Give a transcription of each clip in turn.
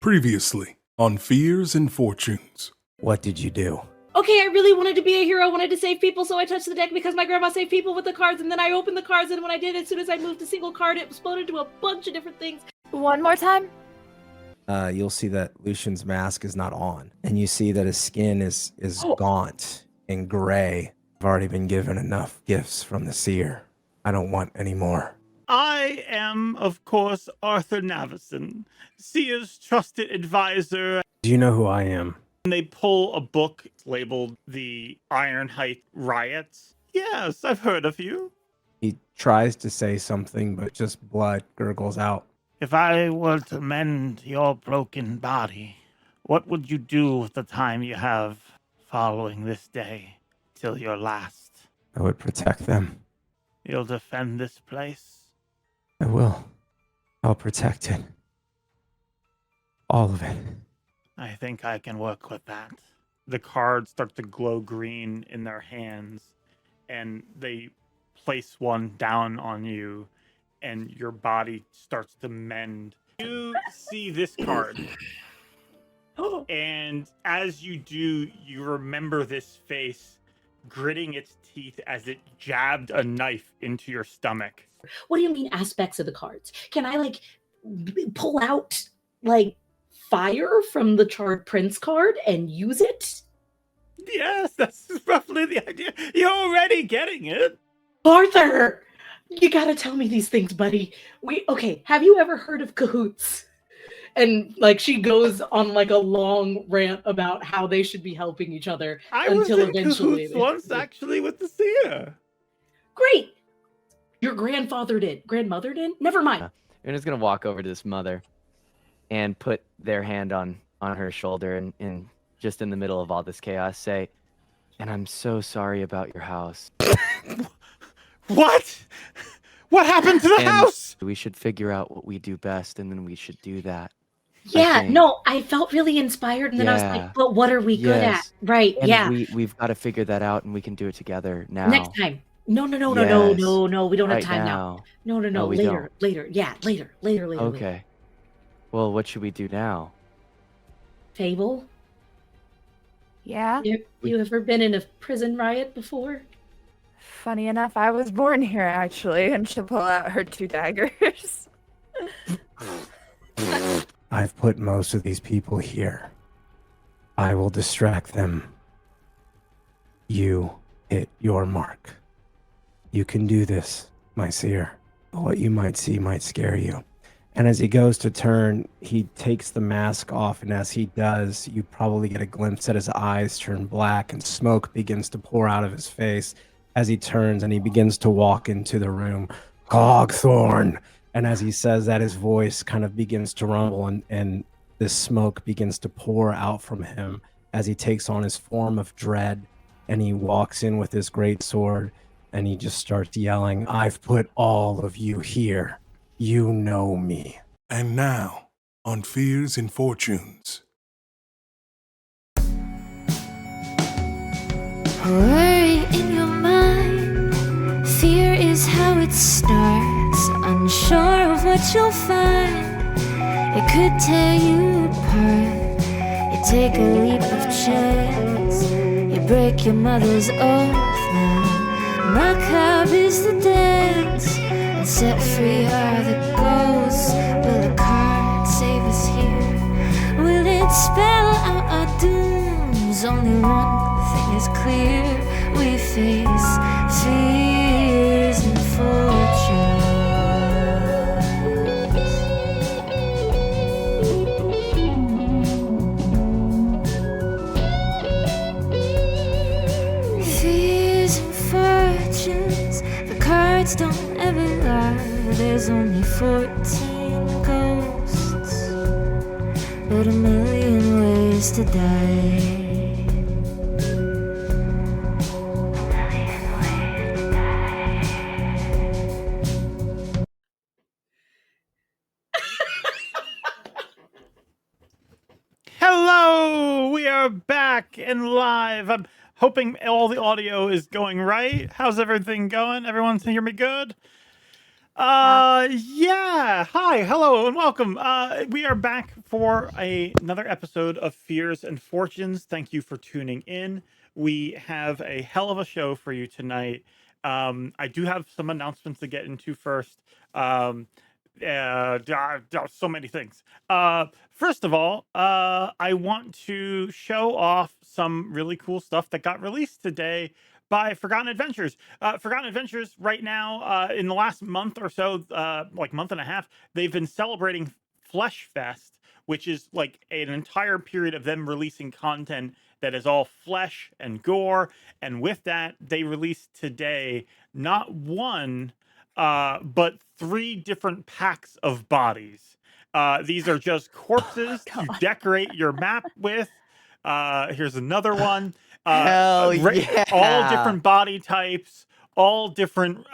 Previously on Fears and Fortunes. What did you do? Okay, I really wanted to be a hero. I wanted to save people, so I touched the deck because my grandma saved people with the cards, and then I opened the cards, and when I did, as soon as I moved a single card, it exploded to a bunch of different things. One more time? You'll see that Lucian's mask is not on, and you see that his skin is gaunt and gray. I've already been given enough gifts from the Seer. I don't want any more. I am, of course, Arthur Navison, Seer's trusted advisor. Do you know who I am? And they pull a book labeled The Ironheight Riot. Yes, I've heard of you. He tries to say something, but just blood gurgles out. If I were to mend your broken body, what would you do with the time you have following this day till your last? I would protect them. You'll defend this place? I will. I'll protect it. All of it. I think I can work with that. The cards start to glow green in their hands, and they place one down on you, and your body starts to mend. You see this card, and as you do, you remember this face gritting its teeth as it jabbed a knife into your stomach. What do you mean aspects of the cards? Can I, pull out, fire from the Charred Prince card and use it? Yes, that's roughly the idea. You're already getting it. Arthur! You gotta tell me these things, buddy. Have you ever heard of cahoots? And, she goes on, a long rant about how they should be helping each other until eventually... Cahoots once, actually, with the Seer. Great! Your grandfather did. Grandmother did? Never mind. You're just gonna walk over to this mother and put their hand on her shoulder and just in the middle of all this chaos say, "And I'm so sorry about your house." What? What happened to the house? We should figure out what we do best, and then we should do that. Yeah, no, I felt really inspired, and then I was like, but what are we good at? Right, and yeah. We've got to figure that out, and we can do it together now. Next time. No, we don't have time now. No, later. Yeah, later. Okay. Well, what should we do now? Fable? Yeah? You ever been in a prison riot before? Funny enough, I was born here, actually, and she'll pull out her 2 daggers. I've put most of these people here. I will distract them. You hit your mark. You can do this, my Seer. What you might see might scare you. And as he goes to turn, he takes the mask off, and as he does, you probably get a glimpse at his eyes turn black, and smoke begins to pour out of his face as he turns and he begins to walk into the room. Cogthorn! And as he says that, his voice kind of begins to rumble, and this smoke begins to pour out from him as he takes on his form of dread, and he walks in with his great sword, and he just starts yelling, "I've put all of you here. You know me." And now, on Fears and Fortunes. Worry in your mind, fear is how it starts. Unsure of what you'll find, it could tear you apart. You take a leap of chance, you break your mother's oath now. Macabre is the dance, and set free are the ghosts. Will the card save us here? Will it spell out our dooms? Only one thing is clear, we face fears and fortunes. Fears and fortunes, the cards don't ever lie. There's only 14 ghosts, but a million ways to die. Hello! We are back and live. I'm hoping all the audio is going right. How's everything going? Everyone can hear me good? Yeah. Hi, hello, and welcome. We are back for another episode of Fears and Fortunes. Thank you for tuning in. We have a hell of a show for you tonight. I do have some announcements to get into first. So many things. First of all, I want to show off some really cool stuff that got released today by Forgotten Adventures. Forgotten Adventures right now, in the last month or so, like month and a half, they've been celebrating Flesh Fest, which is like an entire period of them releasing content that is all flesh and gore. And with that, they released today not one, but 3 different packs of bodies. These are just corpses to decorate your map with. Here's another one. Hell yeah. All different body types, all different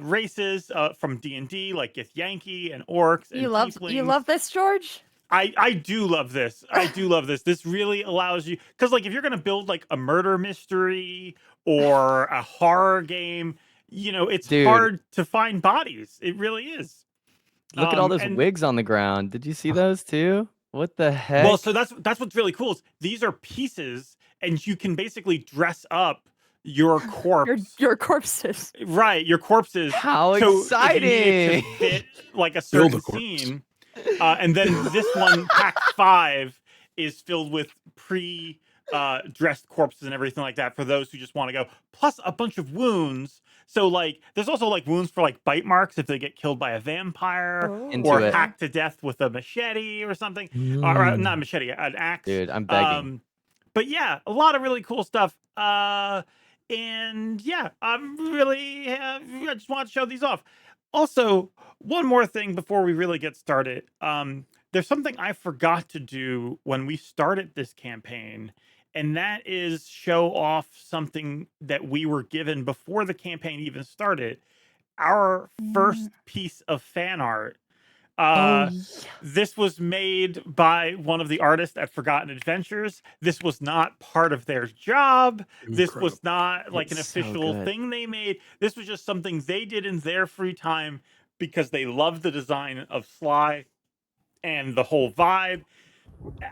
races from D&D, like Yankee and orcs and You love this, George? I do love this. I do love this. This really allows you, because like if you're gonna build like a murder mystery or a horror game, you know, it's hard to find bodies. It really is. Look at all those wigs on the ground. Did you see those too? What the heck? Well, so that's what's really cool is these are pieces, and you can basically dress up your corpse. Your corpses. Right, your corpses. How so exciting! If you need it to fit like a certain scene. And then this one, pack 5, is filled with dressed corpses and everything like that for those who just want to go. Plus a bunch of wounds. So like, there's also like wounds for like bite marks if they get killed by a vampire or hacked to death with a machete or something. Or not a machete, an axe. Dude, I'm begging. But yeah, a lot of really cool stuff. And yeah, I'm really, I just want to show these off. Also, one more thing before we really get started. There's something I forgot to do when we started this campaign, and that is show off something that we were given before the campaign even started. Our first piece of fan art. This was made by one of the artists at Forgotten Adventures. This was not part of their job. This was not like an official thing they made. This was just something they did in their free time because they loved the design of Sly and the whole vibe.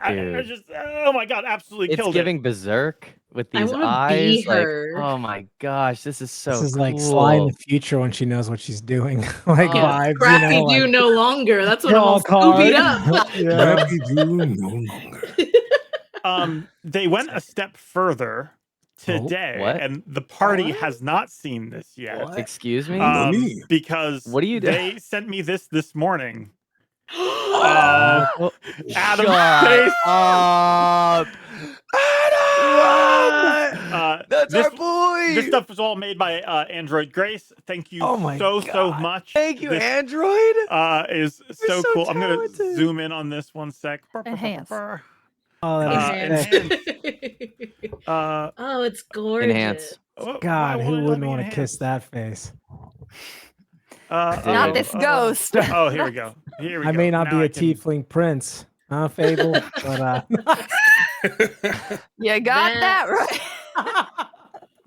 I just, oh my god, absolutely killed it. It's giving Berserk with these eyes. Like, oh my gosh, this is so cool. This is like Sly in the future when she knows what she's doing. Like vibes, Crappy do no longer. That's what I'm all scoopied up. Crappy do no longer. They went a step further today, and the party has not seen this yet. What? Excuse me? Because what do you do? They sent me this morning. Adam, face up. Adam! That's our boy. This stuff was all made by Android Grace. Thank you so much. Thank you, Android. Is so cool. I'm gonna zoom in on this one sec. Enhance. Oh, oh, it's gorgeous. Enhance. God, who wouldn't want to kiss that face? Not this ghost. Oh, here we go. Here we go. I may not be a tiefling prince, huh, Fable? But you got that right.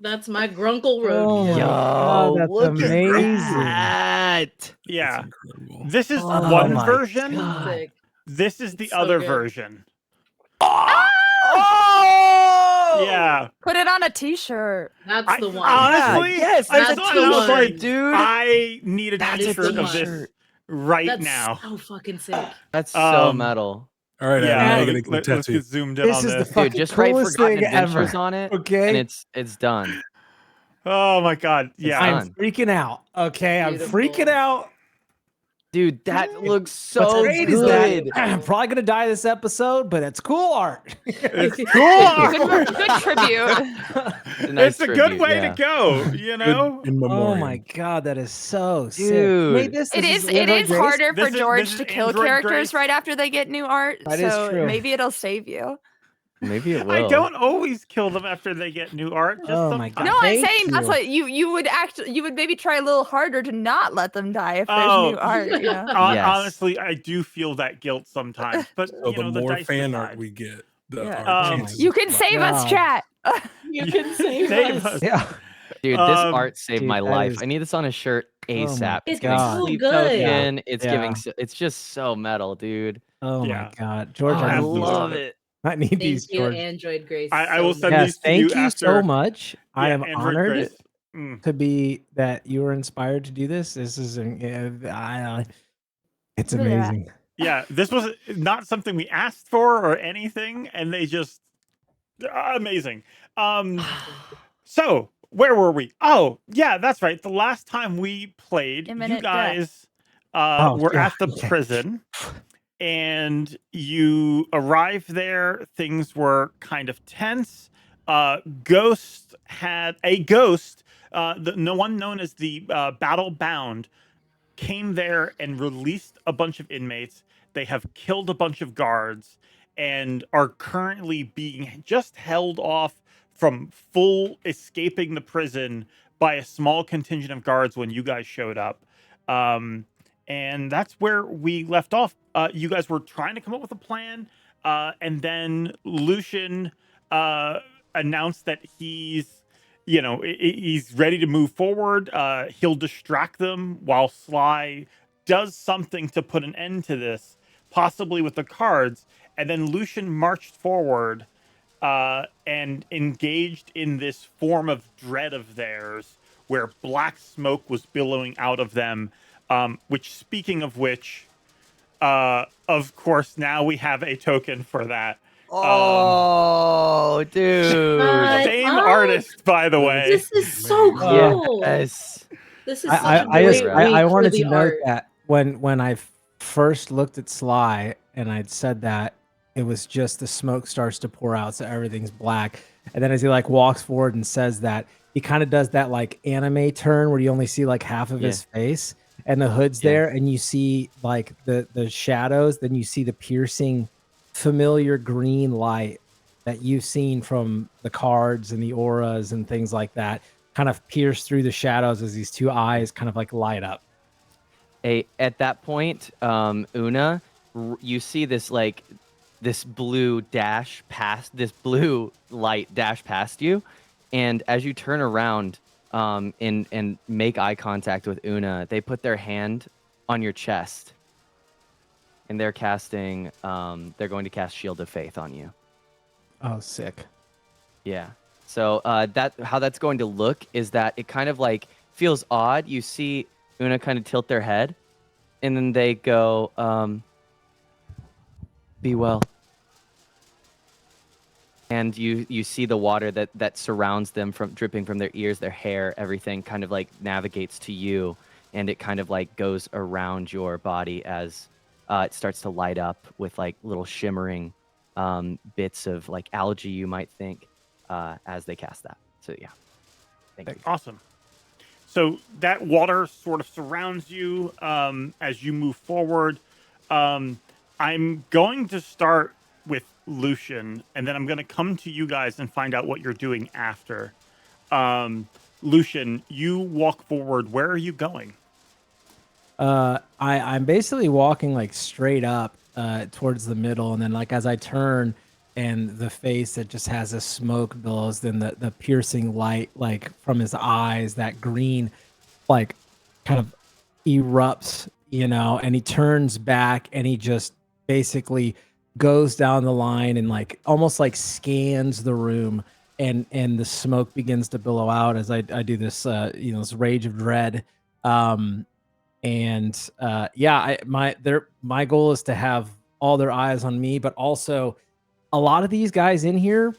That's my grunkle road. Yo, that's look amazing. At that. Yeah. This is one version. God. This is the so other good. version. Oh! Yeah. Put it on a t-shirt. That's the one. Honestly, yes, that's I the was one. like, dude. I need a That is t-shirt the of this one. right That's now. so fucking sick. That's so metal. All right, Yeah, Adam, I gotta get let's tattooed. get zoomed in This on is the this. fucking Dude, just write coolest Forgotten thing Adventures ever. on it, Okay, and it's done. Oh my god. Yeah. done. I'm freaking out. Okay, Beautiful. I'm freaking out. Dude, that looks What's so great good. is that I'm probably gonna die this episode, but it's cool art. It's Good, cool. good tribute. It's a good way to go, you know? In Oh memoriam. my god, that is so sick. Dude. Wait, this It is Android Grace? harder This for is- George this is to kill Android characters Grace. right after they get new art. That is so true. maybe it'll save you. Maybe it will. I don't always kill them after they get new art. Just Oh my sometimes. God. No, I'm Thank saying that's you. what you would maybe try a little harder to not let them die if there's Oh. new art. You know? Yes. Honestly, I do feel that guilt sometimes. But So you know, the more dice fan decide. art we get, the Yeah. our Um, chances You of can save us, Wow. chat. You can save Save us. us. Yeah. Dude, this art saved Dude, my that life. is- I need this on a shirt Oh my ASAP. It's It's giving God. so sleep good. token. It's Yeah. giving. It's just so metal, dude. Oh Yeah. my God, George, Oh, I Absolutely. love it. I need Thank these, you, George. Android Grace. I will so send much. these Yes, to you thank you after. so much. I Yeah, am Android honored Grace. Mm. to be that you were inspired to do this. This is it's Really rad. amazing. Yeah, this was not something we asked for or anything, and they just amazing. So where were we? Oh, yeah, that's right. The last time we played, you Imminent death. guys Oh, were yeah, at the okay. prison, and you arrived there. Things were kind of tense. Ghost had a ghost. No one known as the Battle Bound came there and released a bunch of inmates. They have killed a bunch of guards and are currently being just held off from full escaping the prison by a small contingent of guards when you guys showed up. And that's where we left off. You guys were trying to come up with a plan, and then Lucian announced that he's ready to move forward. He'll distract them while Sly does something to put an end to this, possibly with the cards. And then Lucian marched forward and engaged in this form of dread of theirs, where black smoke was billowing out of them. Which, speaking of which, of course, now we have a token for that. Oh, dude. Same artist, by the way. This is so cool. Yes. This is I such a great week I for wanted the to note art. that when I first looked at Sly and I'd said that, it was just the smoke starts to pour out, so everything's black. And then as he like walks forward and says that, he kind of does that like anime turn where you only see like half of his face and the hood's there, and you see like the shadows, then you see the piercing familiar green light that you've seen from the cards and the auras and things like that kind of pierce through the shadows as these two eyes kind of like light up. At that point, Una, you see this blue light dash past you, and as you turn around and make eye contact with Una, they put their hand on your chest, and they're casting. They're going to cast Shield of Faith on you. Oh, sick. Yeah. So how that's going to look is that it kind of like feels odd. You see Una kind of tilt their head, and then they go, "Be well." And you see the water that surrounds them from dripping from their ears, their hair, everything kind of like navigates to you, and it kind of like goes around your body as it starts to light up with like little shimmering bits of like algae, you might think, as they cast that. So yeah, thank you. Awesome. So that water sort of surrounds you as you move forward. I'm going to start with Lucian, and then I'm going to come to you guys and find out what you're doing after. Lucian, you walk forward. Where are you going? I'm basically walking like straight up towards the middle, and then like as I turn and the face that just has a smoke billows, then the piercing light like from his eyes, that green like kind of erupts, and he turns back and he just basically goes down the line and like almost like scans the room, and the smoke begins to billow out as I do this this rage of dread. My goal is to have all their eyes on me, but also a lot of these guys in here,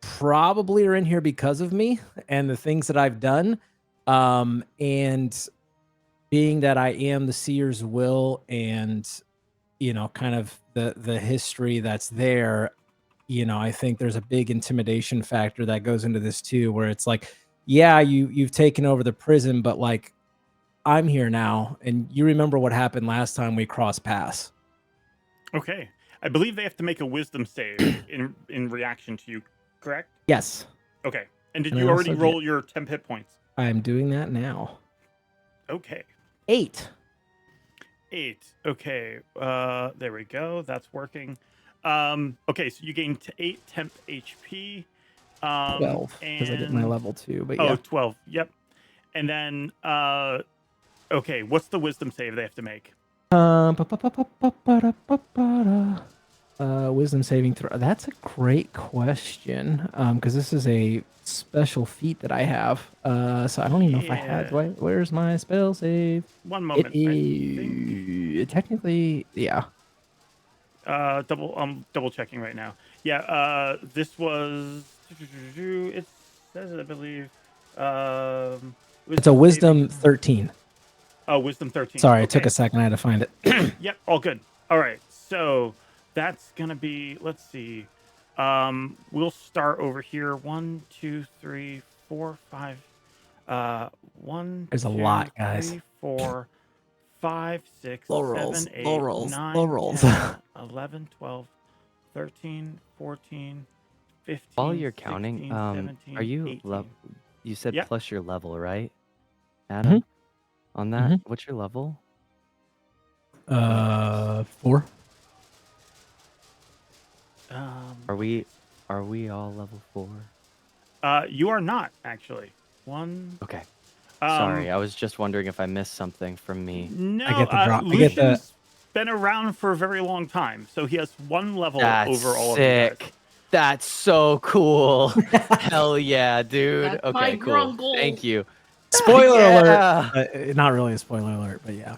probably are in here because of me and the things that I've done. And being that I am the Seer's will and, kind of the history that's there, I think there's a big intimidation factor that goes into this too, where it's like, yeah, you've taken over the prison, but like, I'm here now, and you remember what happened last time we crossed paths. Okay. I believe they have to make a wisdom save in reaction to you, correct? Yes. Okay. And did And you I already also roll your temp hit points? I'm doing that now. Okay. 8. 8. Okay. There we go. That's working. Okay, so you gain 8 temp HP. 12, because I get my and- level 2, but Oh, yeah. 12. Yep. And then, okay, what's the wisdom save they have to make? Wisdom saving throw. That's a great question. Because this is a special feat that I have. So I don't even know if I had. Yeah. Where's my spell save? One moment. It is technically, yeah. Double checking right now. Yeah, this was it says it, I believe. It's a wisdom 13. Oh, wisdom 13. Sorry, it took Okay. a second. I had to find it. Yep, all good. All right. So that's gonna be, let's see. We'll start over here. 1, 2, 3, 4, 5. 1, There's a 2, lot, guys. 3, 4, 5, 6, Low 7, rolls, 8, low rolls, 9, low rolls. 10, 11, 12, 13, 14, 15. While you're 16, counting, 17, are you 18. you said Yep. plus your level, right? Adam? On that, Mhm. what's your level? 4. Are we all level 4? You are not actually. One. Okay. Sorry, I was just wondering if I missed something from me. No, I get the drop. I get the- Lucian's been around for a very long time, so he has one level That's over all of you guys. sick. That's so cool. Hell yeah, dude. That's Okay, my cool. grungle. Thank you. Spoiler Yeah. alert. Not really a spoiler alert, but yeah.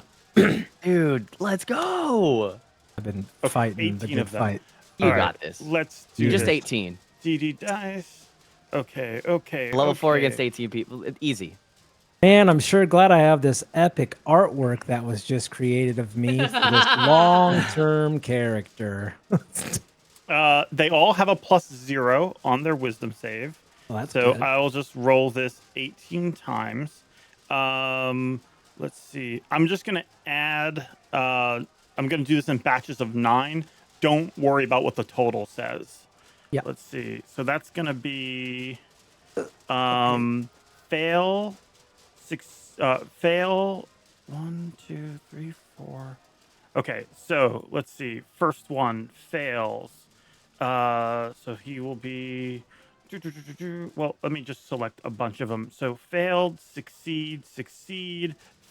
Dude, let's go. I've been Okay, fighting the 18 good of them. fight. You All got this. Let's do Just this. 18. DD dice. Okay. Level 4 okay. against 18 people. Easy. Man, I'm sure glad I have this epic artwork that was just created of me for this long-term character. They all have a +0 on their wisdom save. Well, that's So good. I'll just roll this 18 times. Let's see. I'm just gonna add. I'm gonna do this in batches of 9. Don't worry about what the total says. Yeah. Let's see. So that's gonna be fail 6. Fail 1, 2, 3, 4. Okay. So let's see. First one fails. So he will be. Well, let me just select a bunch of them. So failed, succeed,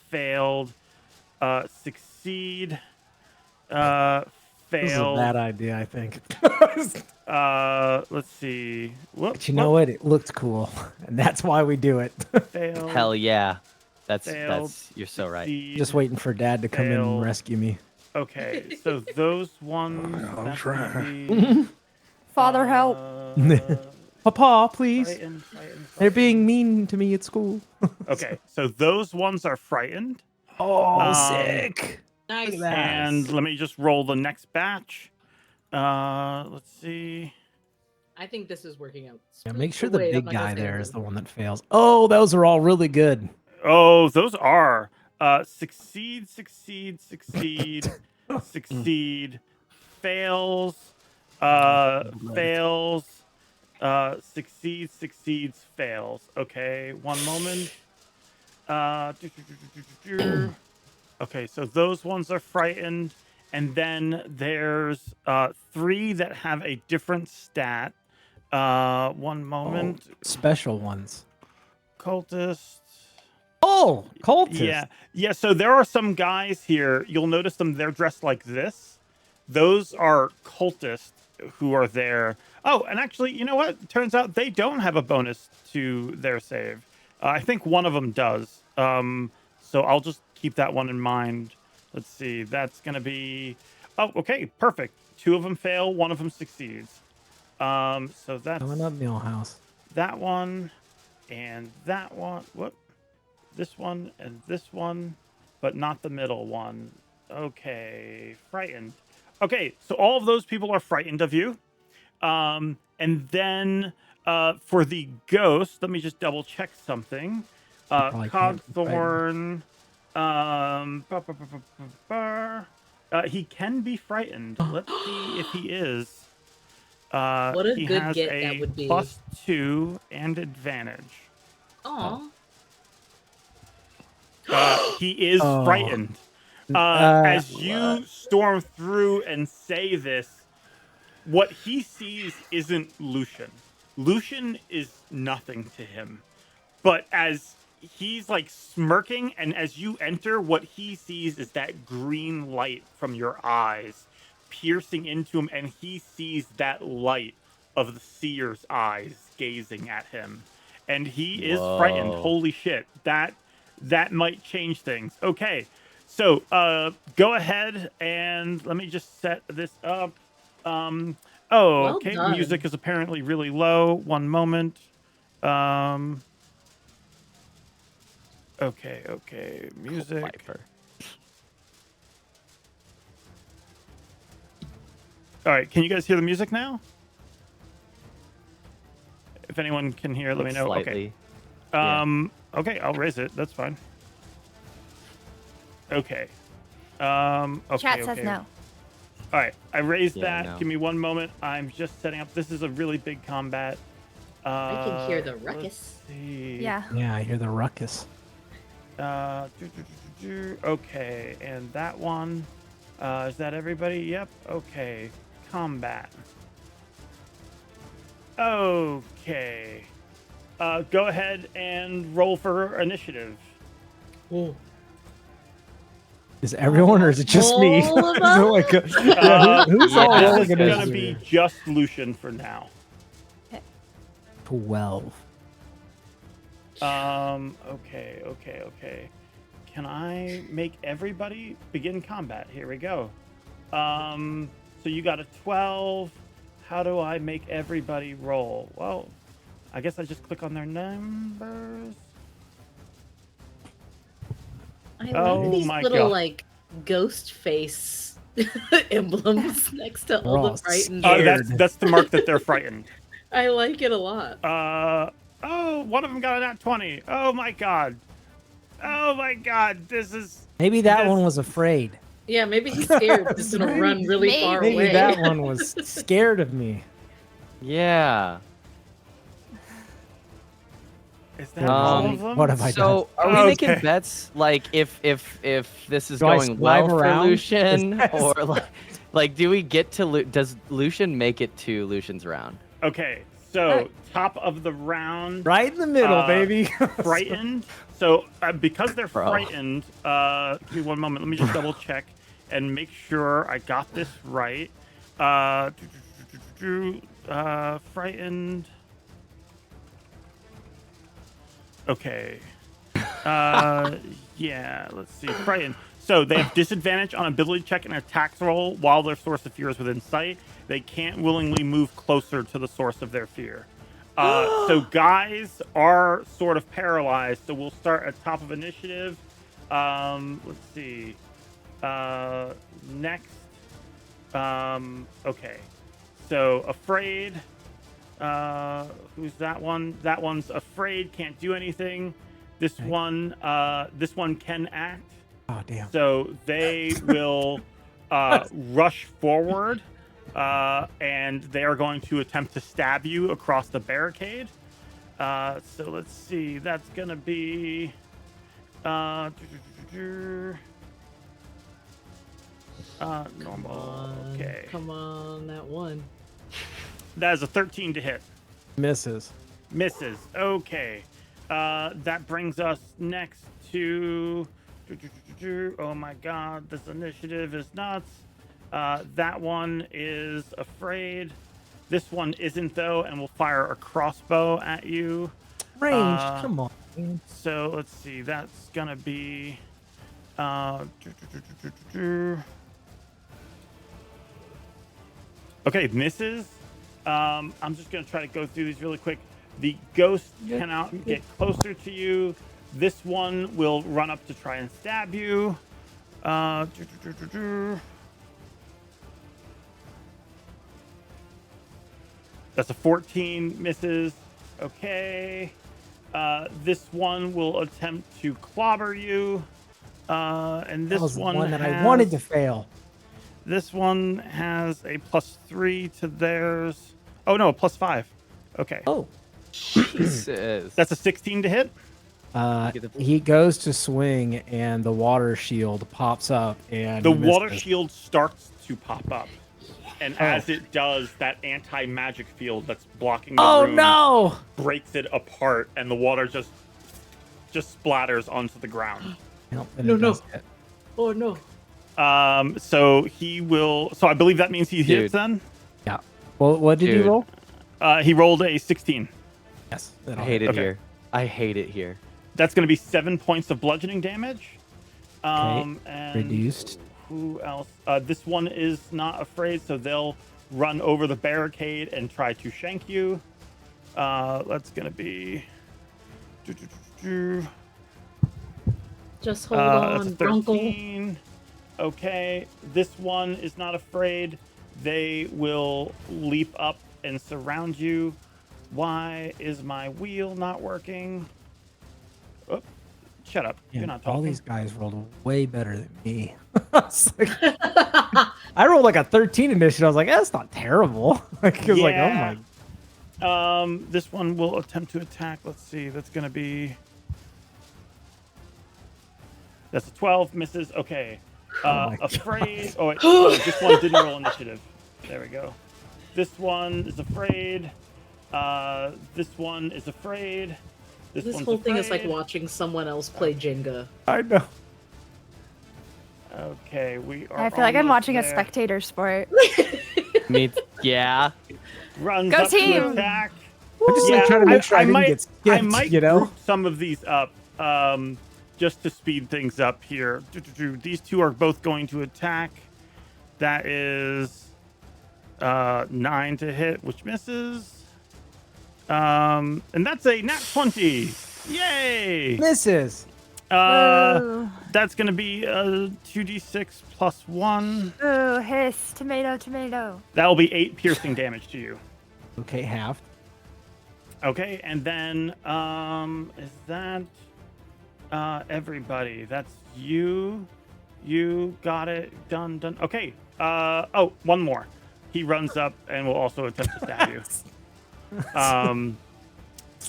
failed, succeed, This is a failed. bad idea, I think. Let's see. Whoop, But you know what? It looked cool, and that's why we do it. Failed, Hell yeah. That's failed, you're so right. succeed. Just waiting for Dad to come in Failed. and rescue me. Okay, so those ones. I'll that's try. gonna be, Father, help. Papa, please. frightened. They're being mean to me at school. Okay, so those ones are frightened. Oh, sick. Nice. Look at that. And let me just roll the next batch. Let's see. I think this is working out. Yeah, make sure the Wait, I'm big not gonna guy say there is anything. the one that fails. Oh, those are all really good. Oh, those are succeed, succeed, succeed, fails, fails, succeeds, fails. Okay, one moment. Okay, so those ones are frightened, and then there's 3 that have a different stat. One moment. Special ones. Cultists. Oh, cultist. Yeah. So there are some guys here. You'll notice them. They're dressed like this. Those are cultists who are there. Oh, and actually, you know what? Turns out they don't have a bonus to their save. I think one of them does. So I'll just keep that one in mind. Let's see. That's gonna be. Oh, okay, perfect. 2 of them fail. 1 of them succeeds. So that's Coming up, Millhouse. that one and that one. Whoop. This one and this one, but not the middle one. Okay, frightened. Okay, so all of those people are frightened of you. And then for the ghost, let me just double check something. probably can't be Cogthorn. He can be frightened. Let's see if he is. What a he good has get a that would be. +2 and advantage. Aw. He is Oh. frightened. As you storm through and say this, what he sees isn't Lucian. Lucian is nothing to him. But as he's like smirking, and as you enter, what he sees is that green light from your eyes piercing into him, and he sees that light of the Seer's eyes gazing at him. And he is frightened. Holy shit. That might change things. Okay. So go ahead and let me just set this up. Okay. Well done. Music is apparently really low. One moment. Okay. Music. Viper. All right. Can you guys hear the music now? If anyone can hear, let me know. Slightly. Okay. Okay, I'll raise it. That's fine. Okay. Okay. Chat says no. All right, I raised Yeah, that. no. Give me one moment. I'm just setting up. This is a really big combat. I can hear the let's ruckus. see. Yeah. Yeah, I hear the ruckus. Okay, and that one. Is that everybody? Yep. Okay. Combat. Okay. Go ahead and roll for initiative. Oh. Is everyone, or is it just me? All of Is it like who's all Yeah, rolling This is gonna initiative? be just Lucian for now. 12. Okay. Can I make everybody begin combat? Here we go. So you got a 12. How do I make everybody roll? Well, I guess I just click on their numbers. I like Oh these my little God. like ghost face emblems next to We're all all the frightened. Oh, scared. that's the mark that they're frightened. I like it a lot. One of them got a nat 20. Oh my god. This is Maybe that This- one was afraid. Yeah, maybe he's scared. He's gonna run really far Maybe away. that one was scared of me. Yeah. Is that all Um, of them? What have I done? So are we Okay. making bets like if this is Do I going well swipe for around? Lucian, Is- or like do we get to does Lucian make it to Lucian's round? Okay, so top of the round, Right in the middle, Uh, baby. frightened. So because they're Bro. frightened, give me one moment. Let me just double check and make sure I got this right. Frightened. Okay. Yeah, let's see. Frightened. So they have disadvantage on ability check and attacks roll while their source of fear is within sight. They can't willingly move closer to the source of their fear. So guys are sort of paralyzed. So we'll start at top of initiative. Let's see. Next. Okay. So afraid. Who's that one? That one's afraid, can't do anything. This one can act. Oh, damn. So they will rush forward, and they are going to attempt to stab you across the barricade. So let's see. That's gonna be normal. Okay, Come on, that one. that is a 13 to hit. Misses. Misses. Okay. That brings us next to. Oh my god, this initiative is nuts. That one is afraid. This one isn't, though, and will fire a crossbow at you. Range. Come on. man. So let's see. That's gonna be. Okay, misses. I'm just gonna try to go through these really quick. The ghost cannot get closer to you. This one will run up to try and stab you. That's a 14, misses. Okay. This one will attempt to clobber you. And this That was one that has, I wanted to fail. This one has a +3 to theirs. Oh no, a +5. Okay. Oh. Jesus. That's a 16 to hit. He goes to swing, and the water shield pops up, and The he misses. water shield starts to pop up. And as it does, that anti-magic field that's blocking the room no! breaks it apart, and the water just splatters onto the ground. No. Oh no. So he will. So I believe that means he hits then. Yeah. Well, what did you roll? He rolled a 16. Yes. I hate it here. I hate it here. That's going to be 7 points of bludgeoning damage. And reduced. Who else? This one is not afraid, so they'll run over the barricade and try to shank you. That's going to be. Just hold on, Grunkle. Okay, this one is not afraid. They will leap up and surround you. Why is my wheel not working? Oh, shut up. Yeah, You're not talking. all these guys rolled way better than me. I rolled like a 13 initiative. I was like, that's not terrible. Like, oh my. This one will attempt to attack. Let's see. That's going to be. That's a 12. Misses. Okay. Afraid. Oh, wait. This one didn't roll initiative. There we go. This one is afraid. This one is afraid. This whole thing is like watching someone else play Jenga. I know. Okay, we are. I feel like I'm watching a spectator sport. Yeah. Runs Go up team! to attack. I'm just like trying to make sure I didn't get skipped, I might group some of these up, just to speed things up here. These two are both going to attack. That is 9 to hit, which misses. And that's a nat 20. Yay! Misses. That's gonna be 2d6 plus 1. Ooh, hiss. Tomato, tomato. That will be 8 piercing damage to you. Okay, half. Okay, and then is that everybody? That's you. You got it. Done. Okay. One more. He runs up and will also attempt to stab you.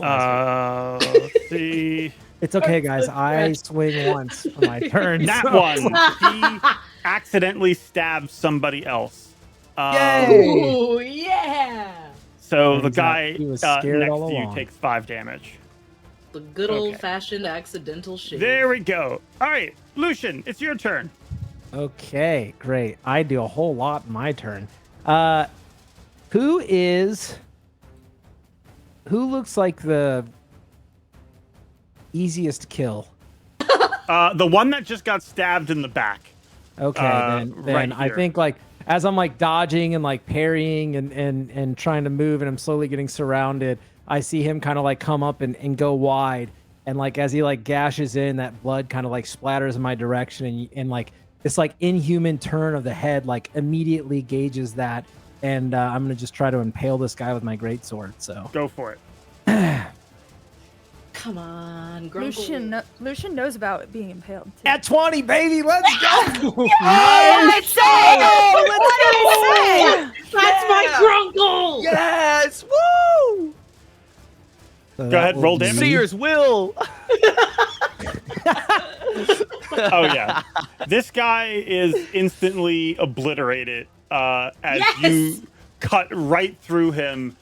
Let's see. It's okay, guys. I swing once for my turn. That one. He accidentally stabs somebody else. Ooh, yeah! So the guy he was next scared to all you along. takes 5 damage. The good old-fashioned accidental shit. There we go. All right, Lucian, it's your turn. Okay, great. I do a whole lot in my turn. Who looks like the easiest kill? The one that just got stabbed in the back. Okay, then right I here. think like as I'm like dodging and like parrying and trying to move and I'm slowly getting surrounded, I see him kind of like come up and go wide, and like as he like gashes in, that blood kind of like splatters in my direction, and like this like inhuman turn of the head like immediately gauges that, and I'm gonna just try to impale this guy with my greatsword. So Go for it. Come on, Grunkle. Lucian knows about being impaled. Too. at 20, baby, let's go! What did I say? That's my Grunkle! Yes, woo! So Go ahead, roll damage. Seer's will. Oh yeah, this guy is instantly obliterated as you cut right through him.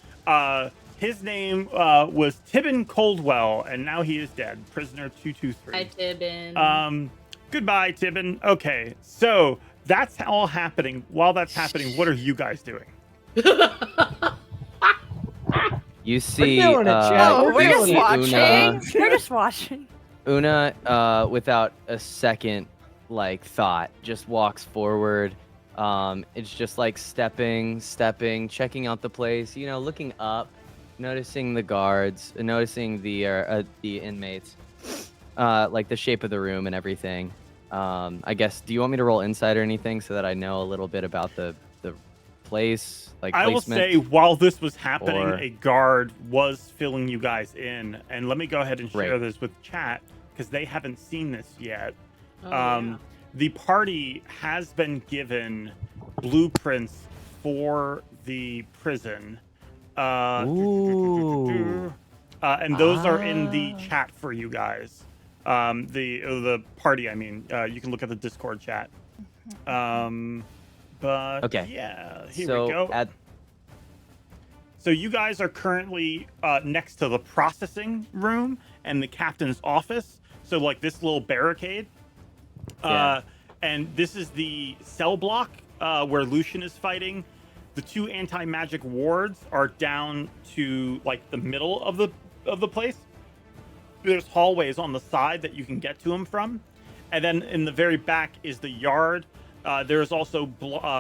His name was Tibbin Coldwell, and now he is dead. Prisoner 223. Hi, Tibbin. Goodbye, Tibbin. Okay, so that's all happening. While that's happening, what are you guys doing? You see, doing it, Chad. Oh, we're You just see watching. We're just watching. Una, without a second like thought, just walks forward. It's just like stepping, checking out the place. You know, looking up, noticing the guards, noticing the inmates, like the shape of the room and everything. I guess. Do you want me to roll insight or anything so that I know a little bit about the place? Like I will placement? say, while this was happening, Or- a guard was filling you guys in, and let me go ahead and share Right. this with chat because they haven't seen this yet. Yeah. The party has been given blueprints for the prison. Ooh. And those are in the chat for you guys. The party, I mean. You can look at the Discord chat. But Okay. yeah, here So we go. So you guys are currently next to the processing room and the captain's office. So like this little barricade. Yeah. And this is the cell block where Lucian is fighting. The two anti-magic wards are down to like the middle of the place. There's hallways on the side that you can get to them from. And then in the very back is the yard. There's also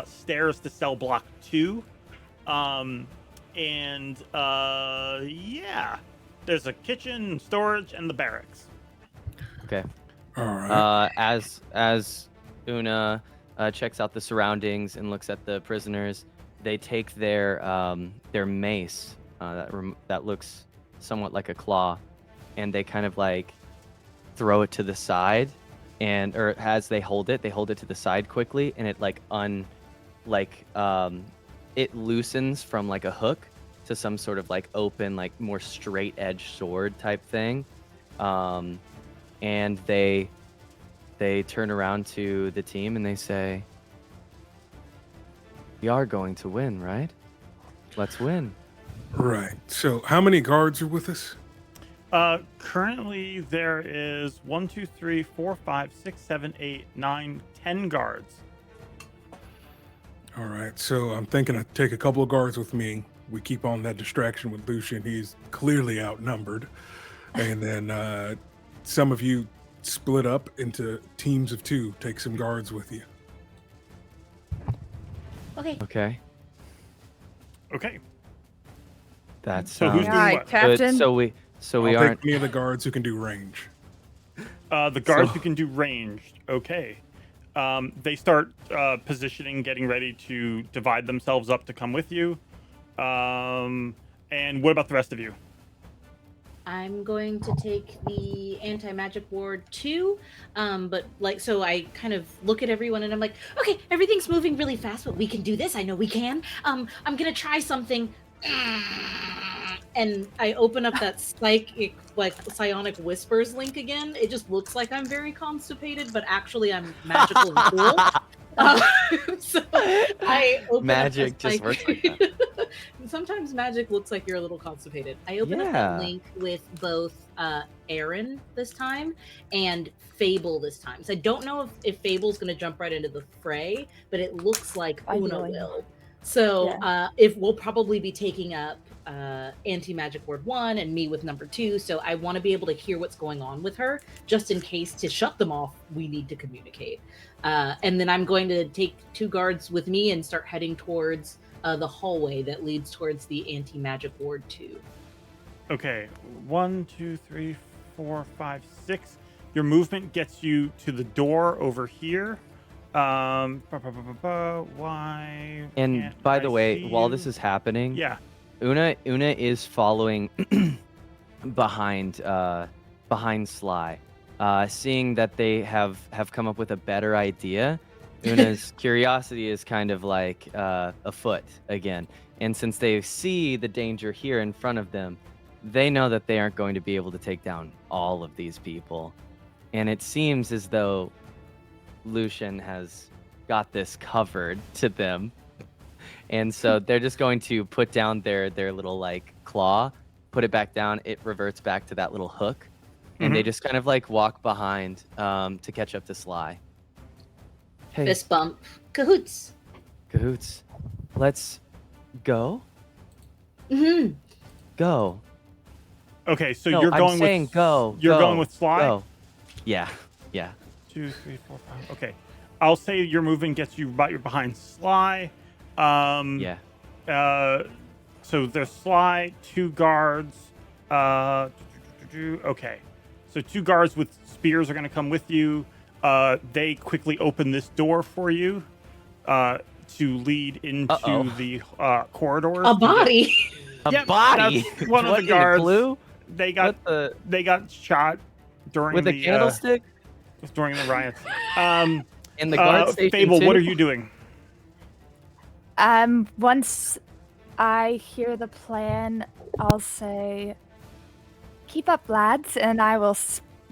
stairs to cell block 2. Yeah, there's a kitchen, storage, and the barracks. Okay. All right. As Una checks out the surroundings and looks at the prisoners, they take their mace that looks somewhat like a claw, and they kind of like throw it to the side, or as they hold it to the side quickly, and it it loosens from like a hook to some sort of like open, like more straight edge sword type thing. And they turn around to the team and they say, "We are going to win, right? Let's win." Right. So how many guards are with us? Currently there is 1, 2, 3, 4, 5, 6, 7, 8, 9, 10 guards. All right. So I'm thinking I'd take a couple of guards with me. We keep on that distraction with Lucian. He's clearly outnumbered. And then some of you split up into teams of 2. Take some guards with you. Okay. Okay. Okay. That's So who's doing Right, what? Captain. So we I'll aren't. take any of the guards who can do range. The guards So- who can do ranged. Okay. They start positioning, getting ready to divide themselves up to come with you. And what about the rest of you? I'm going to take the anti-magic ward 2, but like, so I kind of look at everyone and I'm like, okay, everything's moving really fast, but we can do this. I know we can. I'm gonna try something. And I open up that psychic, like psionic whispers link again. It just looks like I'm very constipated, but actually I'm magical and cool. So I open Magic up just works like that. Sometimes magic looks like you're a little constipated. I open up that Yeah. link with both Aaren this time and Fable this time. So I don't know if Fable's going to jump right into the fray, but it looks like Una Ideally. will. So if we'll probably be taking up anti-magic ward 1 and me with number 2. So I want to be able to hear what's going on with her, just in case to shut them off, we need to communicate. And then I'm going to take 2 guards with me and start heading towards the hallway that leads towards the anti-magic ward 2. Okay. 1, 2, 3, 4, 5, 6. Your movement gets you to the door over here. Why? And can't by I the way, see while you? this is happening, Yeah. Una is following behind Sly, seeing that they have come up with a better idea. Una's curiosity is kind of like afoot again, and since they see the danger here in front of them, they know that they aren't going to be able to take down all of these people, and it seems as though Lucian has got this covered to them. And so they're just going to put down their little like claw, put it back down. It reverts back to that little hook, and they just kind of like walk behind to catch up to Sly. Hey, Fist bump. Cahoots. Cahoots, let's go. Mm-hmm. Go. Okay, so No, you're I'm going saying with go. You're go, going with Sly? Go. Yeah. 2, 3, 4, 5. Okay. I'll say your movement gets you right behind Sly. Yeah. So there's Sly, 2 guards. Okay. So 2 guards with spears are going to come with you. They quickly open this door for you to lead into the corridors. A body. Yep, body. that's one of What, the in guards. blue? They got they got shot during With the a candlestick during the riots. in the guard station Fable, too? what are you doing? Once I hear the plan, I'll say, "Keep up, lads," and I will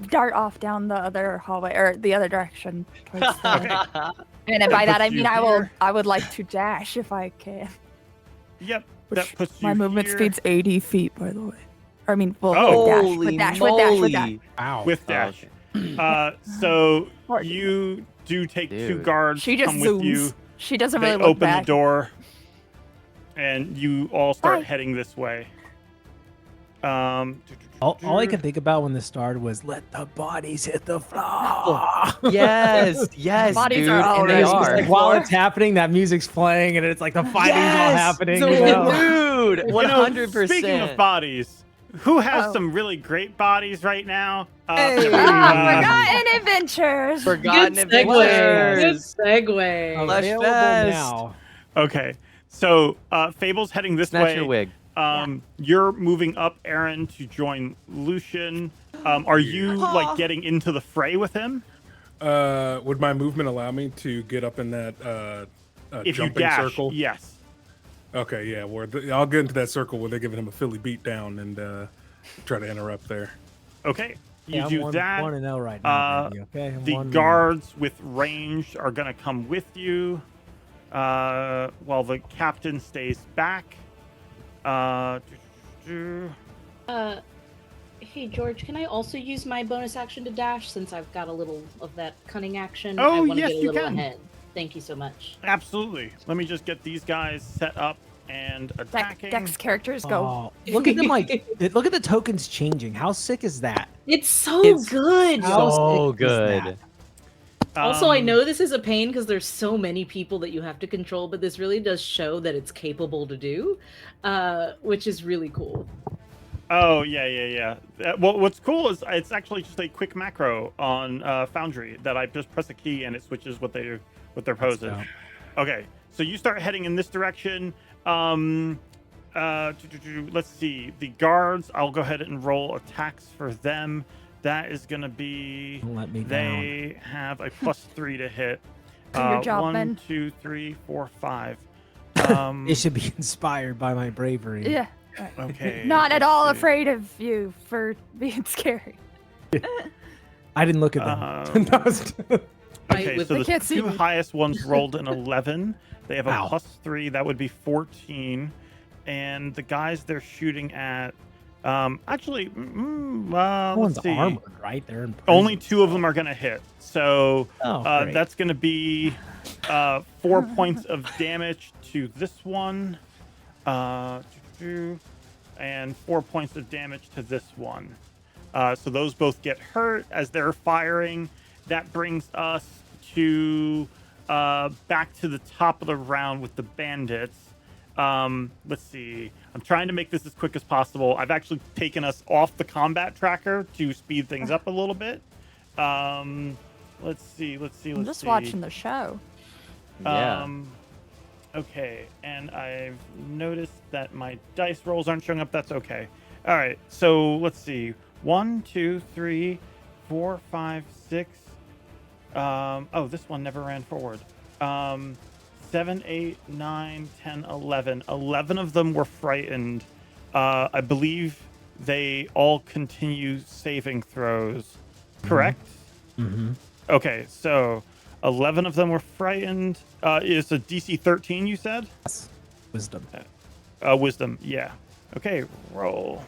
dart off down the other hallway or the other direction towards the. Okay. And by that I puts you mean here. I would like to dash if I can. Yep, Which that puts you my movement here. speed's 80 feet, by the way. Or I mean, well, Oh. with dash, with dash, with dash. Wow. With Oh, dash. okay. So Poor you do take 2 Dude. guards She just come zooms. with you. She doesn't They really look open back. the door, and you all start Bye. heading this way. All I could think about when this started was let the bodies hit the floor. Yes, yes, Bodies dude, are and already they on the are. floor. While it's happening, that music's playing, and it's like the fighting's all happening. You know? Dude, You know, 100%. Speaking of bodies, who has Oh. some really great bodies right now? Hey. Forgotten Adventures. Forgotten Good segue. Adventures. Good segue. Flesh Available Fest. now. Okay, so Fable's heading this Snatch way. your wig. You're moving up, Aaren, to join Lucian. Are you like getting into the fray with him? Would my movement allow me to get up in that If you jumping dash, circle? yes. Okay, yeah. I'll get into that circle where they're giving him a Philly beat down and try to interrupt there. Okay, you Yeah, I'm do 1-0 that. right now, baby, okay? I'm The 1-0. guards with range are going to come with you, while the captain stays back. Hey George, can I also use my bonus action to dash since I've got a little of that cunning action? Oh, I want to yes, get a you little can. ahead. Thank you so much. Absolutely. Let me just get these guys set up and attacking. Dex characters go. Oh, look at them look at the tokens changing. How sick is that? It's so It's good. how So sick is that? good. Also, I know this is a pain because there's so many people that you have to control, but this really does show that it's capable to do, which is really cool. Oh, yeah. Well, what's cool is it's actually just a quick macro on Foundry that I just press a key and it switches what they're posing. dope. Okay, so you start heading in this direction. Let's see. The guards, I'll go ahead and roll attacks for them. That is going to be... Don't let me They have a +3 to hit. Do your job, 1, Ben. 2, 3, 4, 5. It should be inspired by my bravery. Yeah. Okay. Not at let's all see. afraid of you for being scary. I didn't look at them. Okay, with so the the kids see two me. highest ones rolled an 11. They have a Wow. +3. That would be 14. And the guys they're shooting at, actually, That one's let's see. armored, right? They're in Only prison. 2 of them are going to hit. So Oh, great. that's going to be 4 points of damage to this one. And 4 points of damage to this one. So those both get hurt as they're firing. That brings us to back to the top of the round with the bandits. Let's see. I'm trying to make this as quick as possible. I've actually taken us off the combat tracker to speed things up a little bit. Let's see. I'm just watching the show. Yeah. Okay, and I've noticed that my dice rolls aren't showing up. That's okay. All right, so let's see. 1, 2, 3, 4, 5, 6. Oh, this one never ran forward. 7, 8, 9, 10, 11. 11 of them were frightened. I believe they all continue saving throws. Correct? Mm-hmm. Okay, so 11 of them were frightened. Is a DC 13, you said? Wisdom. Wisdom, yeah. Okay, roll.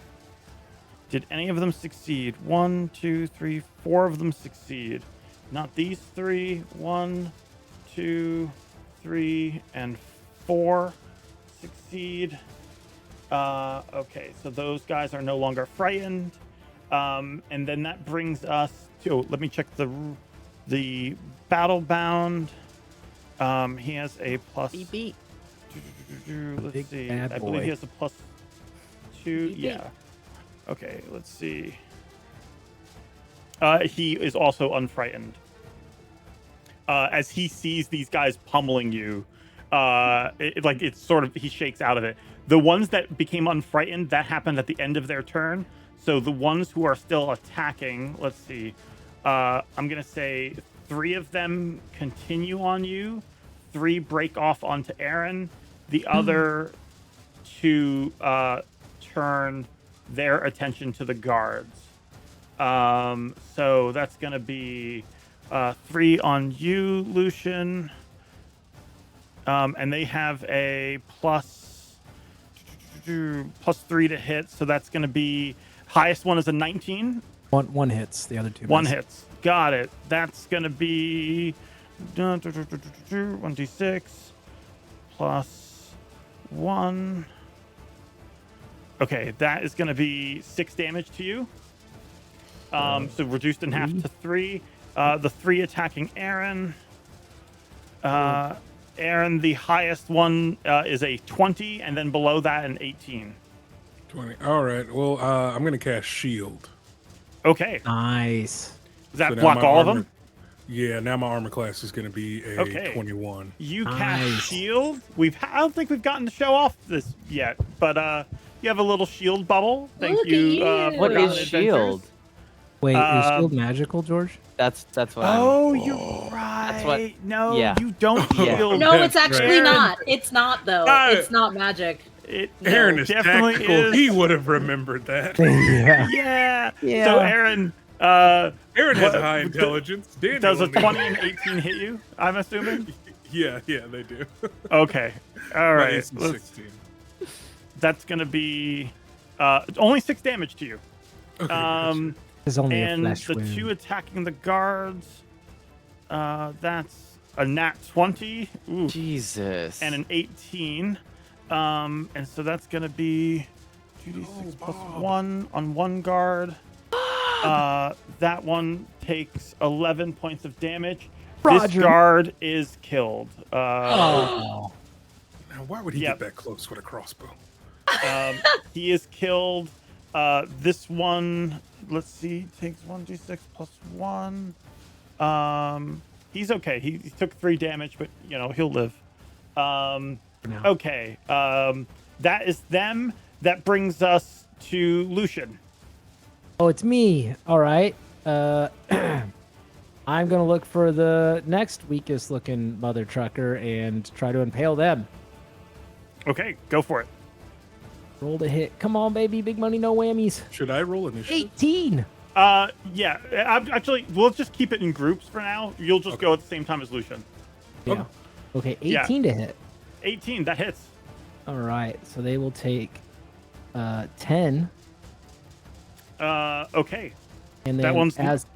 Did any of them succeed? 1, 2, 3, 4 of them succeed. Not these 3. 1, 2, 3, and 4 succeed. Okay, so those guys are no longer frightened. And then that brings us to... let me check the battle bound. He has a plus... Beep, beep. Let's big see. bad I believe boy. he has a +2. Beep, beep. Yeah. Okay, let's see. He is also unfrightened. As he sees these guys pummeling you, it's sort of, he shakes out of it. The ones that became unfrightened, that happened at the end of their turn. So the ones who are still attacking, let's see. I'm going to say 3 of them continue on you. 3 break off onto Aaren. The other 2 turn their attention to the guards. So that's going to be 3 on you, Lucian. And they have a plus 3 to hit, so that's going to be highest one is a 19. One hits. The other two. One miss. hits. Got it. That's going to be 1d6 plus 1. Okay, that is going to be 6 damage to you. So reduced in half to 3. The 3 attacking Aaren. Aaren, the highest one is a 20, and then below that an 18. 20. All right. Well, I'm going to cast Shield. Okay. Nice. Does that So now block my all of armor- them? Yeah, now my armor class is going to be a Okay. 21. You Nice. cast shield. I don't think we've gotten to show off this yet, but you have a little shield bubble. Thank Look at you. you. What Forgotten is Adventures. shield? Wait, is Um, shield magical, George? That's what. Oh, you're right. That's what- No, yeah. you don't Yeah. shield. No, it's That's actually right. not. It's not though. No. It's not magic. It Aaren is definitely tactical. is. He would have remembered that. Yeah. Yeah. Yeah. So Aaren, Aaron has What- high intelligence. Daniel, does a on the- 20 and 18 hit you? I'm assuming. Yeah, they do. Okay. All My right. AC 16. That's gonna be only 6 damage to you. Okay, It's only a And flesh the wound. 2 attacking the guards, that's a nat 20. Ooh. Jesus. And an 18. And so that's going to be 2d6 plus 1 on one guard. That one takes 11 points of damage. This Roger. guard is killed. Oh. Now, why would he Yep. get that close with a crossbow? He is killed. This one, let's see, takes 1d6 plus 1. He's okay. He took 3 damage, but he'll live. Okay. That is them. That brings us to Lucian. Oh, it's me. All right. I'm gonna look for the next weakest looking mother trucker and try to impale them. Okay, go for it. Roll to hit. Come on, baby. Big money, no whammies. Should I roll initiative? 18. Yeah. Actually, we'll just keep it in groups for now. You'll just go at the same time as Lucian. Yeah. Okay, Yeah. 18 to hit. 18. That hits. All right. So they will take 10. Okay. And then That one's as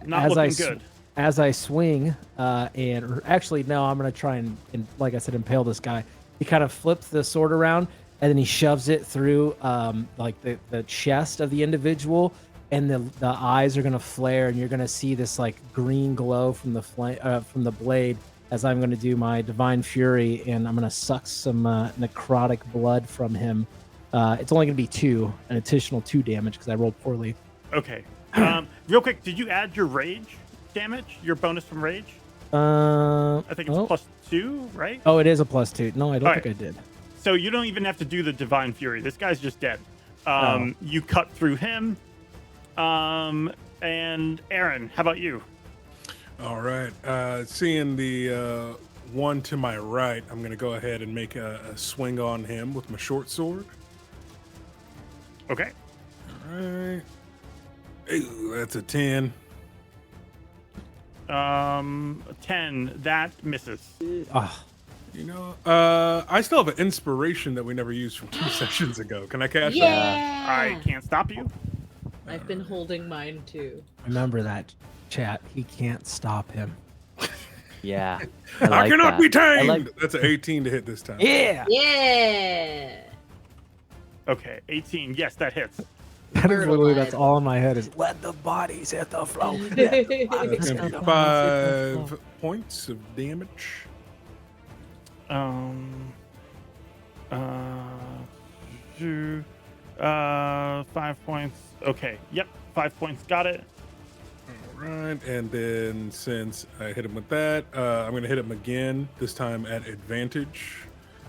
Not I looking good. as I swing, actually no, I'm gonna try and like I said, impale this guy. He kind of flips the sword around and then he shoves it through like the chest of the individual, and the eyes are gonna flare, and you're gonna see this like green glow from the from the blade as I'm gonna do my divine fury, and I'm gonna suck some necrotic blood from him. It's only gonna be an additional 2 damage because I rolled poorly. Okay. Real quick, did you add your rage damage? Your bonus from rage? I think it's +2, right? Oh, it is a +2. No, I don't All think right. I did. So you don't even have to do the divine fury. This guy's just dead. You cut through him. And Aaren, how about you? All right. Seeing the one to my right, I'm going to go ahead and make a swing on him with my short sword. Okay. All right. Ooh, that's a 10. 10. That misses. Ah, I still have an inspiration that we never used from 2 sessions ago. Can I cash that? Yeah. I can't stop you. I've been holding mine too. remember that, chat. He can't stop him. Yeah. I cannot be tamed. like- That's an 18 to hit this time. Yeah. Yeah. Okay. 18. Yes, that hits. That is literally, that's Murder all in my head is let the bodies hit the floor. That's going to be 5 points of damage. 5 points. Okay. Yep. 5 points. Got it. All right. And then since I hit him with that, I'm going to hit him again, this time at advantage.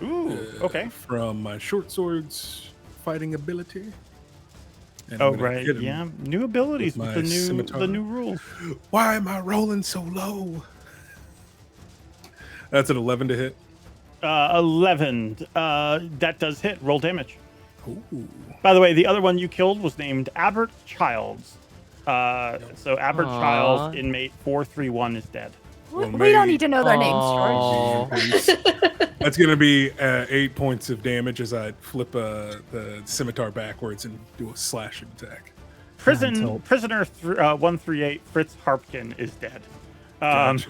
Ooh. Okay. From my short sword's fighting ability. And Oh I'm gonna right. hit him. Yeah. New abilities with with my the scimitar. new rules. Why am I rolling so low? That's an 11 to hit. 11. That does hit. Roll damage. Ooh. By the way, the other one you killed was named Albert Childs. So Albert Aw. Childs, inmate 431, is dead. Well, We don't need to know their names, George. Oh. That's going to be 8 points of damage as I flip the scimitar backwards and do a slashing attack. Prisoner 138 Fritz Harpkin is dead. Gotcha.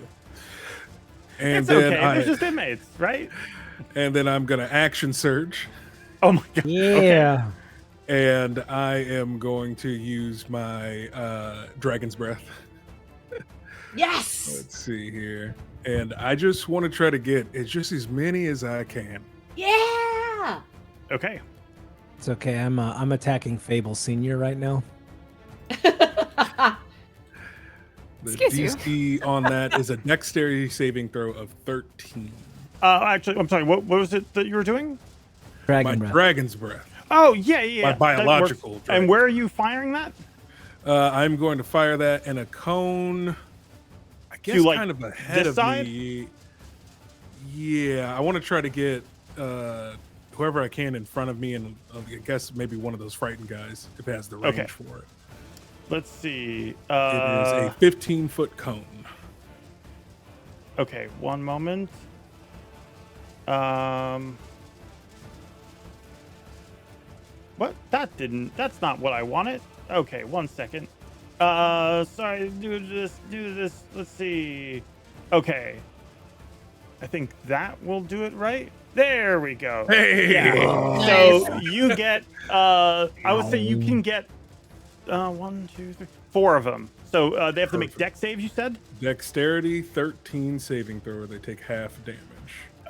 And It's then okay. They're just inmates, right? and then I'm going to action surge, Oh my god. Yeah. and I am going to use my Dragon's Breath. Yes. Let's see here. And I just want to try to get just as many as I can. Yeah. Okay. It's okay. I'm attacking Fable Senior right now. The Excuse DC on that is a dexterity saving throw of 13. Actually, I'm sorry. What was it that you were doing? My Dragon Breath. Dragon's Breath. Oh yeah, yeah. My that biological works. dragon. And where are you firing that? I'm going to fire that in a cone. I guess like, kind of ahead this of side? me. Yeah, I want to try to get whoever I can in front of me, and I guess maybe one of those frightened guys if it has the range Okay. for it. Let's see. It is a 15-foot cone. Okay, one moment. What? That's not what I wanted. Okay, 1 second. Sorry, do this. Let's see. Okay. I think that will do it right. There we go. Hey! Yeah. Nice. So you get, I would say you can get 1, 2, 3, 4 of them. So they have to make Perfect. deck saves, you said? Dexterity 13 saving throw. They take half damage.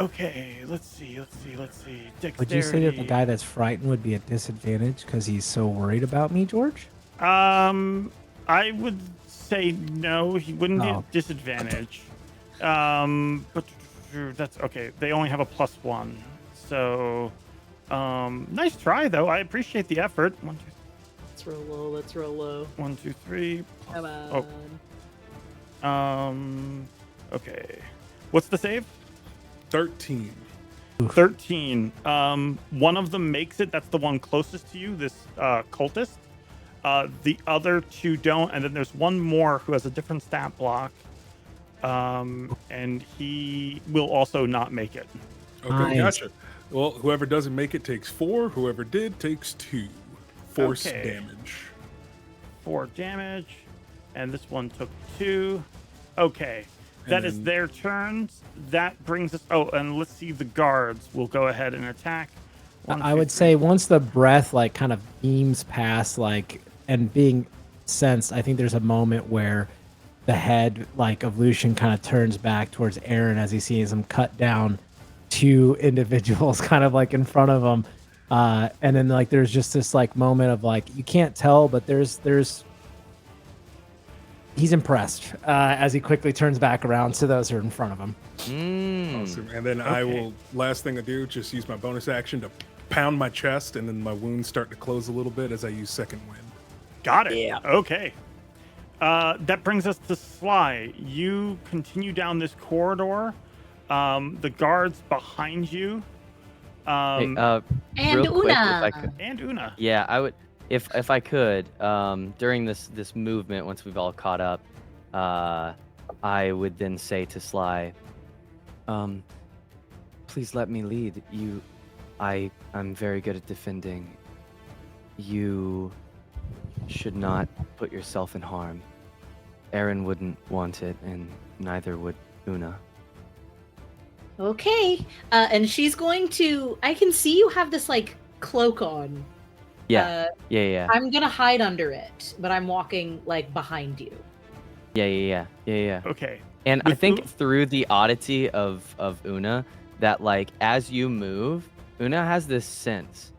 Okay, let's see. Dexterity. Would you say that the guy that's frightened would be at disadvantage because he's so worried about me, George? I would say no. He wouldn't be Oh. at disadvantage. But that's okay. They only have a +1. So, nice try though. I appreciate the effort. 1, 2, Let's roll low. Let's roll low. 1, 2, 3. Come on. Okay. What's the save? 13. 13. One of them makes it. That's the one closest to you, this cultist. The other 2 don't, and then there's one more who has a different stat block. And he will also not make it. Okay, Nice. gotcha. Well, whoever doesn't make it takes 4. Whoever did takes 2. Force Okay. damage. 4 damage. And this one took 2. Okay. That is then- their turns. That brings us... Oh, and let's see. The guards will go ahead and attack. 1, I 2, would 3. say once the breath like kind of beams past like and being sensed, I think there's a moment where the head like of Lucian kind of turns back towards Aaren as he sees him cut down 2 individuals kind of like in front of him. And then like there's just this like moment of like you can't tell, but there's he's impressed as he quickly turns back around to those who are in front of him. Awesome. And then I Okay. will, last thing I do, just use my bonus action to pound my chest, and then my wounds start to close a little bit as I use second wind. Got it. Yeah. Okay. That brings us to Sly. You continue down this corridor. The guards behind you. Hey, And real quick, if I Una. could, And Una. yeah, I would, if I could, during this movement, once we've all caught up, I would then say to Sly, please let me lead. I'm very good at defending. You should not put yourself in harm. Aaren wouldn't want it, and neither would Una. Okay. And she's going to. I can see you have this like cloak on. Yeah, yeah. I'm gonna hide under it, but I'm walking like behind you. Yeah. Okay. And I With think U- through the oddity of Una, that like as you move, Una has this sense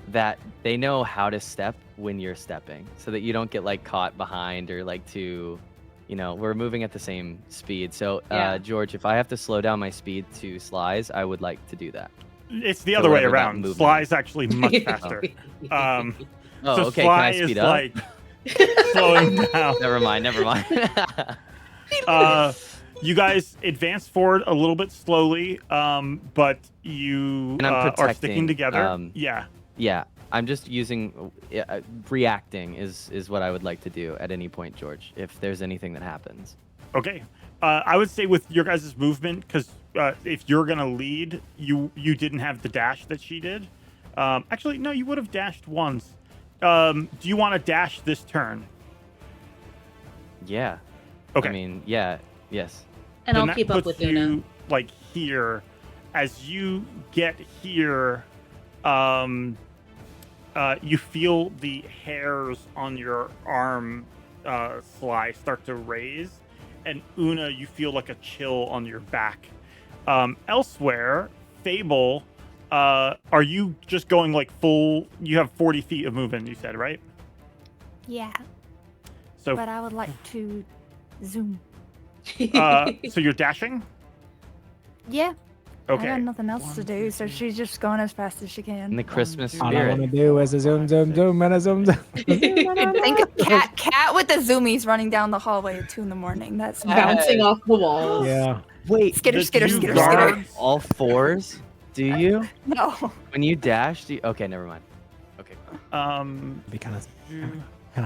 that they know how to step when you're stepping, so that you don't get like caught behind or like we're moving at the same speed. So Yeah. George, if I have to slow down my speed to Sly's, I would like to do that. It's the So other way whatever that around. movement Sly's actually much faster. Oh, So okay. Can Sly I speed is up? like slowing down. Never mind. You guys advance forward a little bit slowly, but you And I'm are sticking protecting, together. Yeah. Yeah, I'm just using reacting is what I would like to do at any point, George. If there's anything that happens. Okay. I would say with your guys' movement, because if you're gonna lead, you didn't have the dash that she did. Actually, no, you would have dashed once. Do you want to dash this turn? Yeah. Okay. I mean, yeah. Yes. And Then I'll that keep up puts with Una. you, like here. As you get here, you feel the hairs on your arm Sly start to raise, and Una, you feel like a chill on your back. Elsewhere, Fable, are you just going like full? You have 40 feet of movement, you said, right? Yeah, So, but I would like to zoom. so you're dashing? Yeah. I Okay. got nothing else to do, so she's just going as fast as she In can. the Christmas All I want to spirit. do is a zoom, zoom, zoom, and a zoom, zoom. Think of cat with the zoomies running down the hallway at 2 a.m. That's Bouncing off the walls. Yeah. Wait, Skitter, The skitter, two skitter, guards- skitter. all fours? Do you? No. When you dash, do you... Okay, never mind. Okay, Be kind of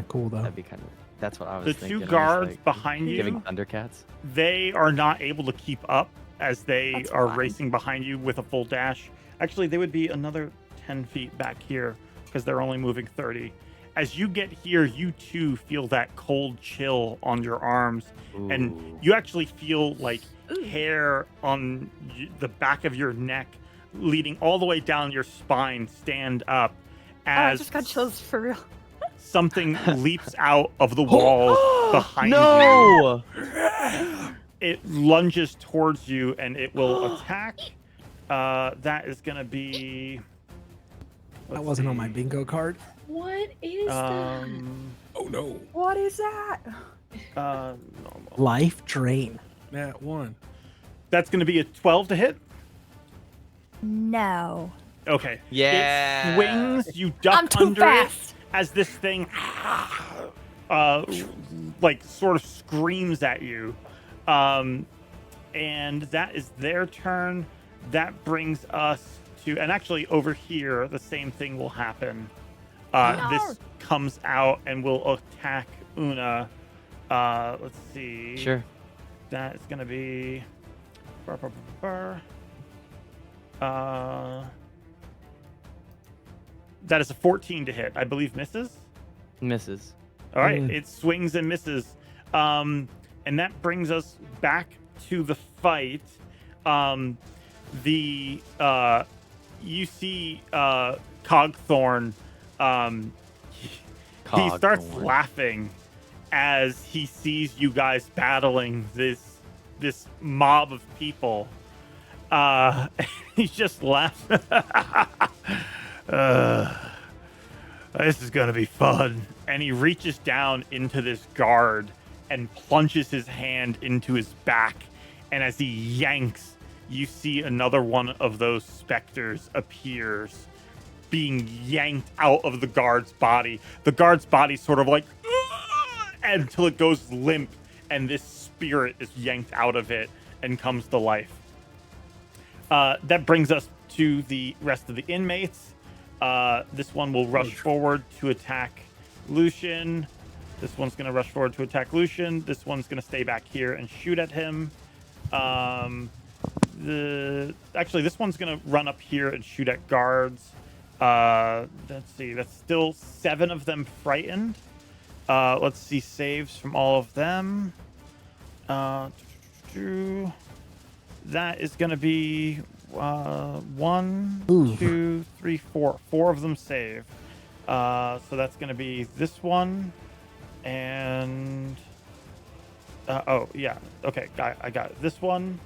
cool though. that'd be kind of... That's what I was The thinking. two I was, guards like, behind giving you, Thundercats. they are not able to keep up as they That's are fine. racing behind you with a full dash. Actually, they would be another 10 feet back here because they're only moving 30. As you get here, you too feel that cold chill on your arms, and Ooh. you actually feel like hair on the back of your neck leading all the way down your spine stand up Oh, I as just got chills for real. something leaps out of the walls behind you. No! It lunges towards you and it will attack. That is going to be... That wasn't on my bingo card. What is that? Oh no, What is that? Normal. Life drain. Nat 1. That's going to be a 12 to hit. No. Okay. Yeah. It swings. You duck I'm too under fast. it as this thing, like, sort of screams at you. And that is their turn. That brings us to, and actually over here, the same thing will happen. This comes out and will attack Una. Let's see. Sure. That is going to be... that is a 14 to hit. I believe misses. Misses. All right, it swings and misses. And that brings us back to the fight. You see Cogthorn. He starts Cogthorn. laughing as he sees you guys battling this mob of people. He's just laughing. This is gonna be fun. And he reaches down into this guard and plunges his hand into his back. And as he yanks, you see another one of those specters appears, being yanked out of the guard's body. The guard's body sort of like until it goes limp, and this spirit is yanked out of it and comes to life. That brings us to the rest of the inmates. This one will rush forward to attack Lucian. This one's going to rush forward to attack Lucian. This one's going to stay back here and shoot at him. Actually, this one's going to run up here and shoot at guards. Let's see. That's still 7 of them frightened. Let's see saves from all of them. That is going to be 1, Ooh. 2, 3, 4. 4 of them save. So that's going to be this one. And oh yeah, okay. I got it. This one,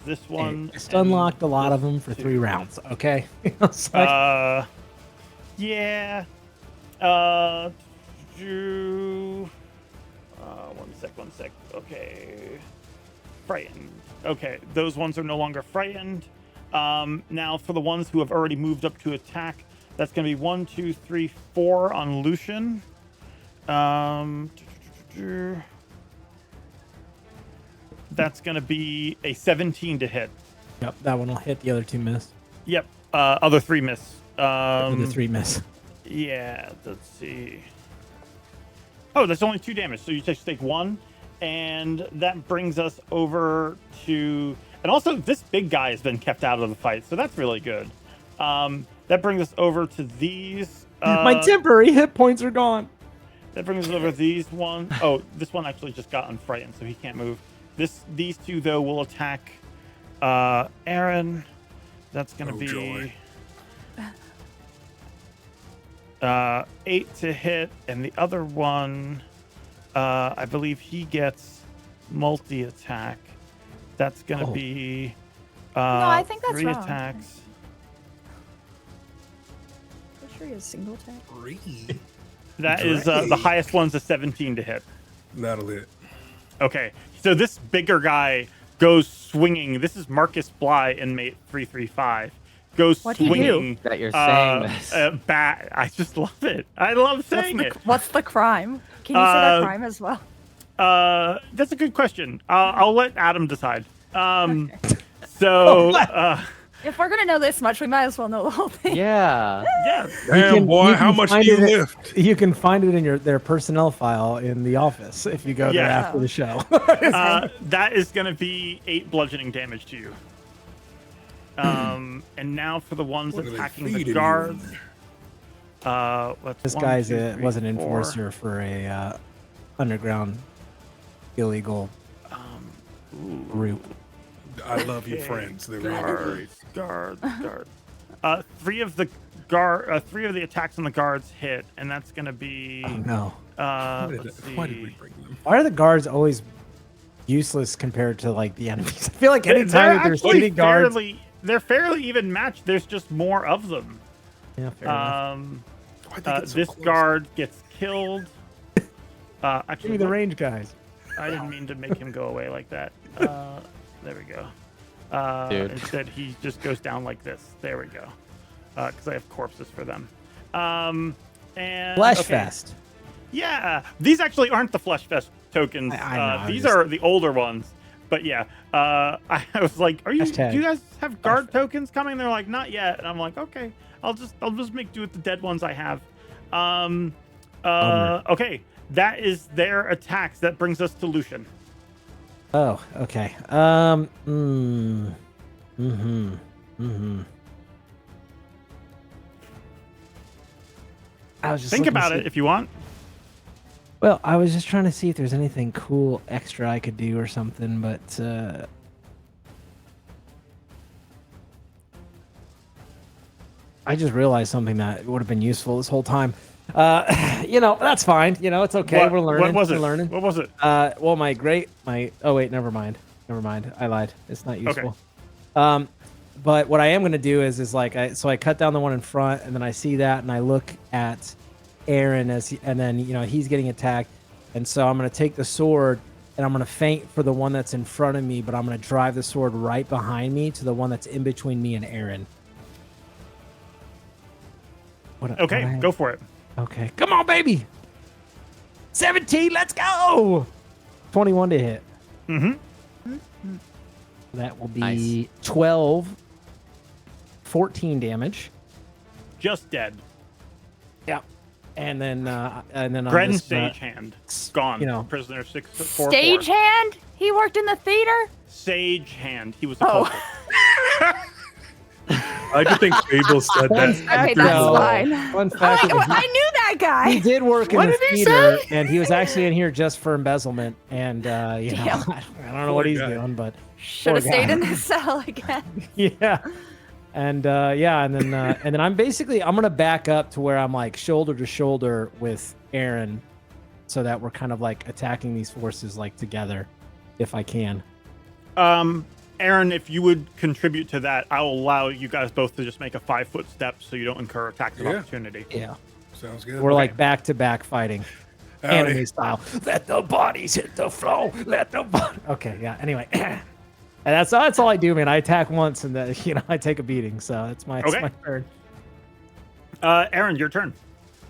this one. Just and unlocked a lot of them for two. 3 rounds. Okay. It's like, Yeah. One sec. Okay. Frightened. Okay, those ones are no longer frightened. Now for the ones who have already moved up to attack, that's going to be 1, 2, 3, 4 on Lucian. That's going to be a 17 to hit. yep, that one will hit. The other 2 miss. Yep. Other 3 miss. The 3 miss. Yeah, let's see. Oh, that's only 2 damage. So you just take 1, And that brings us over to, and also this big guy has been kept out of the fight, so that's really good. That brings us over to these. My temporary hit points are gone. That brings us over these one. Oh, this one actually just got unfrightened, so he can't move. These two though will attack Aaren. That's gonna be joy. 8 to hit, and the other one, I believe he gets multi-attack. That's gonna be I think that's 3 wrong. attacks. Pretty sure he has single attack. 3. That is the highest one's a 17 to hit. That'll hit. Okay, so this bigger guy goes swinging. This is Marcus Bly, inmate 335. Goes What'd he do? swinging. That you're saying this. Bat. I just love it. I love saying it. What's the crime? Can you say that crime as well? That's a good question. I'll let Adam decide. So, If we're gonna know this much, we might as well know the whole thing. Yeah. yeah. Damn, boy, how much do you lift? You can find it in their personnel file in the office if you go there Yeah. after the show. That is going to be 8 bludgeoning damage to you. And now for the ones What are they attacking the feeding guards. you? Let's This 1, guy's 2, a 3, was an 4. enforcer for a underground illegal group. I love you, friends. They're really great. Guards. 3 of the attacks on the guards hit, and that's going to be. Oh no! Let's Why did we see. bring them? Why are the guards always useless compared to like the enemies? I feel like anytime there's actually city guards, they're fairly even matched. There's just more of them. yeah, fair enough. Why'd they get so This close? guard gets killed. Give Actually, me the range guys. I didn't mean to make him go away like that. There we go. Dude. Instead, he just goes down like this. There we go. Because I have corpses for them. And Flesh okay. fest. Yeah, these actually aren't the Flesh Fest tokens. I know, I'm These just- are the older ones. But yeah, I was like, "Do Hashtag you guys have guard Fest. tokens coming?" They're like, "Not yet." And I'm like, "Okay, I'll just make do with the dead ones I have." Okay, that is their attacks. That brings us to Lucian. Oh, okay. I was just Think looking to about see- it if you want. Well, I was just trying to see if there's anything cool extra I could do or something, but I just realized something that would have been useful this whole time. That's fine. It's okay. What- We're learning. What was We're it? learning. What was it? Well, oh wait, never mind. I lied. It's not useful. But what I am going to do is I cut down the one in front, and then I see that, and I look at Aaren and then he's getting attacked, and so I'm going to take the sword and I'm going to feint for the one that's in front of me, but I'm going to drive the sword right behind me to the one that's in between me and Aaren. Go for it. Okay, come on, baby. 17, let's go. 21 to hit. That will be Nice. 12, 14 damage. Just dead. Yeah. And then on Gren this, Sage Hand. Gone. Prisoner 644. Stagehand? He worked in the theater? Sage Hand. He was a Oh. culprit. I do think Fable said that. Okay, that's No. fine. Fun fact is I knew that guy. he did work in What the did he theater, say? and he was actually in here just for embezzlement. And Damn. I don't know what he's guy. doing, but Should have Poor stayed guy. in the cell again. yeah. And then I'm gonna back up to where I'm like shoulder to shoulder with Aaren, so that we're kind of like attacking these forces like together, if I can. Aaren, if you would contribute to that, I'll allow you guys both to just make a 5-foot step so you don't incur attacks of Yeah. opportunity. Yeah. Sounds good. We're like back to back fighting, Howdy. anime style. Let the bodies hit the floor. Let the body. Okay, yeah. Anyway, and that's all I do, man. I attack once, and then I take a beating. So that's my Okay. turn. Aaren, your turn.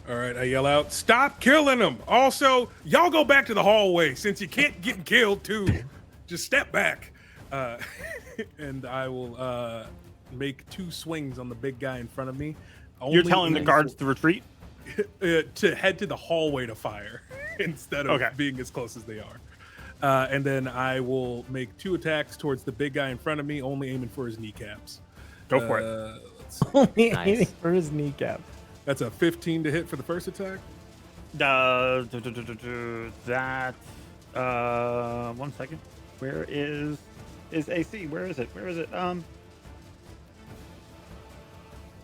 All right, I yell out, "Stop killing them!" Also, y'all go back to the hallway since you can't get killed too. Just step back, and I will make 2 swings on the big guy in front of me. You're telling the guards to retreat? to head to the hallway to fire instead of Okay. being as close as they are. And then I will make 2 attacks towards the big guy in front of me, only aiming for his kneecaps. Go for it. Let's see. Only Nice. aiming for his kneecap. That's a 15 to hit for the first attack. That 1 second. Where is AC? Where is it?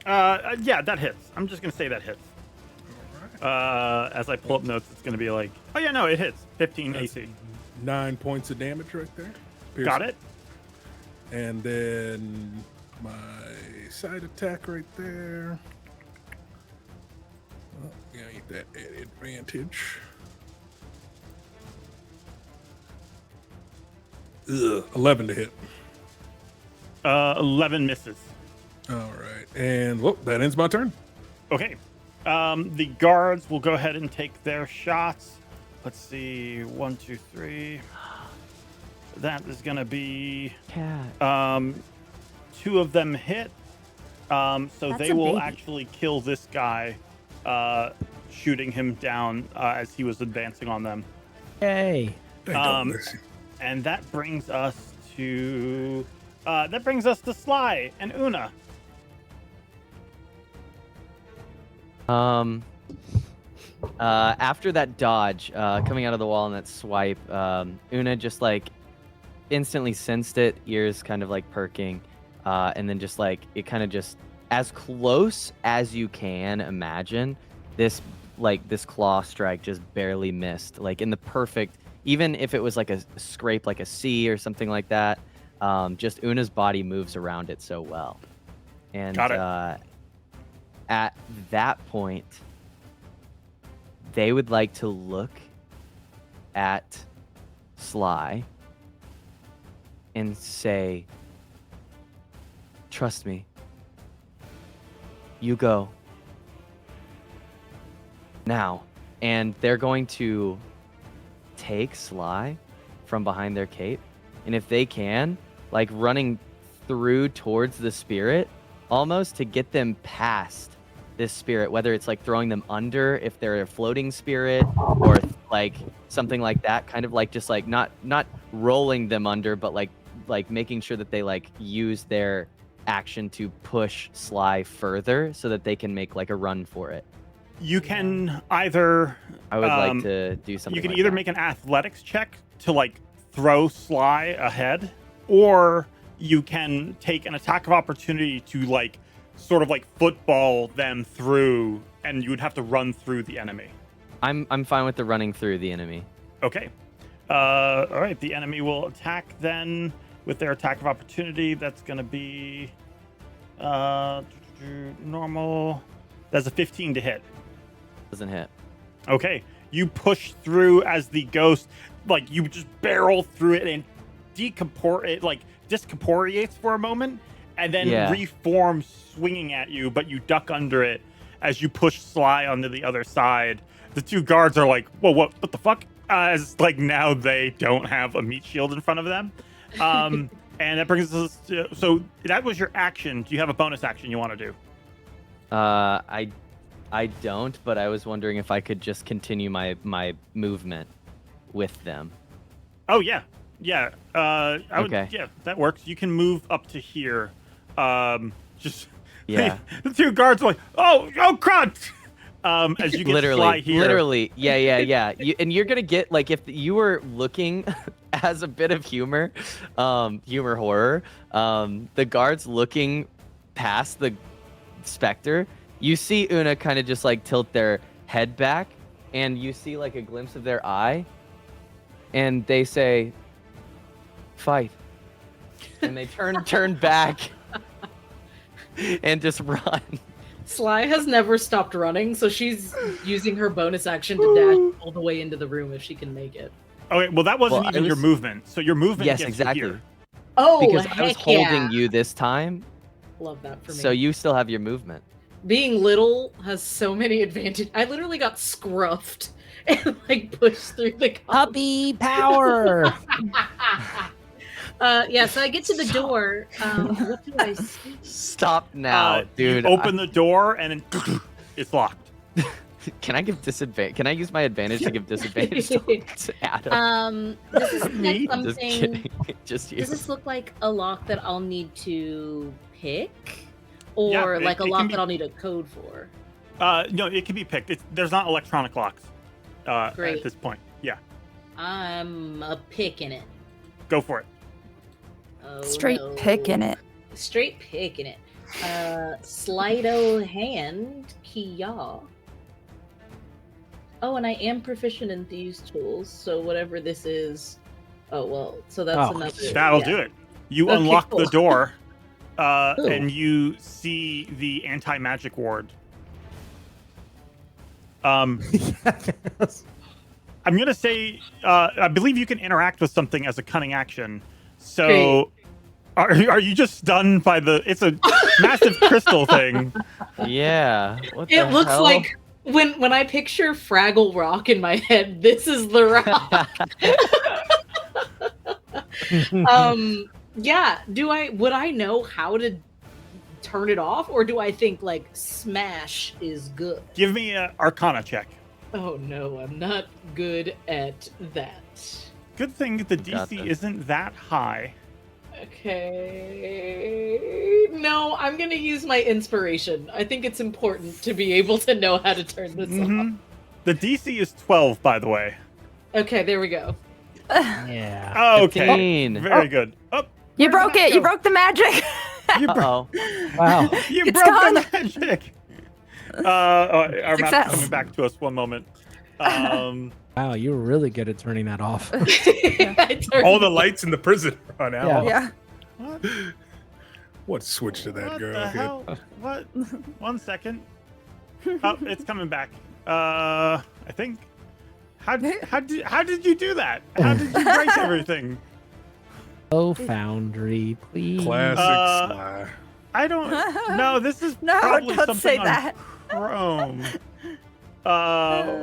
Yeah, that hits. I'm just gonna say that hits. As I pull up notes, it's gonna be like, oh yeah, no, it hits. 15 AC. 9 points of damage right there. Got Piercing. it. And then my side attack right there. Oh, yeah, get that advantage. 11 to hit. 11 misses. All right, and whoop, that ends my turn. Okay. The guards will go ahead and take their shots. Let's see. 1, 2, 3. That is gonna be Cat. 2 of them hit. So That's they a will baby. actually kill this guy, shooting him down as he was advancing on them. Yay. Thank God. And that brings us to Sly and Una. After that dodge, coming out of the wall and that swipe, Una just like instantly sensed it, ears kind of like perking, and then just like it kind of just as close as you can imagine, this claw strike just barely missed, like in the perfect, even if it was like a scrape like a C or something like that, just Una's body moves around it so well. And Got it. At that point, they would like to look at Sly and say, trust me. You go. Now. And they're going to take Sly from behind their cape. And if they can, like running through towards the spirit, almost to get them past this spirit, whether it's like throwing them under if they're a floating spirit, or like something like that, kind of like just like not rolling them under, but like making sure that they like use their action to push Sly further so that they can make like a run for it. You can either I would like to do something. you can like either that. make an athletics check to like throw Sly ahead, or you can take an attack of opportunity to like sort of like football them through, and you would have to run through the enemy. I'm fine with the running through the enemy. Okay. All right. The enemy will attack then with their attack of opportunity. That's going to be normal. That's a 15 to hit. Doesn't hit. Okay. You push through as the ghost, like you just barrel through it and discorporeates for a moment, and then reforms swinging at you, but you duck under it as you push Sly onto the other side. The 2 guards are like, whoa, what the fuck? As like now they don't have a meat shield in front of them. And that brings us to, so that was your action. Do you have a bonus action you want to do? I don't, but I was wondering if I could just continue my movement with them. Oh yeah. Yeah. Okay. Yeah, that works. You can move up to here. Just Yeah. The 2 guards are like, oh crud. As you get Sly here. Literally, yeah. And you're gonna get like, if you were looking as a bit of humor horror, the guards looking past the specter, you see Una kind of just like tilt their head back, and you see like a glimpse of their eye, and they say, "Fight," and they turn back and just run. Sly has never stopped running, so she's using her bonus action to dash all the way into the room if she can make it. Okay, well that wasn't even your movement. So your movement Yes, gets exactly. you here. Oh, Because I was heck holding yeah. you this time, Love that for me. so you still have your movement. Being little has so many advantages. I literally got scruffed and like pushed through the Puppy power. Yeah, so I get to the door. What do I see? Stop now, dude. You open the door and then it's locked. Can I give disadvantage? Can I use my advantage to give disadvantage to Adam? Does this look like Just something? kidding. Just you. Does this look like a lock that I'll need to pick, Yeah, or like a it can lock be- that I'll need a code for? No, it can be picked. There's not electronic locks Great. at this point. Yeah, I'm a picking it. go for it. Oh, Straight no. picking it. Straight picking it. Slido hand, Kia. Oh, and I am proficient in these tools, so whatever this is. Oh well, so that's Oh, another. That'll yeah. do it. You Okay, unlock cool. the door, Ooh. and you see the anti-magic ward. I'm gonna say, I believe you can interact with something as a cunning action. So, are you just stunned by the? It's a massive crystal thing. Yeah. What It the looks hell? like when I picture Fraggle Rock in my head, this is the rock. Yeah. Would I know how to turn it off, or do I think like smash is good? Give me an Arcana check. Oh no, I'm not good at that. Good thing the Got DC this. isn't that high. Okay. No, I'm gonna use my inspiration. I think it's important to be able to know how to turn this Mhm. The DC is 12, by the way. off. Okay, there we go. Yeah. Oh, okay. 15. Very good. Oh, You where did broke that it. You go? broke the magic. You, Uh-oh. Wow. you It's broke gone. the magic. Our map's Success. coming back to us. One moment. Wow, you were really good at turning that off. I turned All the lights in the prison run out. Yeah. Yeah. What? What switch did that What girl the hit? hell? What? 1 second. Oh, it's coming back. I think. How did you do that? How did you break everything? Oh, Foundry, please. Classic Sly. I don't. No, this is No, probably don't something say on that. Chrome. Up.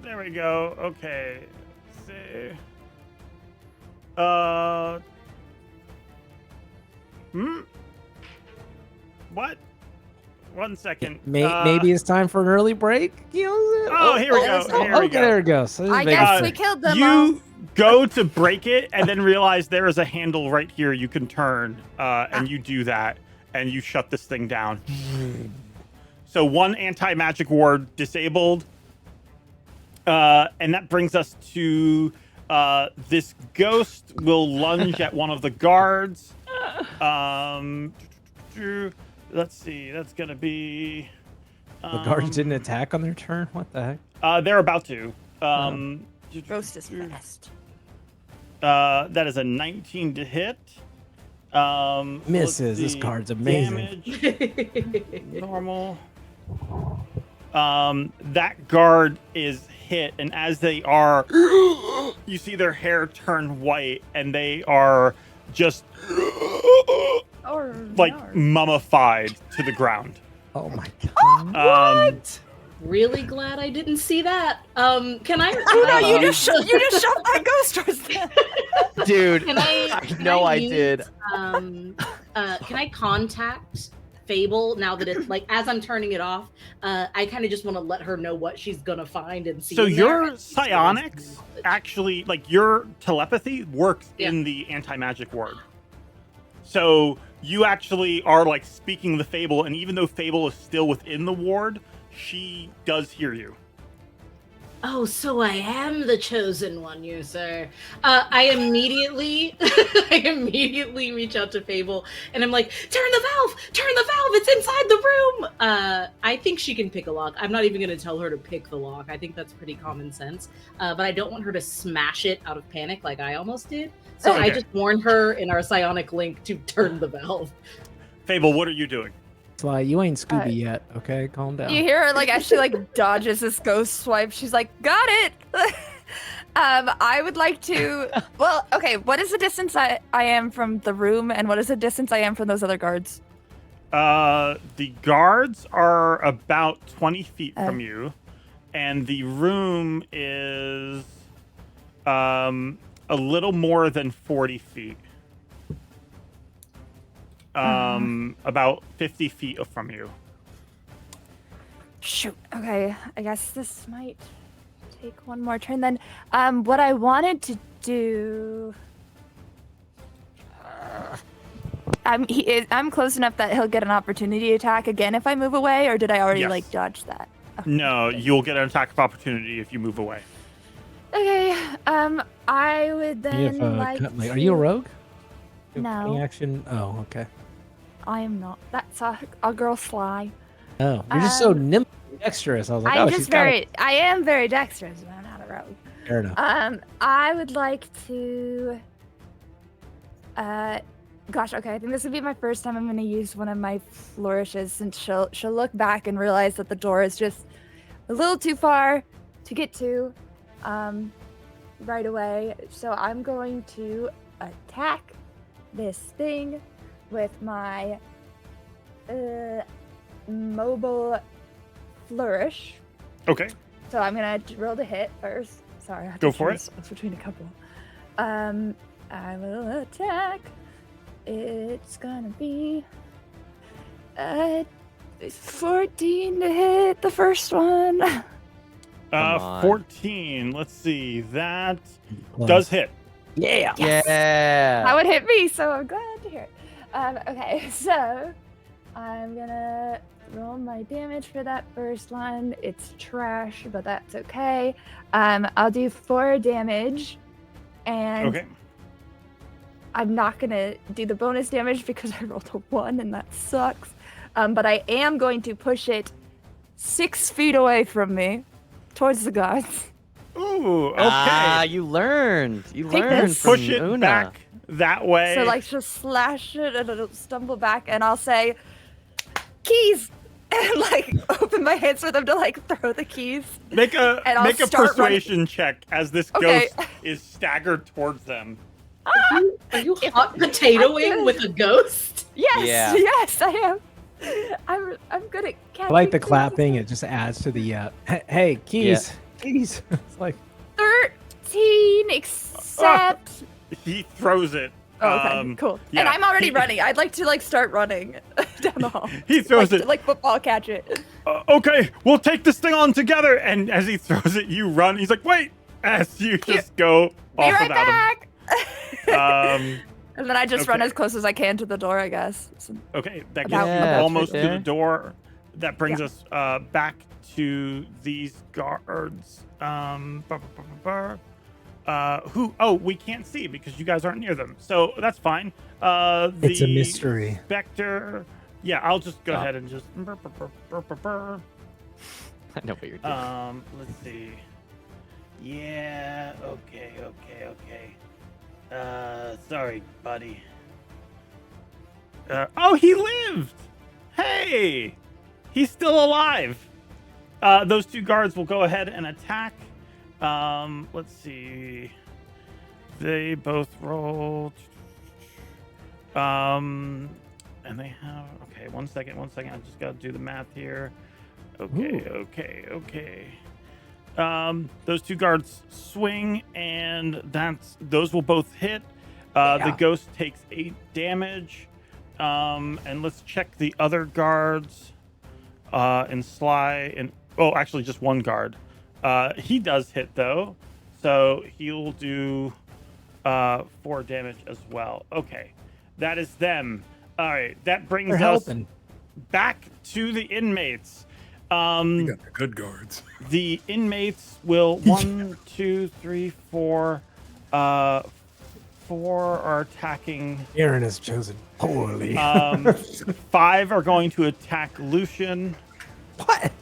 There we go. Okay. See. What? 1 second. Maybe it's time for an early break. Oh, here we go. Here we go. There it goes. So I maybe- guess we killed them all. You go to break it and then realize there is a handle right here you can turn, and you do that, and you shut this thing down. So one anti-magic ward disabled, and that brings us to this ghost will lunge at one of the guards. Let's see, that's gonna be. The guards didn't attack on their turn? What the heck? They're about to. Ghost is fast. That is a 19 to hit. Let's Misses. This see, card's amazing. Damage, normal. That guard is hit, and as they are, you see their hair turn white, and they are just Or like mummified to the ground. Oh my god. Really glad I didn't see that. Can I? Oh no! You just shoved that ghost towards them. Dude, Can I know I use, did. Can I contact Fable now that it's like as I'm turning it off? I kind of just want to let her know what she's gonna find and see. So in there, your and she's gonna psionics see knowledge. actually, like your telepathy, works Yeah. in the anti-magic ward. So you actually are like speaking the Fable, and even though Fable is still within the ward, she does hear you. Oh, so I am the chosen one, you sir. I immediately reach out to Fable, and I'm like, turn the valve, it's inside the room. I think she can pick a lock. I'm not even gonna tell her to pick the lock. I think that's pretty common sense. But I don't want her to smash it out of panic like I almost did. So I Okay. just warned her in our psionic link to turn the valve. Fable, what are you doing? Sly, you ain't Scooby yet, okay? Calm down. You hear her like as she like dodges this ghost swipe. She's like, "Got it." I would like to. Well, okay. What is the distance I am from the room, and what is the distance I am from those other guards? The guards are about 20 feet from you, and the room is a little more than 40 feet. About 50 feet from you. Shoot. Okay. I guess this might take one more turn then. What I wanted to do. I'm close enough that he'll get an opportunity attack again if I move away, or did I already Yes. like dodge that? Okay. No, you'll get an attack of opportunity if you move away. Okay. I would then Are you a rogue? You have No. cunning action. Oh, okay. I am not. That's a girl Sly. Oh, you're just so nimble, and dexterous. I was like, I'm oh, just she's got very. I am very dexterous, but I'm not a rogue. Fair enough. I would like to. Gosh, okay. I think this would be my first time I'm going to use one of my flourishes, since she'll look back and realize that the door is just a little too far to get to, right away. So I'm going to attack this thing with my mobile flourish. Okay. So I'm gonna roll the hit first. Sorry, I have Go to for it. choose between a couple. I will attack. It's gonna be 14 to hit the first one. on. 14. Let's see. That Plus. does hit. Yeah. Yeah. That would hit me, so I'm glad to hear it. Okay, so I'm gonna roll my damage for that first one. It's trash, but that's okay. I'll do 4 damage, and Okay. I'm not gonna do the bonus damage because I rolled a 1 and that sucks. But I am going to push it 6 feet away from me towards the guards. Ooh, okay. Ah, you learned. You Take learned this. from Push it Una. back that way. So like she'll slash it and it'll stumble back, and I'll say, "Keys!" and like open my hands for them to like throw the keys. Make a and I'll start persuasion check as this Okay. ghost is staggered towards them. Are you If- hot potatoing with a ghost? Yes, Yeah. yes, I am. I'm good at catching. I like the keys. clapping. It just adds to the hey, keys, keys. It's like 13, except. He throws it. Oh, okay, cool. yeah, And I'm already he- running. I'd like to like start running down the hall. He throws like, it. like football catch it. Okay, we'll take this thing on together. And as he throws it, you run. He's like, wait, as you just go Be off right without back. him. And then I just run okay. as close as I can to the door, I guess. So- Okay, that gets About- you Yeah, almost right to there. the door. That brings Yeah. us back to these guards. Who? Oh, we can't see because you guys aren't near them. So that's fine. it's a mystery. Spectre. Yeah, I'll just go Oh. ahead and just. I know what you're doing. Let's see. Yeah. Okay. Sorry, buddy. Oh, he lived. Hey, he's still alive. Those 2 guards will go ahead and attack. Let's see. They both rolled. And they have. Okay, one second. I just gotta do the math here. Okay. Those 2 guards swing, and those will both hit. The ghost takes 8 damage. And let's check the other guards. And Sly and actually just 1 guard. He does hit though, so he'll do 4 damage as well. Okay, that is them. All right, that brings They're us helping. back to the inmates. You got the good guards. The inmates will 1, 2, 3, 4. 4 are attacking. Aaren has chosen poorly. 5 are going to attack Lucian. What?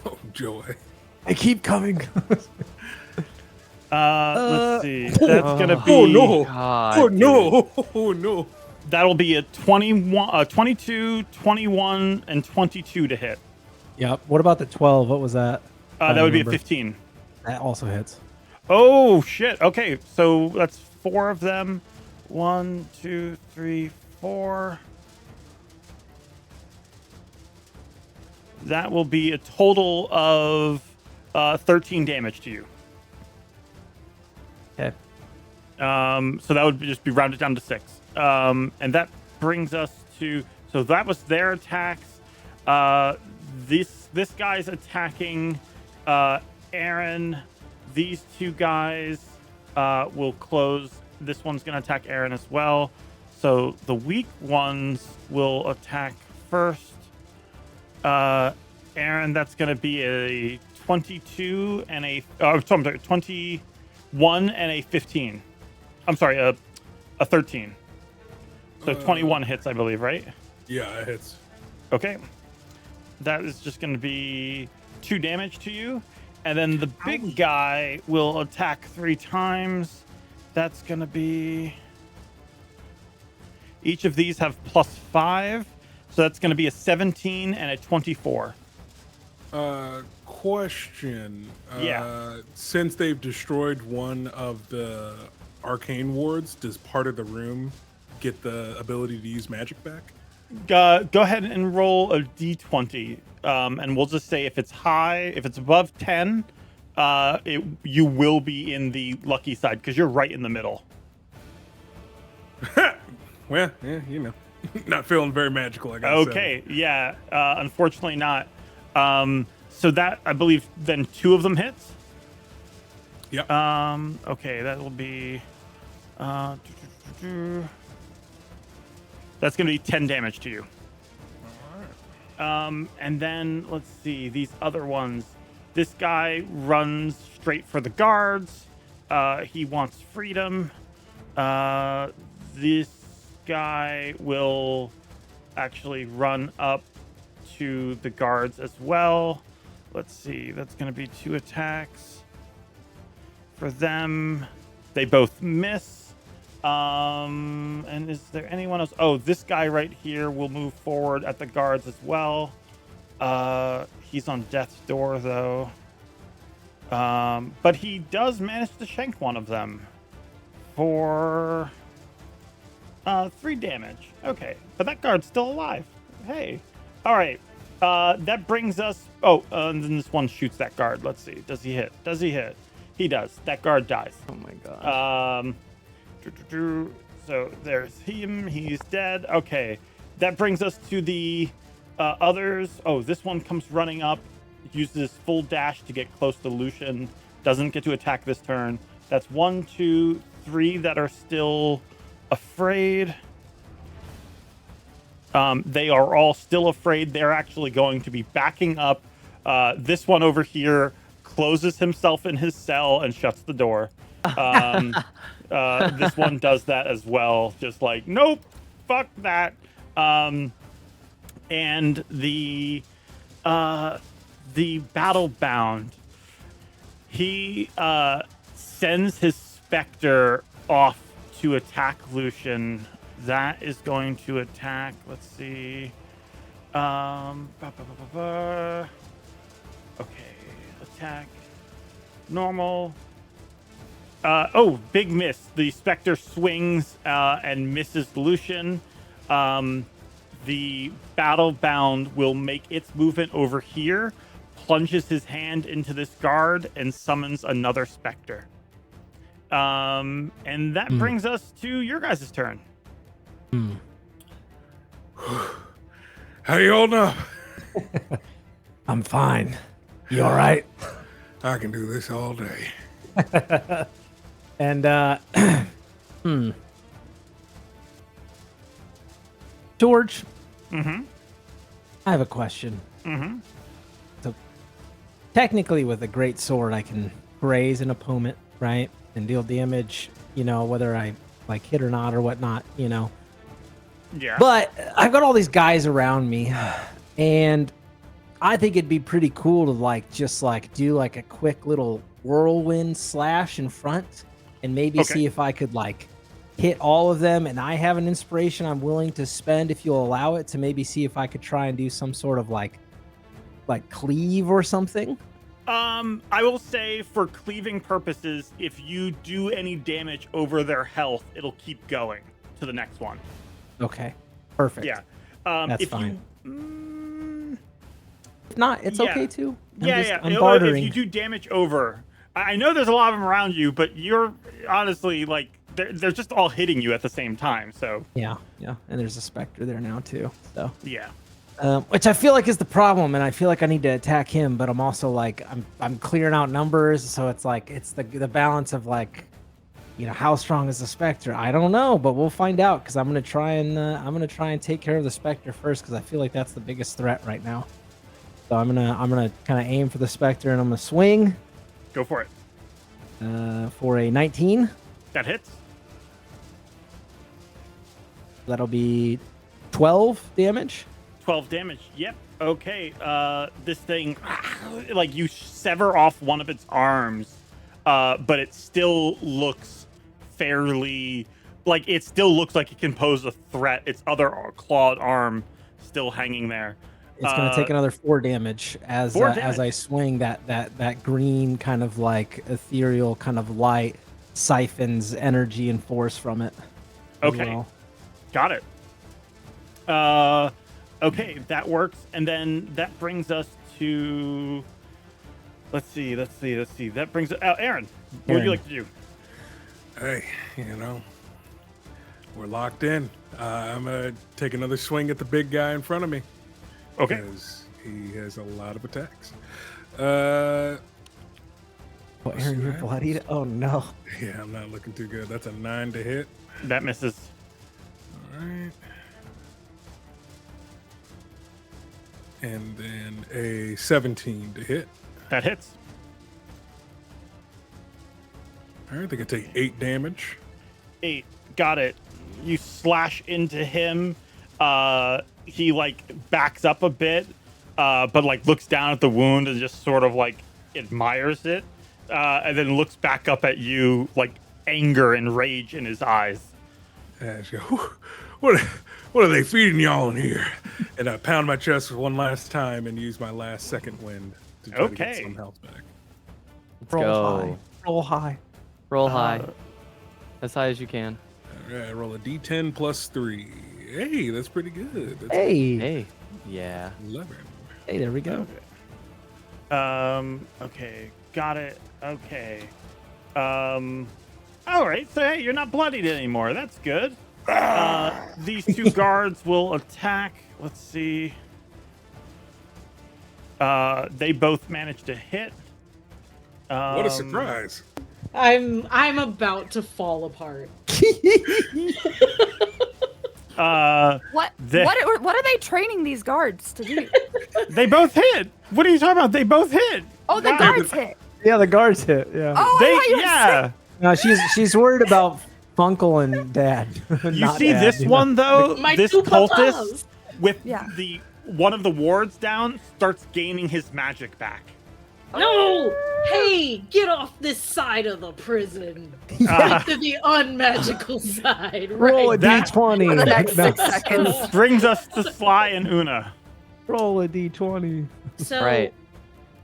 Oh, joy. They keep coming. Let's see. That's gonna be. Oh no! God, Oh dude. no! Oh no! That'll be a 21, 22, 21, and 22 to hit. Yep. What about the 12? What was that? That would be a remember. 15. That also hits. Oh shit! Okay, so that's 4 of them. 1, 2, 3, 4. That will be a total of 13 damage to you. Okay. So that would just be rounded down to 6. And that brings us to. So that was their attacks. This guy's attacking Aaren. These two guys will close. This one's going to attack Aaren as well. So the weak ones will attack first. Aaren, that's going to be a 22 and a 21 and a 15. I'm sorry, a 13. So 21 hits, I believe, right? Yeah, it hits. Okay. That is just going to be 2 damage to you. And then the big guy will attack 3 times. That's going to be... Each of these have +5. So that's going to be a 17 and a 24. Question. Yeah. Since they've destroyed one of the arcane wards, does part of the room get the ability to use magic back? Go ahead and roll a d20. And we'll just say if it's high, if it's above 10, you will be in the lucky side because you're right in the middle. Well, yeah, you know, not feeling very magical, I guess. Okay, yeah. Unfortunately not. So that, I believe, then 2 of them hits. Yep. Okay, that will be... That's going to be 10 damage to you. And then, let's see, these other ones. This guy runs straight for the guards. He wants freedom. This guy will actually run up to the guards as well. Let's see, that's going to be 2 attacks for them. They both miss. And is there anyone else? Oh, this guy right here will move forward at the guards as well. He's on death's door, though. But he does manage to shank one of them for 3 damage. Okay, but that guard's still alive. Hey. All right. That brings us... Oh, and then this one shoots that guard. Let's see. Does he hit? Does he hit? He does. That guard dies. Oh, my God. So there's him. He's dead. Okay. That brings us to the others. Oh, this one comes running up. Uses full dash to get close to Lucian. Doesn't get to attack this turn. That's 1, 2, 3 that are still afraid. They are all still afraid. They're actually going to be backing up. This one over here closes himself in his cell and shuts the door. This one does that as well. Just like, nope, fuck that. And the battle bound, he sends his specter off to attack Lucian. That is going to attack. Let's see. Okay, attack. Normal. Oh, big miss. The Spectre swings and misses Lucian. The Battlebound will make its movement over here, plunges his hand into this guard, and summons another Spectre. And that brings us to your guys' turn. How you all know? I'm fine. You all right? I can do this all day. And George, Mm-hmm. I have a question. Mm-hmm. So technically with a great sword I can graze an opponent, right? And deal damage, you know, whether I like hit or not or whatnot, you know. Yeah. But I've got all these guys around me, and I think it'd be pretty cool to like just like do like a quick little whirlwind slash in front and maybe see if I could like hit all of them. And I have an inspiration I'm willing to spend, if you'll allow it, to maybe see if I could try and do some sort of like cleave or something. I will say for cleaving purposes, if you do any damage over their health, it'll keep going to the next one. Okay, perfect. Yeah. That's if fine. You, if not, it's yeah. okay too. I'm If bartering. you do damage over, I know there's a lot of them around you, but you're honestly like they're just all hitting you at the same time. So Yeah, and there's a Spectre there now too. So yeah. Which I feel like is the problem, and I feel like I need to attack him, but I'm also like I'm clearing out numbers, so it's like it's the balance of like, how strong is the Spectre? I don't know, but we'll find out because I'm gonna try and take care of the Spectre first because I feel like that's the biggest threat right now. So I'm gonna kind of aim for the Spectre and I'm gonna swing. Go for it. For a 19. That hits. That'll be 12 damage. 12 damage. Yep. Okay. This thing, like you sever off one of its arms, but it still looks fairly, like it still looks like it can pose a threat. Its other clawed arm still hanging there. It's gonna take another 4 damage as I swing that green kind of like ethereal kind of light siphons energy and force from it. Okay. Well. Got it. Okay, that works. And then that brings us to, let's see. That brings us, Aaren, what would you like to do? Hey, we're locked in. I'm going to take another swing at the big guy in front of me. Okay. Because he has a lot of attacks. Aaren, you're bloodied? Oh, no. Yeah, I'm not looking too good. That's a 9 to hit. That misses. All right. And then a 17 to hit. That hits. All right, they can take 8 damage. 8. Got it. You slash into him. He like backs up a bit, but like looks down at the wound and just sort of like admires it, and then looks back up at you, like anger and rage in his eyes. And I go, what are they feeding y'all in here? And I pound my chest one last time and use my last second wind to try to get some health back. Roll go. high. Roll high. Roll high. As high as you can. All right, roll a d10 plus 3. Hey, that's pretty good. That's Hey. Yeah. 11. Hey, there we go. Okay. Got it. Okay. All right. So hey, you're not bloodied anymore. That's good. These two guards will attack. Let's see. They both managed to hit. What a surprise. I'm about to fall apart. What are they training these guards to do? They both hit. What are you talking about? They both hit. Oh, the guards hit. Yeah, the guards hit. Yeah. Oh, I thought you were saying- No, she's worried about Funkle and Dad. You Not see Dad, this one though? My This two cultist papas. with Yeah. the one of the wards down starts gaining his magic back. No! Hey, get off this side of the prison. Get to the unmagical side. Roll a Right. That- d20. For the next No. 6 seconds. Brings us to Sly and Una. Roll a d20. So Right.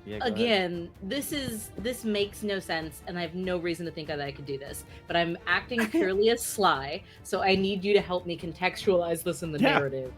Yeah, go ahead. again, this makes no sense, and I have no reason to think that I could do this. But I'm acting purely as Sly, so I need you to help me contextualize this in the Yeah. narrative.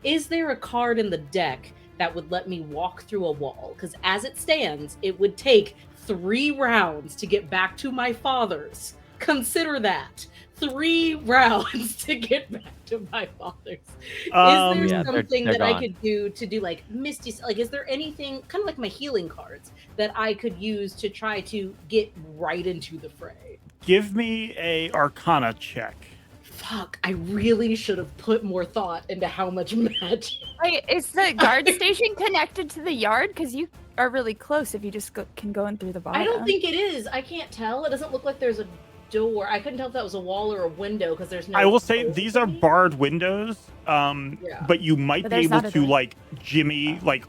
Is there a card in the deck that would let me walk through a wall? Because as it stands, it would take 3 rounds to get back to my father's. Consider that. 3 rounds to get back to my father's. Is there Yeah, something they're that I gone. could do to do like Misty? Like, is there anything kind of like my healing cards that I could use to try to get right into the fray? Give me a Arcana check. Fuck, I really should have put more thought into how much magic. Wait, is the guard station connected to the yard? Because you are really close if you just can go in through the bottom. I don't think it is. I can't tell. It doesn't look like there's a door. I couldn't tell if that was a wall or a window because there's no. I will say these are barred windows, but you might But be there's able not a to door. like Jimmy, like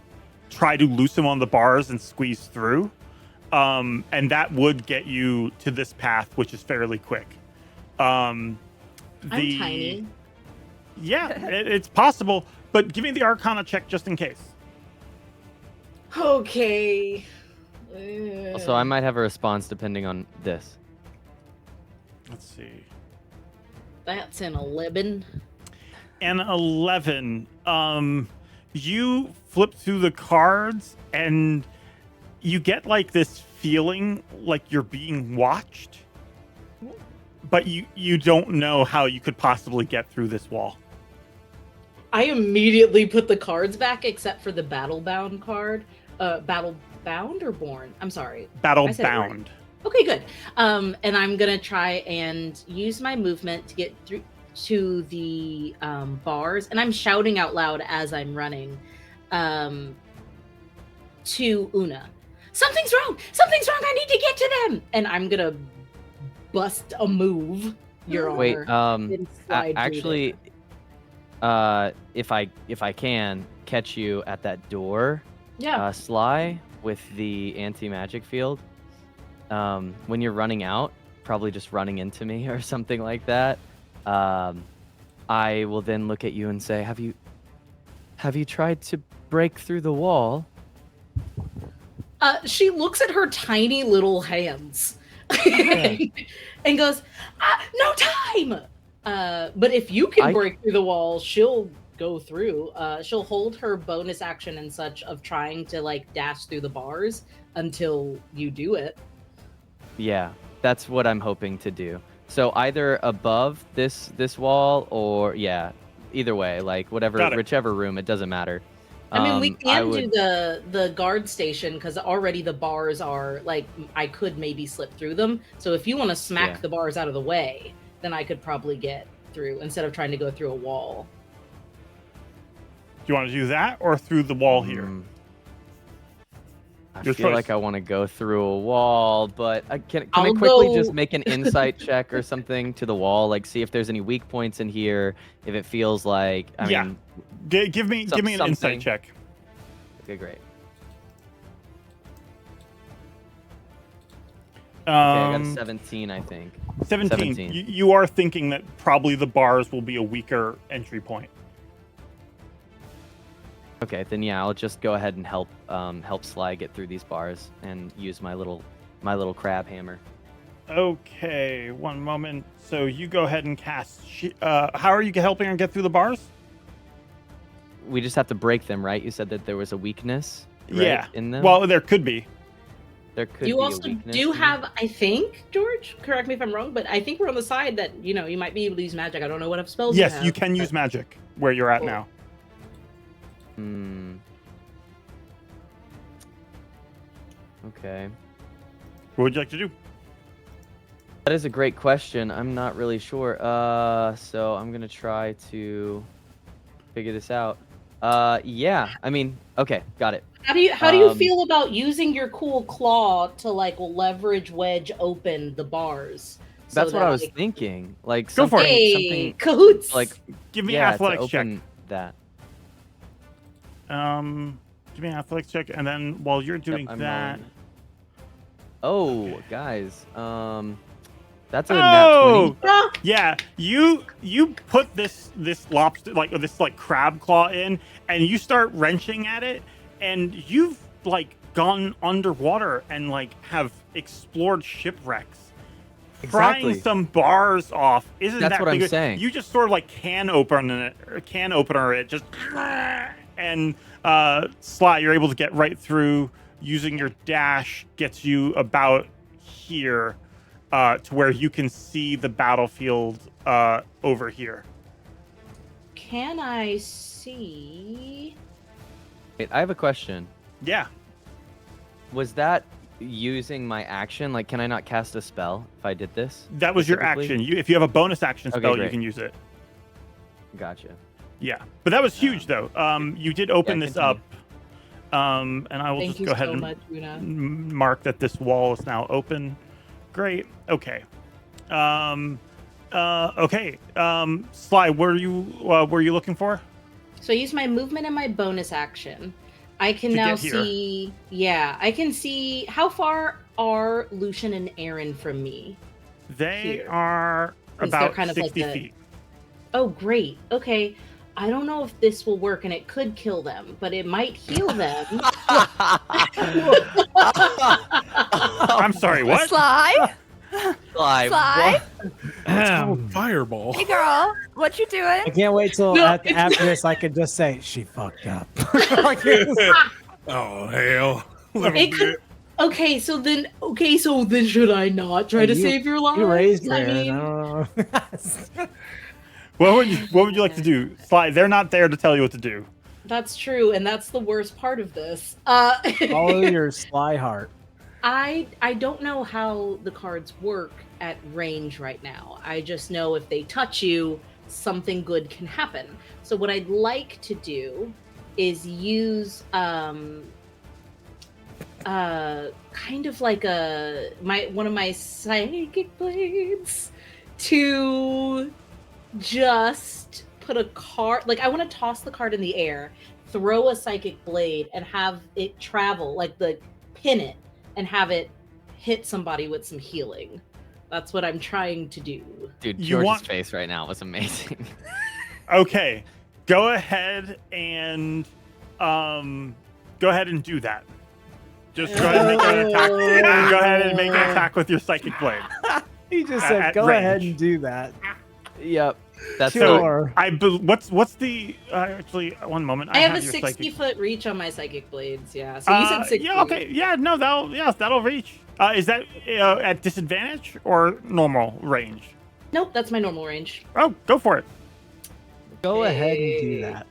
try to loosen one of the bars and squeeze through, and that would get you to this path, which is fairly quick. I'm tiny. Yeah, it's possible, but give me the Arcana check just in case. Okay. Also, I might have a response depending on this. Let's see. That's an 11. An 11. You flip through the cards and you get like this feeling like you're being watched, but you don't know how you could possibly get through this wall. I immediately put the cards back, except for the battle bound card. Battle bound or born? I'm sorry. Battle I said it right. bound. Okay, good. And I'm gonna try and use my movement to get through to the bars, and I'm shouting out loud as I'm running to Una. Something's wrong! Something's wrong! I need to get to them! And I'm gonna bust a move, Your Wait, Honor. and slide through actually, there. if I can catch you at that door, Yeah. Sly, with the anti-magic field, when you're running out, probably just running into me or something like that, I will then look at you and say, have you tried to break through the wall? She looks at her tiny little hands and goes, no time! But if you can break through the wall, she'll go through. She'll hold her bonus action and such of trying to like dash through the bars until you do it. Yeah, that's what I'm hoping to do. So either above this wall or either way, like whichever room, it doesn't matter. I mean, we can do the guard station because already the bars are like I could maybe slip through them. So if you want to smack the bars out of the way, then I could probably get through instead of trying to go through a wall. Do you want to do that or through the wall here? I Your feel choice. like I want to go through a wall, but can I'll I quickly go- just make an insight check or something to the wall, like see if there's any weak points in here, if it feels like I mean, Give me an something. insight check. Okay, great. Um, Okay, I got a 17, I think. 17. You are thinking that probably the bars will be a weaker entry point. Okay, then I'll just go ahead and help Sly get through these bars and use my little crab hammer. Okay, one moment. So you go ahead and cast. How are you helping her get through the bars? We just have to break them, right? You said that there was a weakness, right, in them. Well, there could be. There could You be also a weakness. do in them. have, I think, George, correct me if I'm wrong, but I think we're on the side that, you might be able to use magic. I don't know what spells you Yes, have. you can use magic where you're at Cool. now. Okay. What would you like to do? That is a great question. I'm not really sure. So I'm gonna try to figure this out. Yeah. I mean, okay, got it. How do you feel about using your cool claw to like leverage wedge open the bars? so That's what that, I was like, thinking. Like Go for it. Hey, something cahoots! like Give me an to athletics check. open that. Give me an athletics check, and then while you're doing I'm that, rolling. Oh, guys. That's a nat 20. yeah, you put this lobster this crab claw in, and you start wrenching at it, and you've gone underwater and have explored shipwrecks. Exactly. Prying some bars off isn't That's that what I'm big saying. You just sort of can opener it just and Sly, you're able to get right through using your dash gets you about here to where you can see the battlefield over here. Can I see? Wait, I have a question. Yeah. Was that using my action? Like, can I not cast a spell if I did this? That was your specifically? action. If you have a bonus action Okay, spell, you great. can use it. Gotcha. Yeah, but that was huge though. You did open this up, continue. and I will Thank just you go ahead so and much, Una. mark that this wall is now open. Great. Okay. Okay. Sly, were you looking for? So I use my movement and my bonus action. I can To now get here. see. Yeah, I can see how far are Lucian and Aaren from me. They Here. are 'Cause they're about kind of 60 like feet. Oh, great. Okay. I don't know if this will work, and it could kill them, but it might heal them. I'm sorry. What? Sly? Sly. Sly? It's called Fireball. Hey, girl. What you doing? I can't wait till No, after this I can just say she fucked up. Like, Oh hell! Little It could- bit. Okay, so then should I not try to You- save your life? you raised I her. mean, I don't know. What would you like to do? Sly, they're not there to tell you what to do. That's true, and that's the worst part of this. Follow your sly heart. I don't know how the cards work at range right now. I just know if they touch you, something good can happen. So what I'd like to do is use kind of like one of my psychic blades to just put a card, like I want to toss the card in the air, throw a psychic blade and have it travel, like pin it and have it hit somebody with some healing. That's what I'm trying to do. Dude, George's face right now was amazing. Okay, go ahead and do that. Just go ahead and make an attack. Go ahead and make an attack with your psychic blade. He just said, "Go ahead and do that." Yep. That's Sure. What's the actually 1 moment. I have a your 60-foot reach on my psychic blades. Yeah. So you said 60. Yeah. Okay. Yeah. No. That'll reach. Is that at disadvantage or normal range? Nope, that's my normal range. Oh, go for it. Go ahead and do that.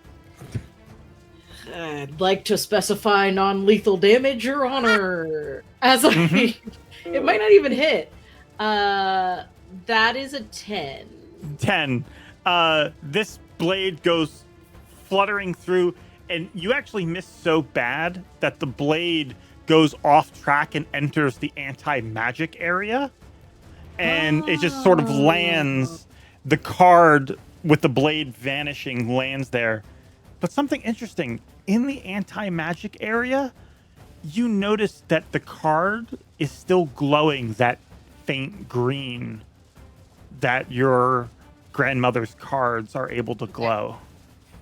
I'd like to specify non-lethal damage, Your Honor. As I, it might not even hit. That is a 10. 10. This blade goes fluttering through, and you actually miss so bad that the blade goes off track and enters the anti-magic area, and it just sort of lands. The card with the blade vanishing lands there. But something interesting, in the anti-magic area, you notice that the card is still glowing that faint green that your grandmother's cards are able to glow.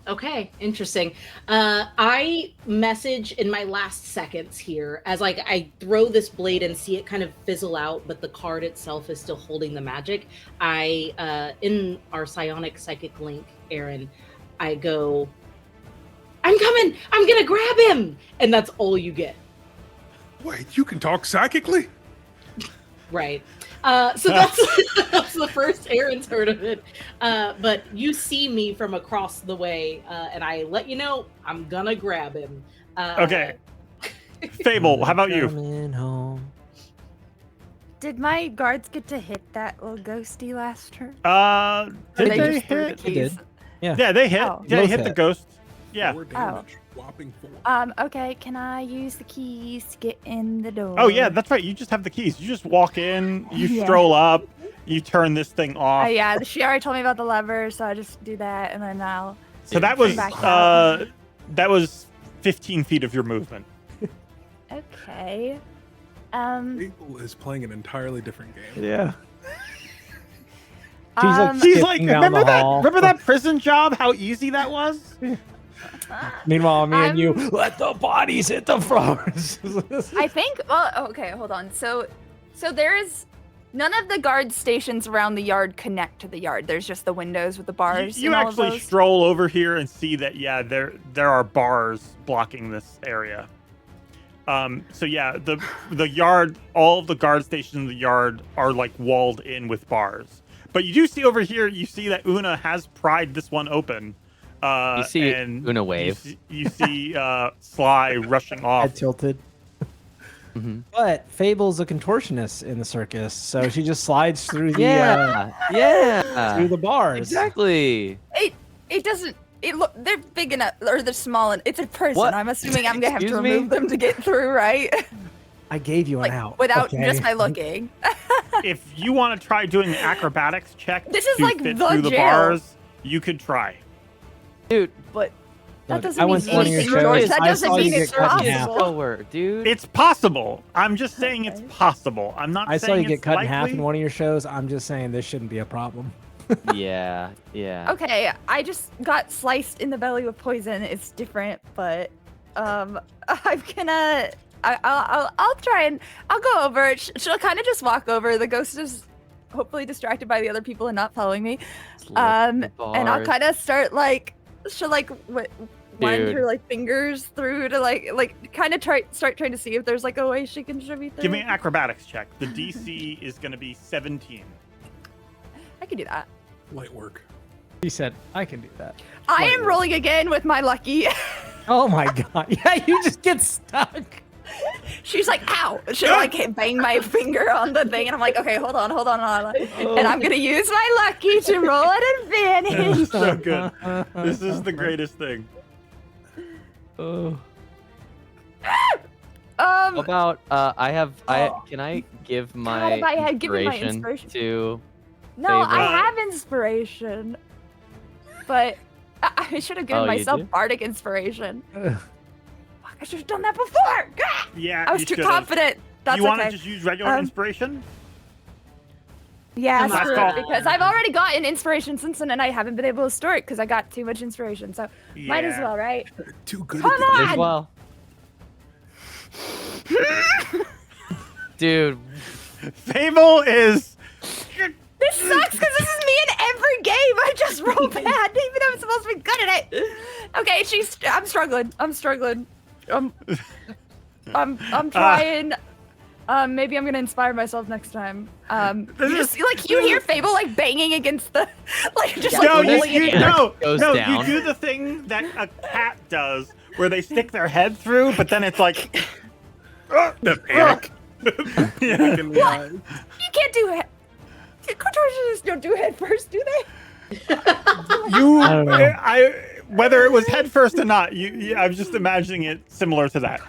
Okay, interesting. I message in my last seconds here as like I throw this blade and see it kind of fizzle out, but the card itself is still holding the magic. I in our psionic psychic link, Aaren, I go, "I'm coming! I'm gonna grab him!" And that's all you get. Wait, you can talk psychically? Right. So that's the first Aaron's heard of it. But you see me from across the way, and I let you know I'm gonna grab him. Okay. Fable, how about you? Coming home. Did my guards get to hit that little ghosty last turn? Did Or they just threw the hit? They did. keys? Yeah, they hit. Oh. Yeah, they Both hit the hit. ghost. Yeah. 4 damage. Whopping 4. Okay, can I use the keys to get in the door? Oh yeah, that's right. You just have the keys. You just walk in, you Yeah. stroll up, you turn this thing off. Yeah, she already told me about the lever, so I just do that, and then I'll... So that was Back out. that was 15 feet of your movement. Okay. Fable is playing an entirely different game. Yeah. Um, She's like, skipping down the hall. remember that prison job? How easy that was? Meanwhile, me and you I'm- let the bodies hit the floors. I think. Well, okay, hold on. So there is none of the guard stations around the yard connect to the yard. There's just the windows with the bars. You and all of actually those. stroll over here and see that there are bars blocking this area. So yeah, the yard, all of the guard stations in the yard are like walled in with bars. But you do see over here, you see that Una has pried this one open. You see and Una wave. You see Sly rushing I off. tilted. Mhm. But Fable's a contortionist in the circus, so she just slides through the Yeah. through the bars. Exactly. It doesn't. They're big enough, or they're small, and it's a person. What? I'm assuming I'm gonna have to Excuse me? remove them to get through, right? I gave you an Like out without okay? just by looking. If you want to try doing an acrobatics check This is to like fit the through the jail. bars, you could try. Dude, but That Look, doesn't I mean went to one of your anything. shows. That I doesn't saw you mean get it's cut in half. possible. slower, dude. It's possible. I'm just saying it's possible. I'm not I saying saw you it's get cut in half likely. in one of your shows. I'm just saying this shouldn't be a problem. yeah. Okay, I just got sliced in the belly with poison. It's different, but I'm gonna. I'll try and I'll go over. She'll kind of just walk over. The ghost is hopefully distracted by the other people and not following me. And I'll kind of start like she'll like wind Dude. her like fingers through to like kind of start trying to see if there's like a way she can shove me through. Give me an acrobatics check. The DC is going to be 17. I can do that. Light work. He said, I can do that. I am rolling again with my lucky. Oh my god. Yeah, you just get stuck. She's like, ow. She'll like bang my finger on the thing. And I'm like, okay, hold on. And I'm going to use my lucky to roll at advantage. So good. This is the greatest thing. Oh. How about can I give my if I had given my inspiration inspiration. to No, Fable? I have inspiration. But I should have given Oh, you myself do? bardic inspiration. Fuck, I should have done that before. Gah! Yeah, I was you too should've. confident. That's You want okay. to just use regular inspiration? Yeah, Come screw on. it, because I've already gotten inspiration since then, and I haven't been able to store it because I got too much inspiration. So might as Yeah. well, right? Too good. Come at the on! As well. Dude, Fable is. This sucks because this is me in every game. I just roll bad, even though I'm supposed to be good at it. Okay, I'm struggling. I'm trying. Maybe I'm gonna inspire myself next time. You just like you hear Fable like banging against the, like just like No, rolling it in. Goes you down. do the thing that a cat does, where they stick their head through, but then it's like. The panic. Yeah. Look in the eyes. You can't do it. Contortionists don't do head first, do they? You, I don't know. whether it was head first or not, I'm just imagining it similar to that.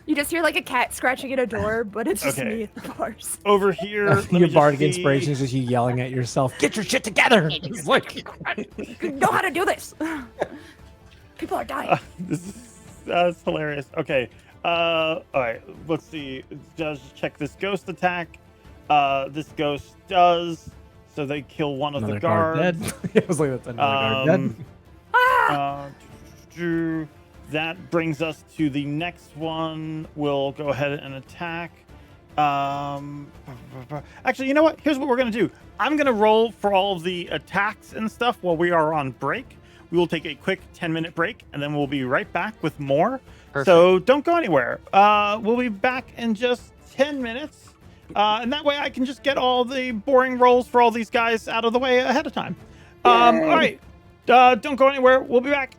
You just hear like a cat scratching at a door, but it's just Okay. me at the bars. Over here, let me Your just bardic see. inspiration is just you yelling at yourself. Get your shit together. It's like, You know how to do this. People are dying. This is that's hilarious. Okay. All right. Let's see. Just check this ghost attack. This ghost does. So they kill one of another the guard guards. dead. I was like, that's another guard dead. That brings us to the next one. We'll go ahead and attack. Actually, you know what? Here's what we're gonna do. I'm gonna roll for all of the attacks and stuff while we are on break. We will take a quick 10-minute break, and then we'll be right back with more. Perfect. So don't go anywhere. We'll be back in just 10 minutes. And that way I can just get all the boring rolls for all these guys out of the way ahead of time. All right. Don't go anywhere. We'll be back.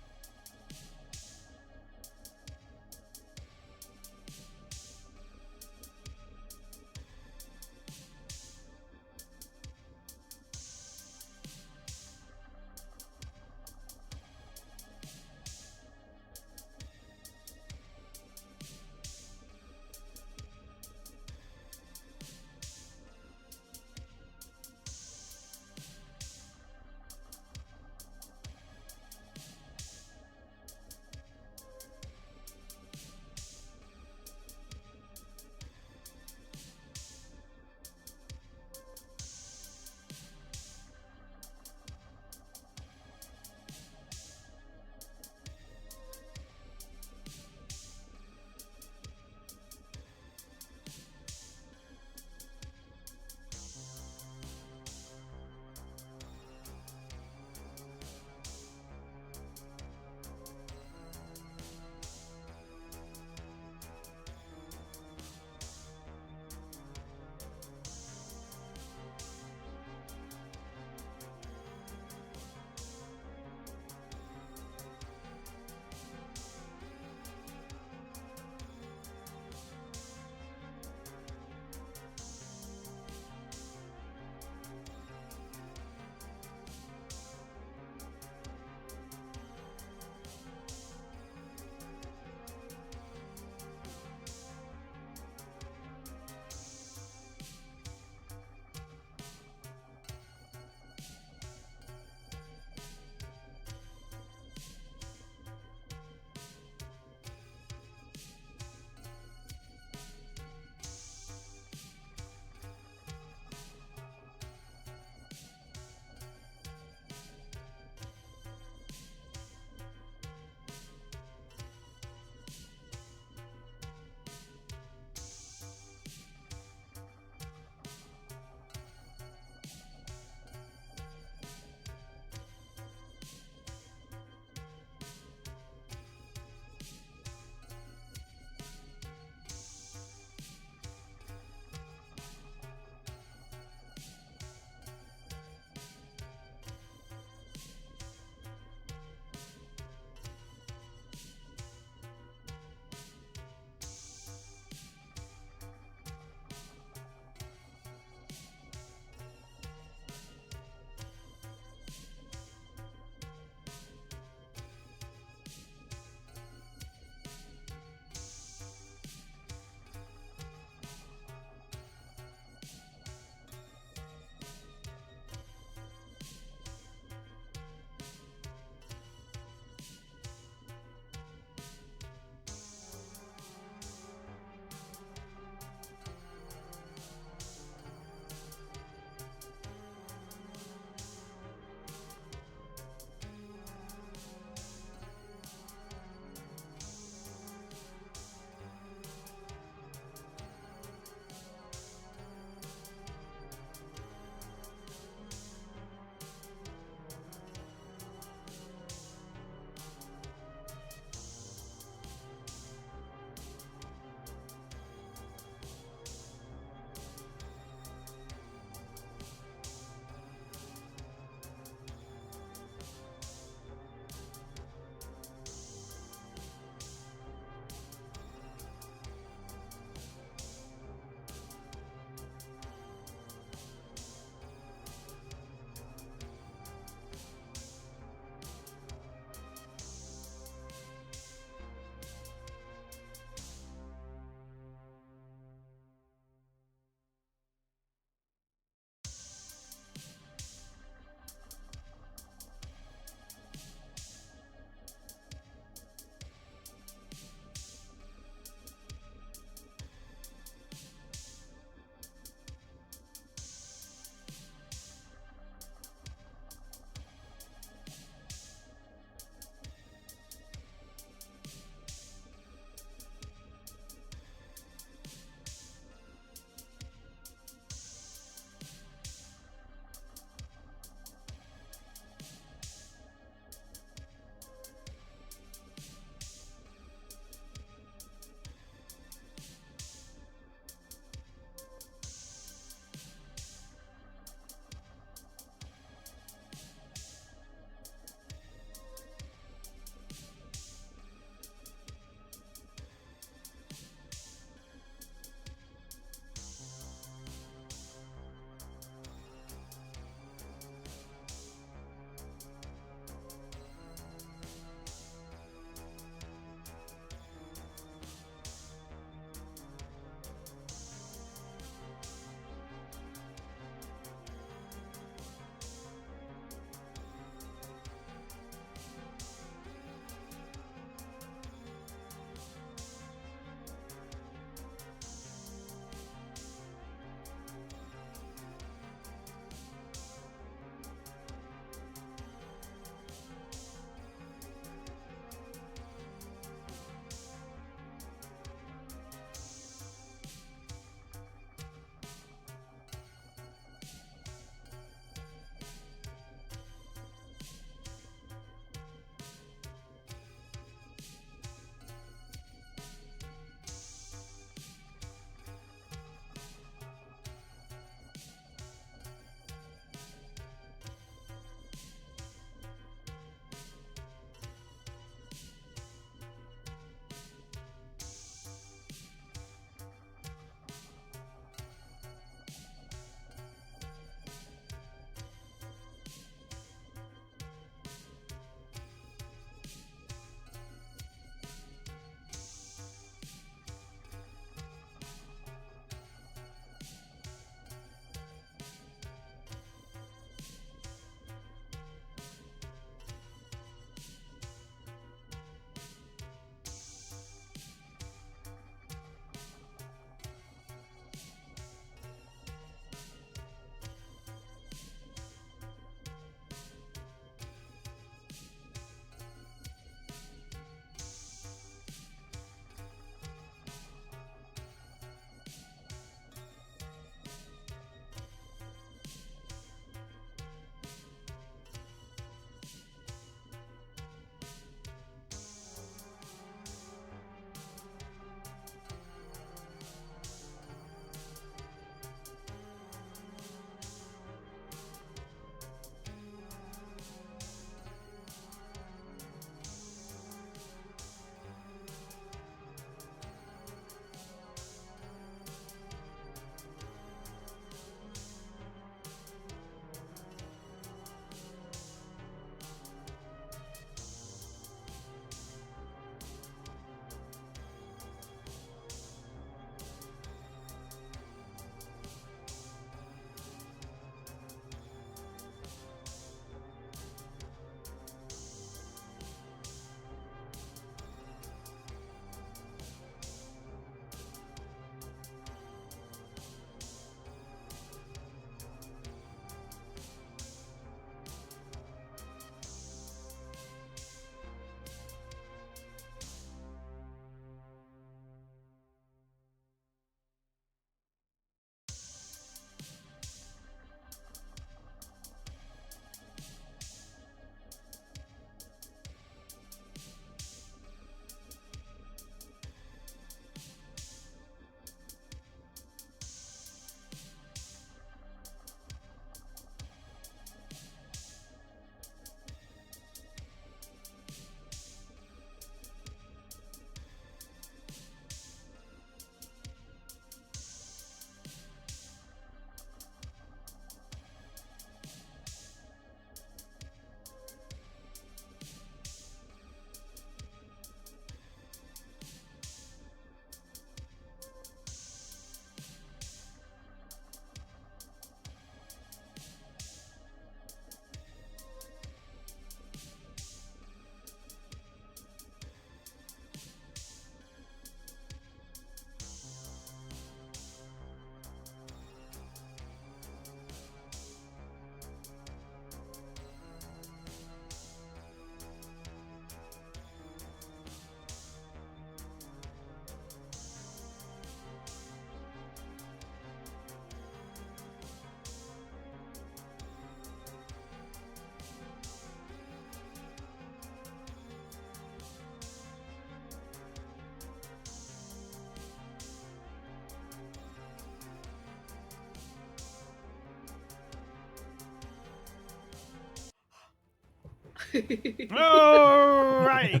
All right,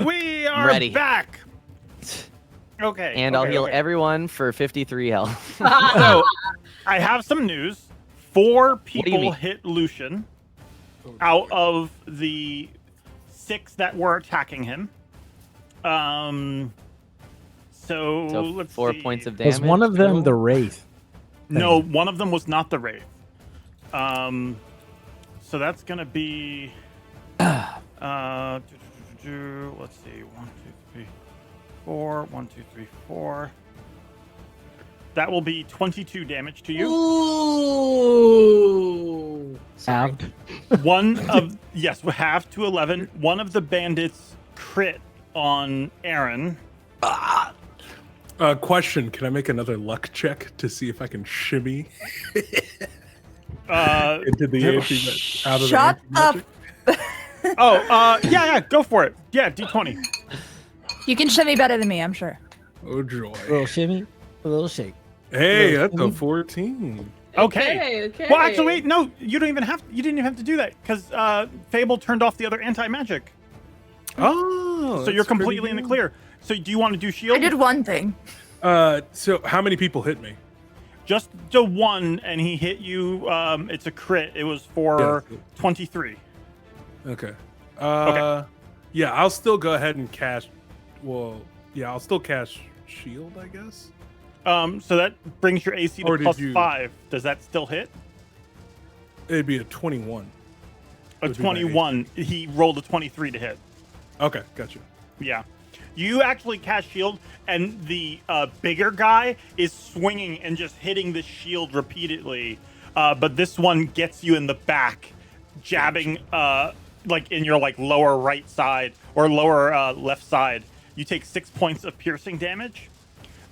we are ready. back. Okay, And I'll heal okay. everyone for 53 health. So, I have some news. 4 do you people mean? hit Lucian out of the 6 that were attacking him. So let's 4 see. points of damage. Was one of them the total? Wraith? No, one of them was not the Wraith. So that's gonna be let's see, 1, 2, 3, 4. 1, 2, 3, 4. That will be 22 damage to you. Ooh. Halved. Half to 11. One of the bandits crit on Aaren. Question: can I make another luck check to see if I can shimmy into the out of Shut the up. anti-magic? Yeah, go for it. Yeah, D20. You can shimmy better than me, I'm sure. Oh joy! A little shimmy, a little shake. Hey, little that's a shimmy. 14. Okay. Well, actually, wait. No, you didn't even have to do that because Fable turned off the other anti-magic. Oh, So you're completely in the clear. So do you want to do shield? I did one thing. So how many people hit me? Just the one, and he hit you. It's a crit. It was for 23. Okay. Okay. Yeah, I'll still go ahead and cast. Well, yeah, I'll still cast shield, I guess. So that brings your AC Or to did plus you- 5. Does that still hit? It'd be a 21. A Would be my 21. He rolled a 23 to hit. Okay, gotcha. Yeah. You actually cast shield, and the bigger guy is swinging and just hitting the shield repeatedly. But this one gets you in the back, jabbing like in your lower right side or lower left side. You take 6 points of piercing damage.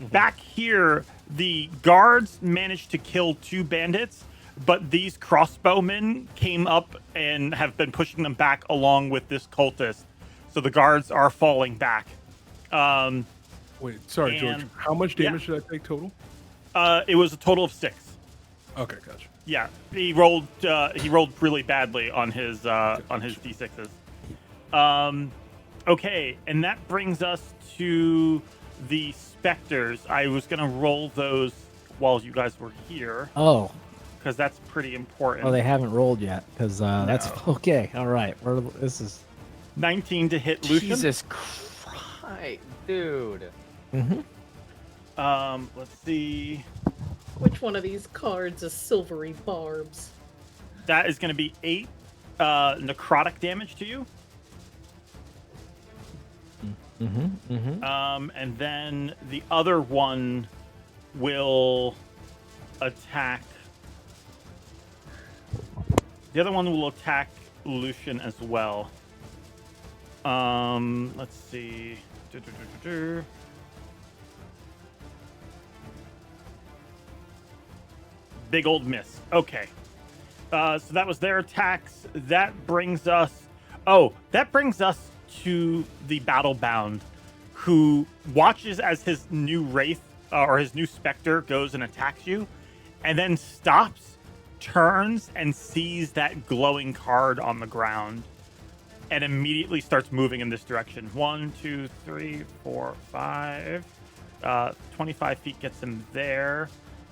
Back here, the guards managed to kill 2 bandits, but these crossbowmen came up and have been pushing them back along with this cultist. So the guards are falling back. Wait, sorry, George. And- How much damage did I take total? It was a total of 6. Okay, gotcha. Yeah, he rolled really badly on his d6s. Okay, and that brings us to the specters. I was gonna roll those while you guys were here Oh, because that's pretty important. they haven't rolled yet because that's okay. All right, this is. 19 to hit Lucian. Jesus Christ, dude. Mm-hmm. Let's see. Which one of these cards is silvery barbs? That is going to be 8 necrotic damage to you. Mm-hmm. Mm-hmm. And then the other one will attack. The other one will attack Lucian as well. Let's see. Big old miss. Okay. So that was their attacks. That brings us to the Battlebound, who watches as his new Wraith or his new Spectre goes and attacks you, and then stops, turns, and sees that glowing card on the ground, and immediately starts moving in this direction. 1, 2, 3, 4, 5. 25 feet gets him there.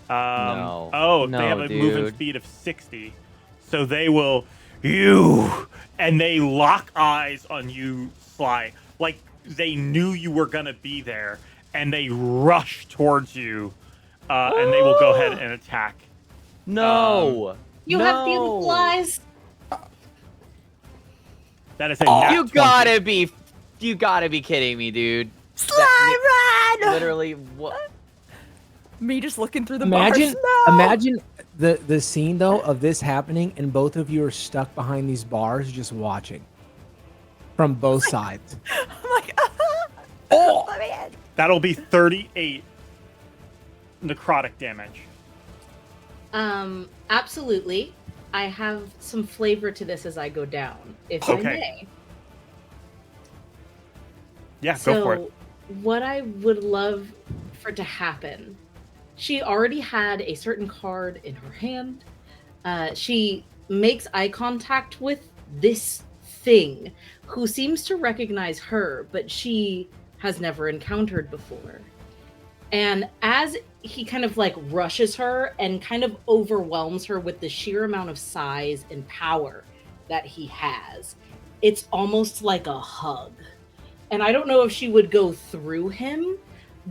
They have a movement dude. speed of 60. So they will, and they lock eyes on you, Sly. Like they knew you were going to be there, and they rush towards you, and they will go ahead and attack. No. You have beautiful eyes. That is a nat 20. You gotta be kidding me, dude. Slime run! Literally, what? Me just looking through the Imagine, bars. No! imagine the scene though of this happening, and both of you are stuck behind these bars, just watching from both sides. I'm like, oh, let me in. That'll be 38 necrotic damage. Absolutely. I have some flavor to this as I go down, if Okay. I may. Yeah, go for it. What I would love for to happen, she already had a certain card in her hand. She makes eye contact with this thing who seems to recognize her, but she has never encountered before. And as he kind of like rushes her and kind of overwhelms her with the sheer amount of size and power that he has, it's almost like a hug. And I don't know if she would go through him,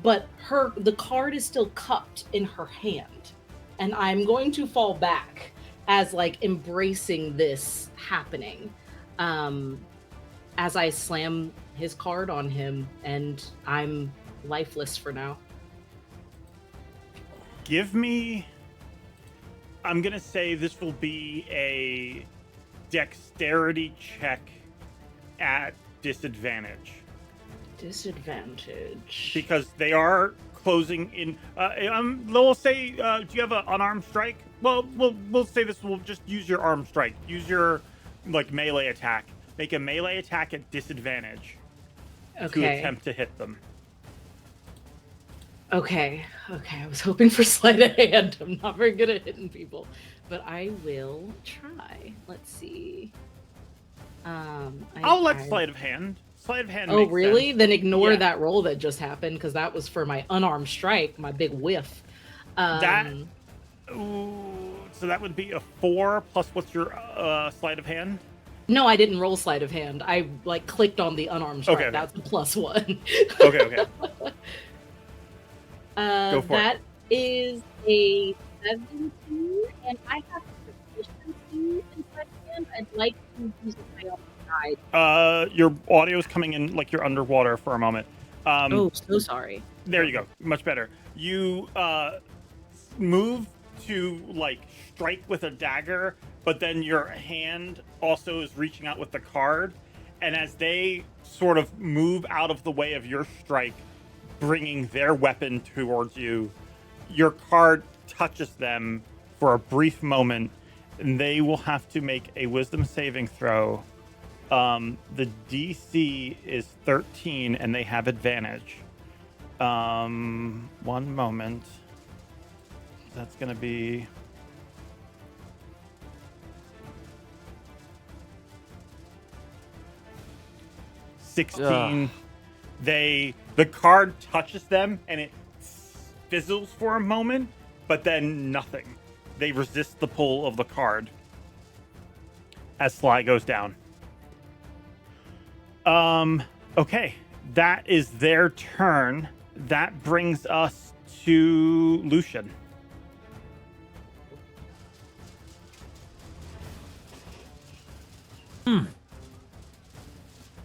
but the card is still cupped in her hand. And I'm going to fall back as like embracing this happening. As I slam his card on him, and I'm lifeless for now. Give me... I'm going to say this will be a dexterity check at disadvantage. Disadvantage. Because they are closing in... we'll say, do you have an unarmed strike? Well, we'll say this. We'll just use your armed strike. Use your like melee attack. Make a melee attack at disadvantage to attempt to hit them. Okay. I was hoping for sleight of hand. I'm not very good at hitting people, but I will try. Let's see. I'll let sleight of hand. Sleight of hand. Oh, really? Sense. Then ignore Yeah. that roll that just happened, because that was for my unarmed strike, my big whiff. So that would be a 4 plus what's your sleight of hand? No, I didn't roll sleight of hand. I like clicked on the unarmed strike. Okay. That's a +1. Okay. Go for that is a 17, and I have proficiency in sleight of hand. I'd like to use my own guide. Your audio is coming in like you're underwater for a moment. Oh, so sorry. There you go. Much better. You move to like strike with a dagger, but then your hand also is reaching out with the card. And as they sort of move out of the way of your strike, bringing their weapon towards you, your card touches them for a brief moment, and they will have to make a wisdom saving throw. The DC is 13, and they have advantage. One moment. That's going to be... $16. The card touches them and it fizzles for a moment, but then nothing. They resist the pull of the card as Sly goes down. Okay, that is their turn. That brings us to Lucian.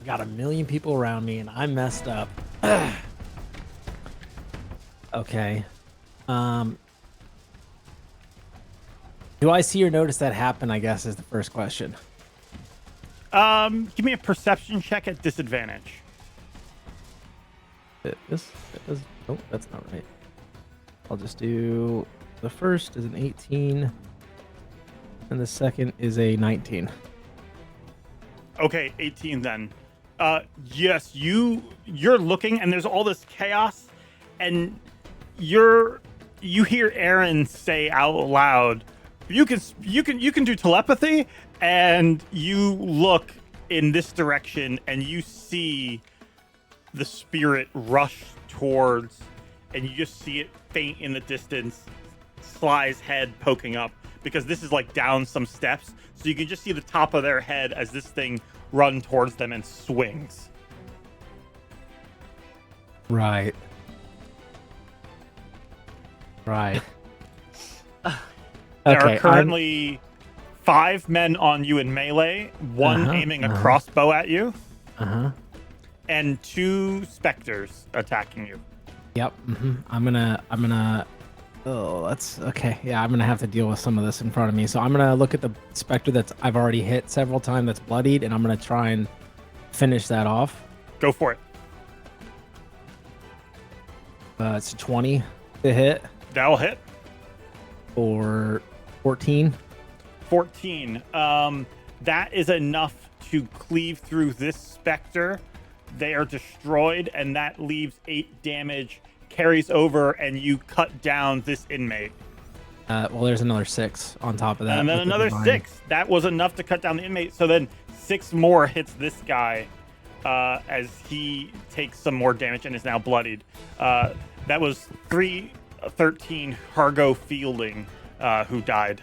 Got a million people around me, and I messed up. Okay. Do I see or notice that happen, I guess, is the first question. Give me a perception check at disadvantage. Oh, that's not right. I'll just do... The first is an 18, and the second is a 19. Okay, 18 then. Yes, you're looking, and there's all this chaos, and you hear Aaren say out loud, you can do telepathy, and you look in this direction, and you see the spirit rush towards, and you just see it faint in the distance, Sly's head poking up, because this is like down some steps, so you can just see the top of their head as this thing run towards them and swings. Right. There are currently 5 men on you in melee, one aiming a crossbow at you, and 2 specters attacking you. Yep. I'm gonna. Oh, that's okay. Yeah, I'm gonna have to deal with some of this in front of me. So I'm gonna look at the specter I've already hit several times, that's bloodied, and I'm gonna try and finish that off. Go for it. It's 20 to hit. That'll hit. Or 14. 14. That is enough to cleave through this specter. They are destroyed, and that leaves 8 damage. Carries over, and you cut down this inmate. Well, there's another 6 on top of that. And then another 6. That was enough to cut down the inmate. So then 6 more hits this guy as he takes some more damage and is now bloodied. That was 313 Hargo Fielding who died.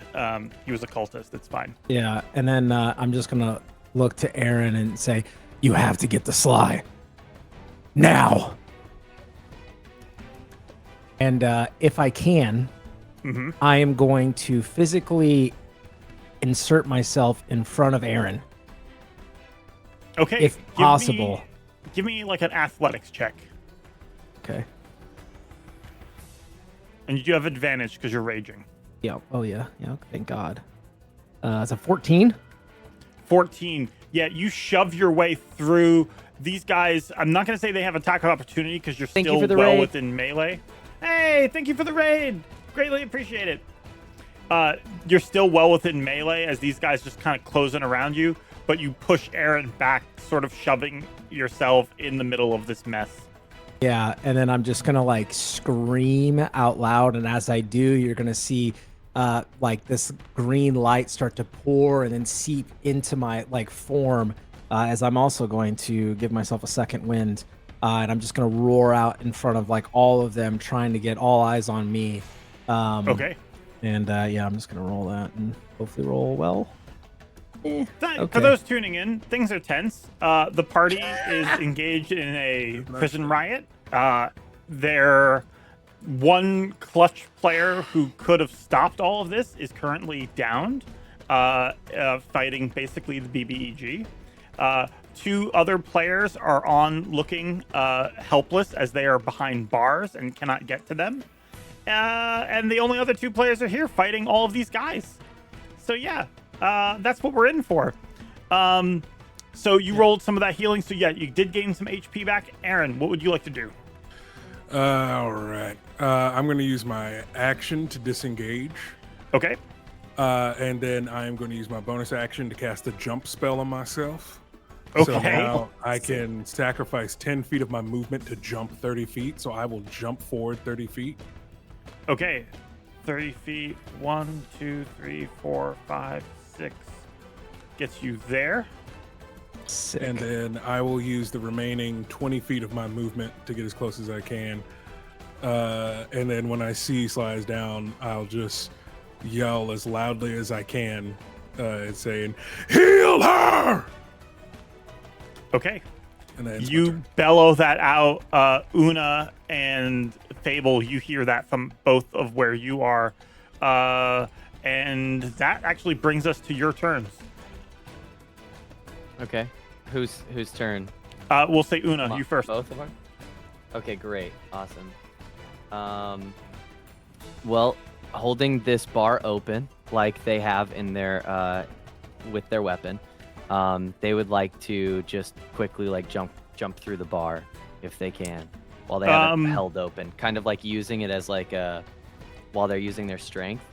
He was a cultist. It's fine. Yeah, and then I'm just gonna look to Aaren and say, "You have to get the Sly now." And if I can, I am going to physically insert myself in front of Aaren. Okay. If possible. Give me like an athletics check. Okay. And you do have advantage because you're raging. Yeah. Oh, yeah. Yeah. Thank God. It's a 14. 14. Yeah, you shove your way through these guys. I'm not going to say they have attack of opportunity because you're still well within melee. Hey, thank you for the raid. Greatly appreciate it. You're still well within melee as these guys just kind of closing around you, but you push Aaren back, sort of shoving yourself in the middle of this mess. Yeah, and then I'm just gonna like scream out loud, and as I do, you're gonna see like this green light start to pour and then seep into my like form, as I'm also going to give myself a second wind, and I'm just gonna roar out in front of like all of them, trying to get all eyes on me. Okay. And yeah, I'm just gonna roll that and hopefully roll well. For those tuning in, things are tense. The party is engaged in a prison riot. Their one clutch player who could have stopped all of this is currently downed, fighting basically the BBEG. 2 other players are on looking helpless as they are behind bars and cannot get to them. And the only other 2 players are here fighting all of these guys. So yeah. That's what we're in for. So you rolled some of that healing. So yeah, you did gain some HP back. Aaren, what would you like to do? All right. I'm going to use my action to disengage. Okay. And then I'm going to use my bonus action to cast a jump spell on myself. Okay. So now I can sacrifice 10 feet of my movement to jump 30 feet. So I will jump forward 30 feet. Okay. 30 feet. 1, 2, 3, 4, 5, 6. Gets you there. Sick. And then I will use the remaining 20 feet of my movement to get as close as I can. And then when I see Slides down, I'll just yell as loudly as I can, saying, "Heal her!" Okay. And then you bellow that out. Una and Fable, you hear that from both of where you are. And that actually brings us to your turns. Okay. Whose turn? We'll say Una, you first. Both of them? Okay, great. Awesome. Well, holding this bar open like they have in their with their weapon, they would like to just quickly like jump through the bar if they can while they have it held open, kind of like using it as like a while they're using their strength.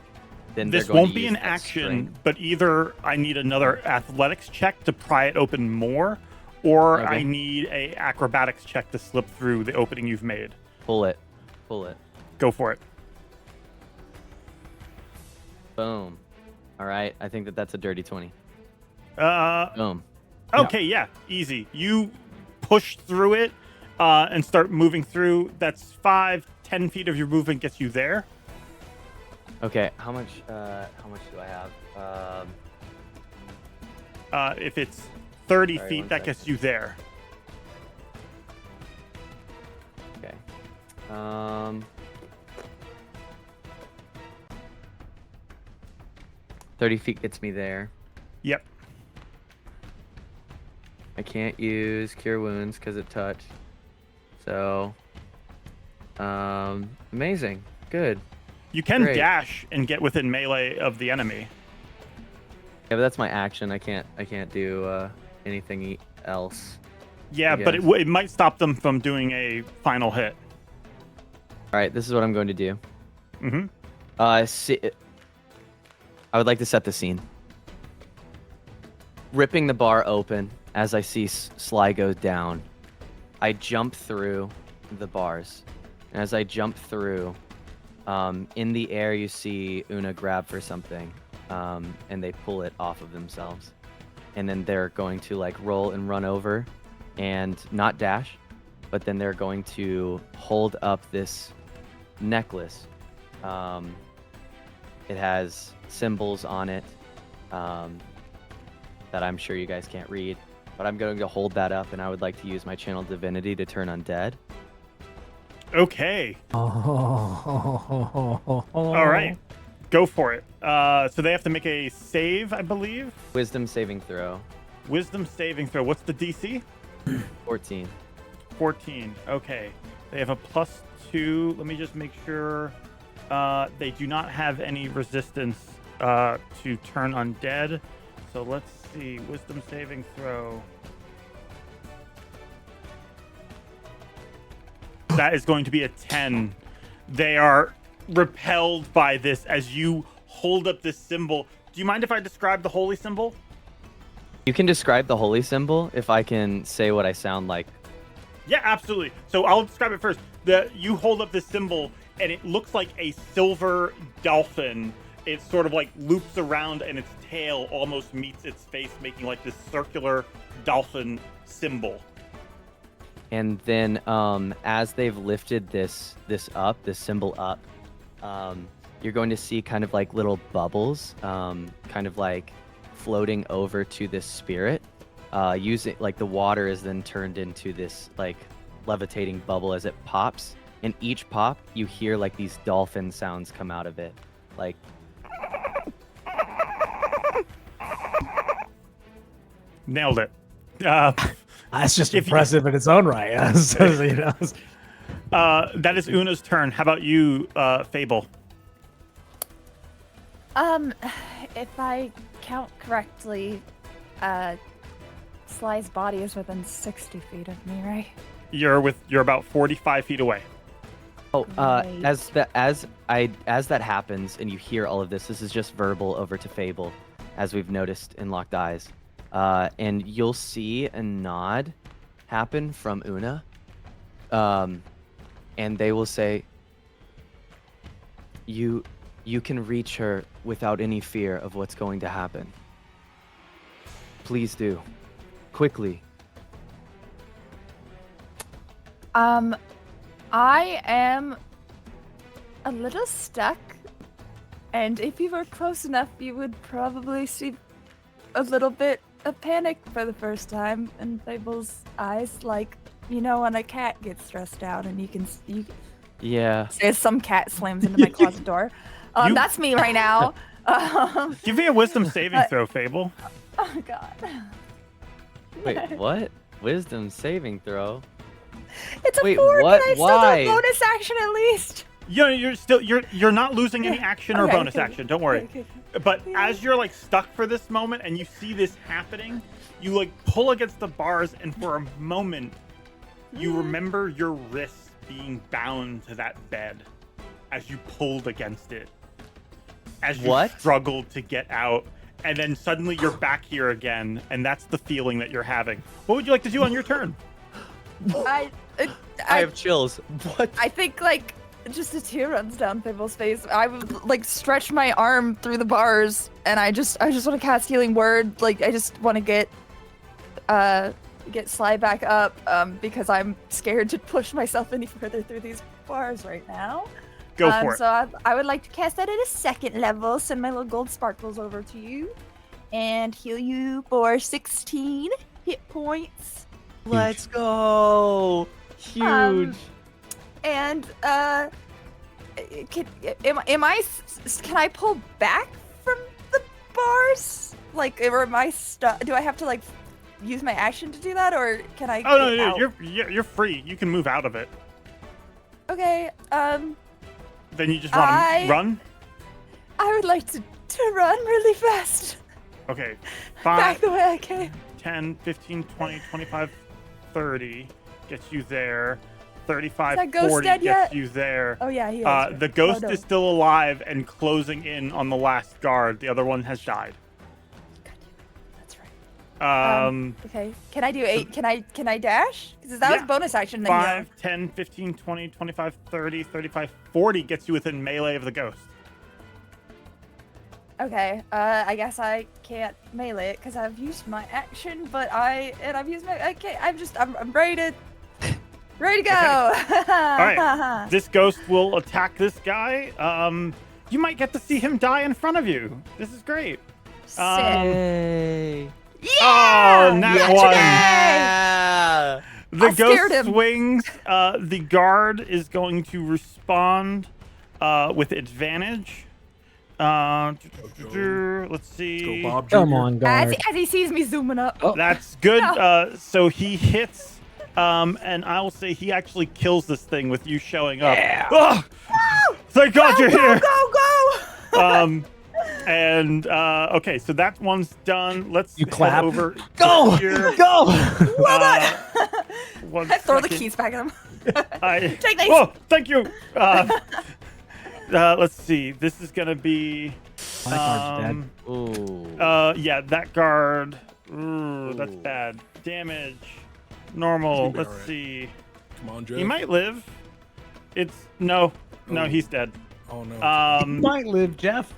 Then this they're going won't to be use an that action, strength. but either I need another athletics check to pry it open more, or I need a acrobatics check to slip through the opening you've made. Pull it. Go for it. Boom. All right. I think that's a dirty 20. Boom. Okay, yeah, easy. You push through it and start moving through. That's 5-10 feet of your movement gets you there. Okay. How much do I have? If it's 30 Sorry, feet, one that sec. gets you there. Okay. 30 feet gets me there. Yep. I can't use Cure Wounds because it touched. So, amazing. Good. You can Great. dash and get within melee of the enemy. Yeah, but that's my action. I can't do anything else. Yeah, I but guess. it might stop them from doing a final hit. All right, this is what I'm going to do. Mm-hmm. I would like to set the scene. Ripping the bar open as I see Sly go down, I jump through the bars. And as I jump through, in the air you see Una grab for something, and they pull it off of themselves. and then they're going to like roll and run over and not dash, but then they're going to hold up this necklace. It has symbols on it that I'm sure you guys can't read, but I'm going to hold that up, and I would like to use my channel divinity to turn undead. Okay. Oh. All right. Go for it. So they have to make a save, I believe. Wisdom saving throw. Wisdom saving throw. What's the DC? 14. 14. Okay. They have a +2. Let me just make sure. They do not have any resistance to turn undead. So let's see. Wisdom saving throw. That is going to be a 10. They are repelled by this as you hold up this symbol. Do you mind if I describe the holy symbol? You can describe the holy symbol if I can say what I sound like. Yeah, absolutely. So I'll describe it first. You hold up this symbol, and it looks like a silver dolphin. It sort of like loops around, and its tail almost meets its face, making like this circular dolphin symbol. And then as they've lifted this symbol up, you're going to see kind of like little bubbles, kind of like floating over to this spirit. Using like the water is then turned into this like levitating bubble as it pops. And each pop, you hear like these dolphin sounds come out of it, like. Nailed it. That's just impressive in its own right. So, you know. That is Una's turn. How about you, Fable? If I count correctly, Sly's body is within 60 feet of me, right? You're about 45 feet away. Oh, Right. as that happens and you hear all of this is just verbal over to Fable, as we've noticed in Locked Eyes. And you'll see a nod happen from Una. And they will say, you can reach her without any fear of what's going to happen. Please do. Quickly. I am a little stuck, and if you were close enough, you would probably see a little bit of panic for the first time in Fable's eyes, like, you know, when a cat gets stressed out and you Yeah. as some cat slams into my closet door. That's me right now. Give me a wisdom saving throw, Fable. Oh god. Wait, what? Wisdom saving throw? It's a Wait, 4, what? but I still Why? do a bonus action at least. Yeah, you're not losing any action or Okay, bonus okay. action. Don't worry. Okay. But as you're like stuck for this moment and you see this happening, you like pull against the bars, and for a moment, you remember your wrists being bound to that bed as you pulled against it. As you What? struggled to get out, and then suddenly you're back here again, and that's the feeling that you're having. What would you like to do on your turn? I have chills. What? I think like just a tear runs down Fable's face. I would like stretch my arm through the bars, and I just want to cast Healing Word. Like I just want to get Sly back up because I'm scared to push myself any further through these bars right now. Go for it. So I would like to cast that at a 2nd level. Send my little gold sparkles over to you, and heal you for 16 hit points. Let's go. Huge. And can I pull back from the bars? Like, or am I stuck? Do I have to like use my action to do that, or can I? Oh no, get no, out? you're free. You can move out of it. Okay. Then you just want to run. I would like to run really fast. Okay. Back 5, the way I came. 10, 15, 20, 25, 30 gets you there. 35, Is that ghost 40 dead gets yet? you there. Oh yeah, he is. The ghost Oh, no. is still alive and closing in on the last guard. The other one has died. That's right. Um, Okay. Can I do 8? Can I dash? Because that was yeah. bonus action. Then 5, 10, 15, 20, 25, 30, 35, 40 gets you within melee of the ghost. Okay, I guess I can't melee it because I've used my action, but I've used my. Okay, I'm ready to go. All right, this ghost will attack this guy. You might get to see him die in front of you. This is great. Yay! Oh, nat one. Yeah! The I scared ghost him. swings. The guard is going to respond with advantage. Let's see. Go, Bob. Come Jr. on, As guard. he sees me zooming up. Oh. That's good. No. So he hits, and I will say he actually kills this thing with you showing up. Yeah. Oh, thank God you're here. Go! And okay, so that one's done. Let's You head clap. over. Go! Here. Go! One I throw the second. keys back at him. Take these. Oh, thank you. Let's see. This is gonna be. My guard's dead. Ooh. Yeah, that guard. Ooh, that's bad. Damage. Normal. He's gonna be Let's alright. see. Come on, Jeff. He might live. It's no, Oh. he's dead. Oh no. You might live, Jeff.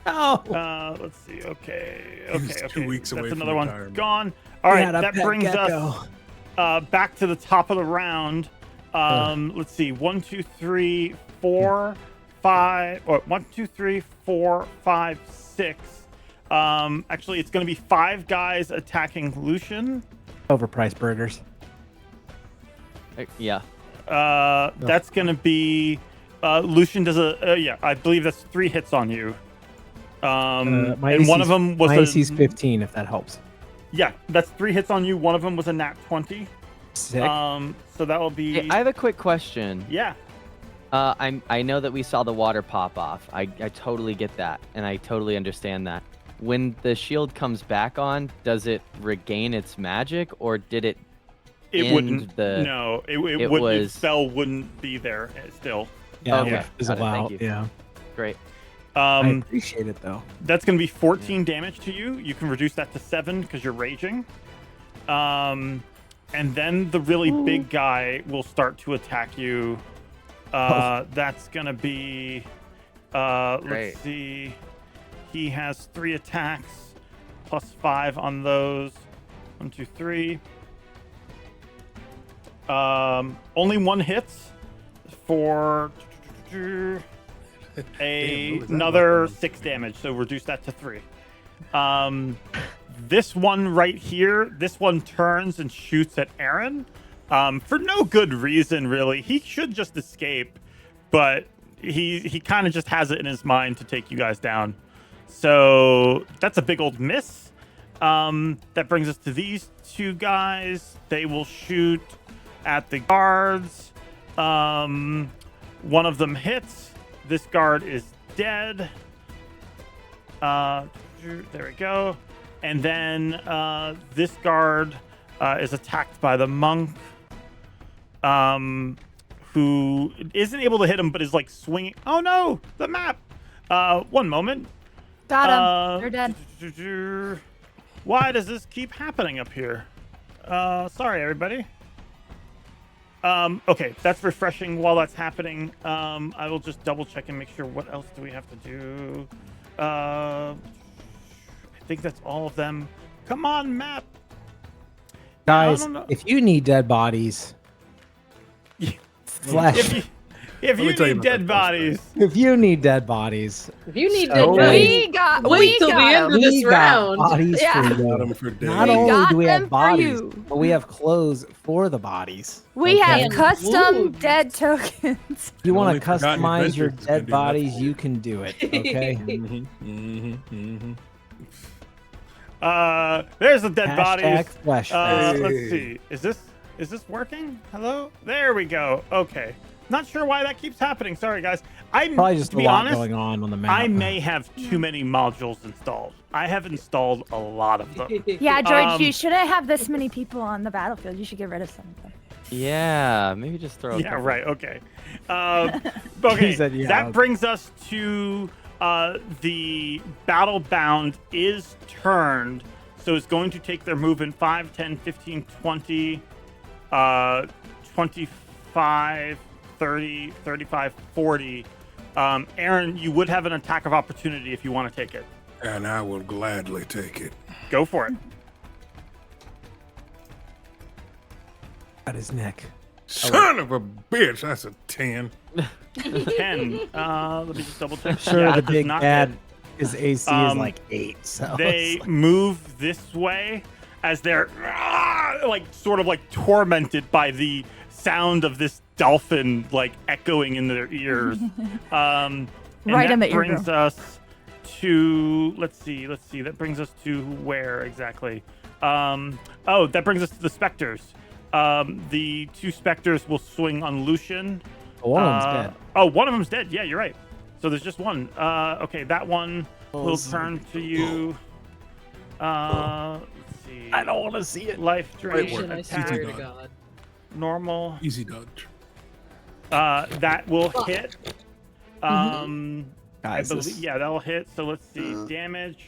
Oh. Let's see. Okay. He's Okay. 2 weeks away That's from another one retirement. gone. All right. Yeah, That pet brings gecko. us back to the top of the round. Let's see. 1, 2, 3, 4, 5. Or 1, 2, 3, 4, 5, 6. Actually, it's going to be 5 guys attacking Lucian. Overpriced burgers. Yeah. That's going to be Lucian does yeah. I believe that's 3 hits on you. My And one AC's of them was my a AC's 15, if that helps. yeah. That's 3 hits on you. One of them was a nat 20. Sick. So that will be Hey, I have a quick question. yeah. I know that we saw the water pop off. I totally get that, and I totally understand that. When the shield comes back on, does it regain its magic, or did it? It end wouldn't. the- No, it it would. was- The spell wouldn't be there still. yeah, okay. which is Got it, thank allowed. you. Yeah. Great. I Um, appreciate it though. that's gonna be 14 damage to you. You can reduce that to 7 because you're raging. And then the really big guy will start to attack you. That's gonna be. Great. Let's see. He has 3 attacks, plus 5 on those. 1, 2, 3. Only 1 hits for Damn, what was that another weapon? 6 damage. So reduce that to 3. This one right here, this one turns and shoots at Aaren. For no good reason, really. He should just escape, but he kind of just has it in his mind to take you guys down. So that's a big old miss. That brings us to these 2 guys. They will shoot at the guards. One of them hits. This guard is dead. There we go. And then this guard is attacked by the monk, who isn't able to hit him, but is like swinging. Oh no, the map. One moment. Got him. They're dead. Why does this keep happening up here? Sorry, everybody. Okay, that's refreshing while that's happening. I will just double check and make sure. What else do we have to do? I think that's all of them. Come on, map. Guys, don't know. if you need dead bodies, flesh. If me you tell you need about dead that bodies, If you need dead bodies, If you need So dead bodies, We got. wait We till the got end him. of this we got round. bodies Yeah. for Got you. him for days. Not We only got do we them have for bodies, you. but we have clothes for the bodies. We okay? have And custom wounds. dead tokens. If you want Only to forgotten customize your adventures can dead do that bodies, for you can do it. Okay. there's the dead Hashtag bodies. flesh fest. Let's see. Is this working? Hello? There we go. Okay. Not sure why that keeps happening. Sorry, guys. Probably just to a be lot honest, going on the map. I may have too many modules installed. I have installed a lot of them. Yeah, George, Um, you shouldn't have this many people on the battlefield. You should get rid of some of them. Yeah, maybe just throw. a Yeah, couple. right. Okay. Okay. He said, yeah. That brings us to the battle bound is turned. So it's going to take their move in 5, 10, 15, 20, 25, 30, 35, 40. Aaren, you would have an attack of opportunity if you want to take it. And I will gladly take it. Go for it. At his neck. Son of a bitch, that's a 10. 10. Let me just double check. I'm sure Yeah, the it does big not bad, hit. his AC is like 8. So They it's like- move this way as they're like sort of like tormented by the sound of this dolphin like echoing in their ears. And Right that in the brings eardrum. us to let's see. That brings us to where exactly? That brings us to the specters. The 2 specters will swing on Lucian. One of them's dead. Oh, one of them's dead. Yeah, you're right. So there's just one. Okay, that one will this is turn to you. Let's see. I don't want to see it. Life drain, Lucian, I attack, swear to Attack. God. normal. Easy dodge. That will hit. I Guys, believe, this- yeah, that'll hit. So let's see. Damage.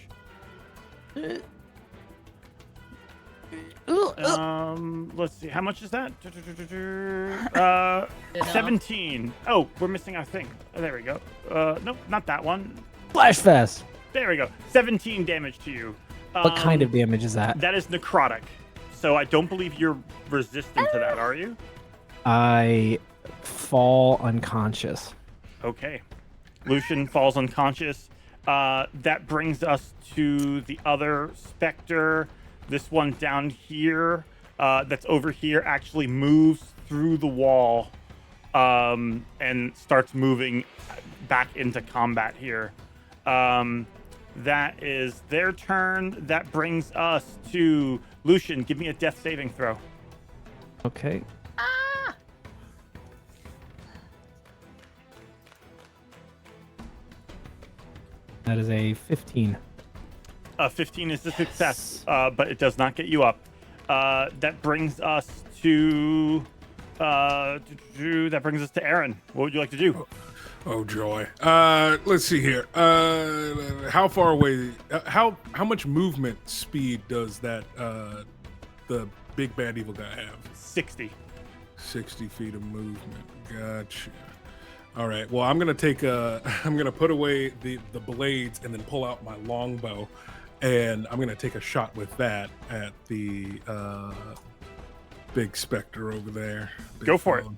Let's see. How much is that? 17. Oh, we're missing our thing. Oh, there we go. Nope, not that one. Flash fest. There we go. 17 damage to you. What kind of damage is that? That is necrotic. So I don't believe you're resistant to that, are you? I fall unconscious. Okay. Lucian falls unconscious. That brings us to the other specter. This one down here, that's over here, actually moves through the wall and starts moving back into combat here. That is their turn. That brings us to Lucian. Give me a death saving throw. Okay. That is a 15. 15 is a success, but it does not get you up. That brings us to Aaren. What would you like to do? Oh joy. Let's see here. How far away? How much movement speed does that the big bad evil guy have? 60. 60 feet of movement. Gotcha. All right. Well, I'm gonna put away the blades and then pull out my longbow, and I'm gonna take a shot with that at the big specter over there. Big Go for it. fellow.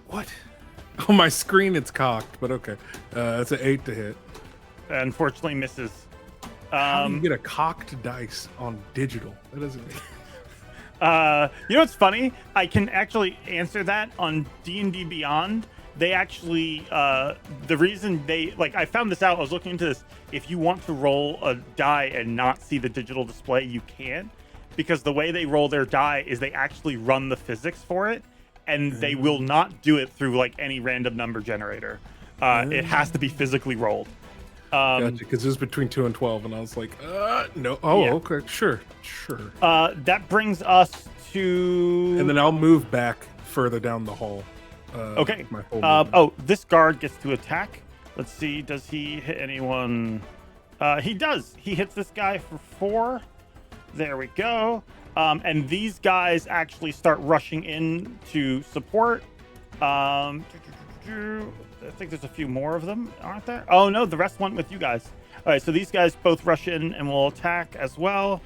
What? On my screen, it's cocked, but okay. That's an 8 to hit. Unfortunately, misses. How do you get a cocked dice on digital? That doesn't make. You know what's funny? I can actually answer that on D&D Beyond. They actually, the reason they, like, I found this out, I was looking into this. If you want to roll a die and not see the digital display, you can. Because the way they roll their die is they actually run the physics for it, and they will not do it through, like, any random number generator. It has to be physically rolled. Gotcha, because it was between 2 and 12, and I was like, no. Oh, Yeah. okay, sure. That brings us to... And then I'll move back further down the hall. Okay. My whole movement. This guard gets to attack. Let's see. Does he hit anyone? He does. He hits this guy for 4. There we go. And these guys actually start rushing in to support. I think there's a few more of them, aren't there? Oh, no. The rest went with you guys. All right. So these guys both rush in and will attack as well.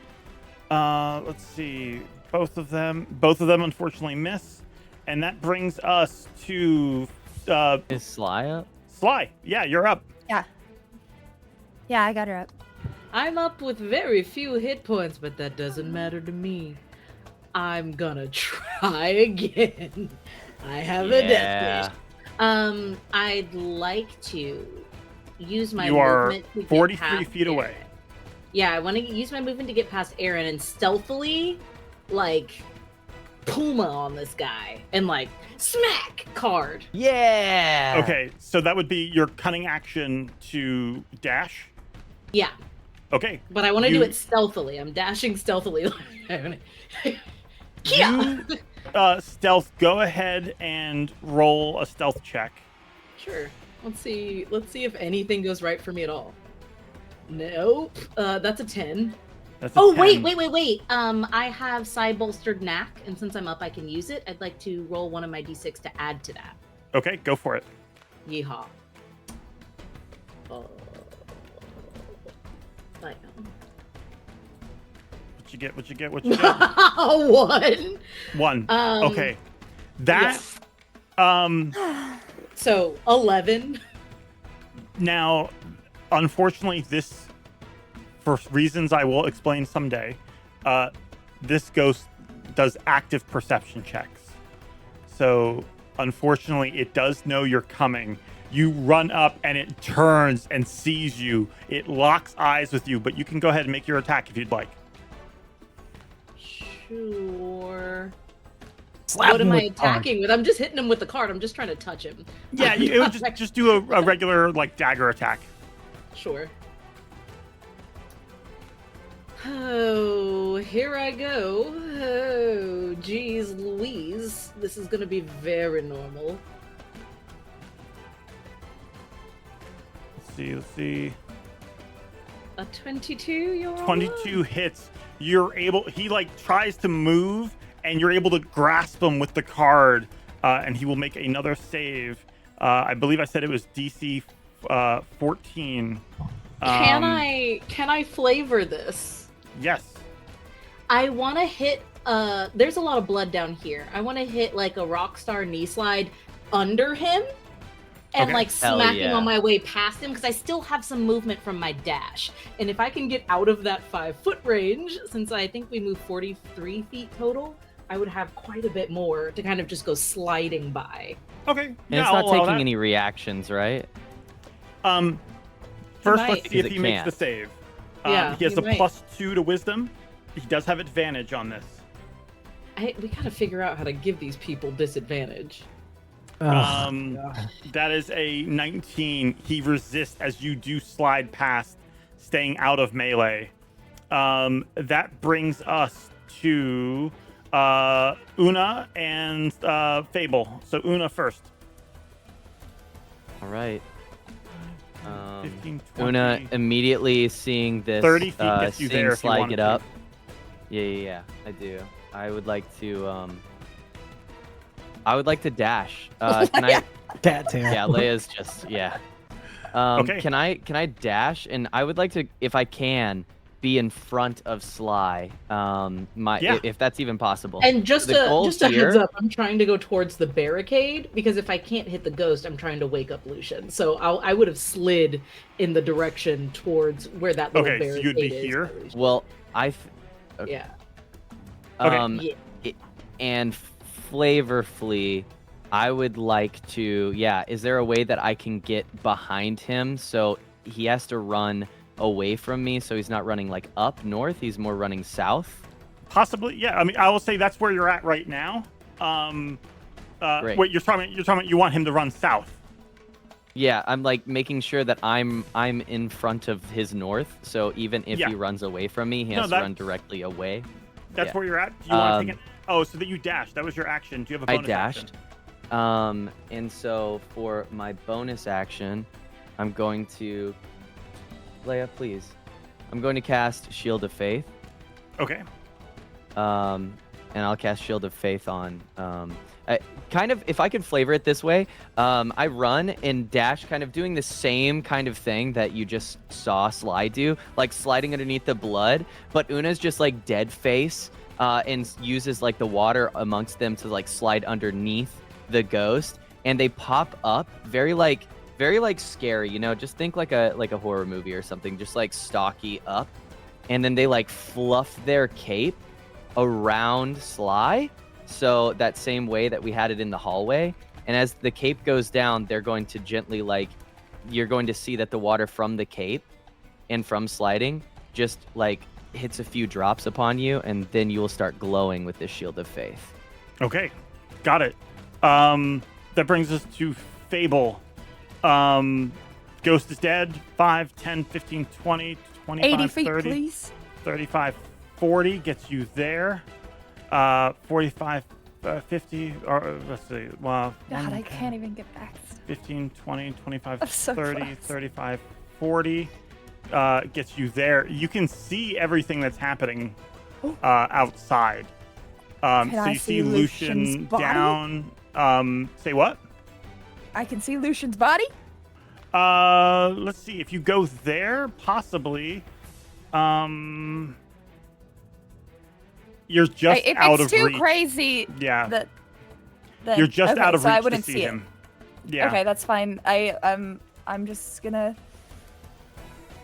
Let's see. Both of them, unfortunately, miss. And that brings us to Is Sly up? Sly. Yeah, you're up. Yeah, I got her up. I'm up with very few hit points, but that doesn't matter to me. I'm gonna try again. I have a death wish. I'd like to use my You are movement to get 43 past feet away. Aaren. Yeah, I want to use my movement to get past Aaren and stealthily, like, Puma on this guy and like smack card. Yeah. Okay, so that would be your cunning action to dash. Yeah, Okay. but I want to You- do it stealthily. I'm dashing stealthily. You stealth. Go ahead and roll a stealth check. Sure. Let's see if anything goes right for me at all. Nope. That's a 10. That's a Oh 10. wait. I have side bolstered knack, and since I'm up, I can use it. I'd like to roll one of my d6 to add to that. Okay, go for it. Yeehaw. I know. What you get? 1. 1. Okay. That So 11. Now, unfortunately, this, for reasons I will explain someday, this ghost does active perception checks. So, unfortunately, it does know you're coming. You run up and it turns and sees you. It locks eyes with you, but you can go ahead and make your attack if you'd like. Sure. Slap What him am I with the card. attacking with? I'm just hitting him with the card. I'm just trying to touch him. Yeah, it would just do a regular like dagger attack. Sure. Oh, here I go. Oh, geez Louise. This is going to be very normal. Let's see. A 22, you're 22 hits. You're able. He like tries to move, and you're able to grasp him with the card, and he will make another save. I believe I said it was DC 14. Can I flavor this? Yes. I want to hit. There's a lot of blood down here. I want to hit like a Rockstar knee slide under him, and Okay. like Hell smack him yeah. on my way past him because I still have some movement from my dash. And if I can get out of that 5-foot range, since I think we move 43 feet total, I would have quite a bit more to kind of just go sliding by. Okay. And yeah, it's I'll not allow taking that. any reactions, right? First, might. let's see if Because he it makes can't. the save. Yeah, he has he a might. +2 to wisdom. He does have advantage on this. We gotta figure out how to give these people disadvantage. That is a 19. He resists as you do slide past, staying out of melee. That brings us to Una and Fable. So Una first. All right. 15, 20. Una immediately seeing this 30 feet gets you seeing there if you Sly wanted get to. up. Yeah, I do. I would like to dash. Can I? Cattail. Yeah, Leia's just Okay. Can I dash? And I would like to, if I can, be in front of Sly. Yeah. If that's even possible. And just The goal a heads here- up, I'm trying to go towards the barricade because if I can't hit the ghost, I'm trying to wake up Lucian. So I would have slid in the direction towards where that little Okay, so barricade you'd be is. here? Well, okay. Yeah. Okay. Yeah. And flavorfully, I would like to. Yeah, is there a way that I can get behind him so he has to run away from me? So he's not running like up north. He's more running south. Possibly, yeah. I mean, I will say that's where you're at right now. Great. Wait, you're talking about you want him to run south. Yeah, I'm like making sure that I'm in front of his north. So even if Yeah. he runs away from me, he No, has to run directly away. That's Yeah. where you're at. Do you want to take it? Oh, so that you dashed. That was your action. Do you have a I bonus dashed. action? And so for my bonus action, I'm going to Leia, please. I'm going to cast Shield of Faith. Okay. And I'll cast Shield of Faith on. Kind of, if I could flavor it this way, I run and dash, kind of doing the same kind of thing that you just saw Sly do, like sliding underneath the blood. But Una's just like dead face, and uses like the water amongst them to like slide underneath the ghost, and they pop up very like scary, you know. Just think like a horror movie or something, just like stocky up, and then they like fluff their cape around Sly, so that same way that we had it in the hallway. And as the cape goes down, they're going to gently like, you're going to see that the water from the cape and from sliding just like hits a few drops upon you, and then you will start glowing with this Shield of Faith. Okay. Got it. That brings us to Fable. Ghost is dead. 5, 10, 15, 20, 25, 80 feet, 30, please. 35, 40 gets you there. 45, 50, or let's see. Well, God, I can't even get back. 15, 20, 25, I'm so 30, close. 35, 40 gets you there. You can see everything that's happening outside. So I you see see Lucian's Lucian body? down. Say what? I can see Lucian's body. Let's see. If you go there, possibly. You're just if out it's of too reach. crazy, Yeah. then, You're just okay, out of so reach I wouldn't to see see him. Yeah. Okay, that's fine. I'm just gonna.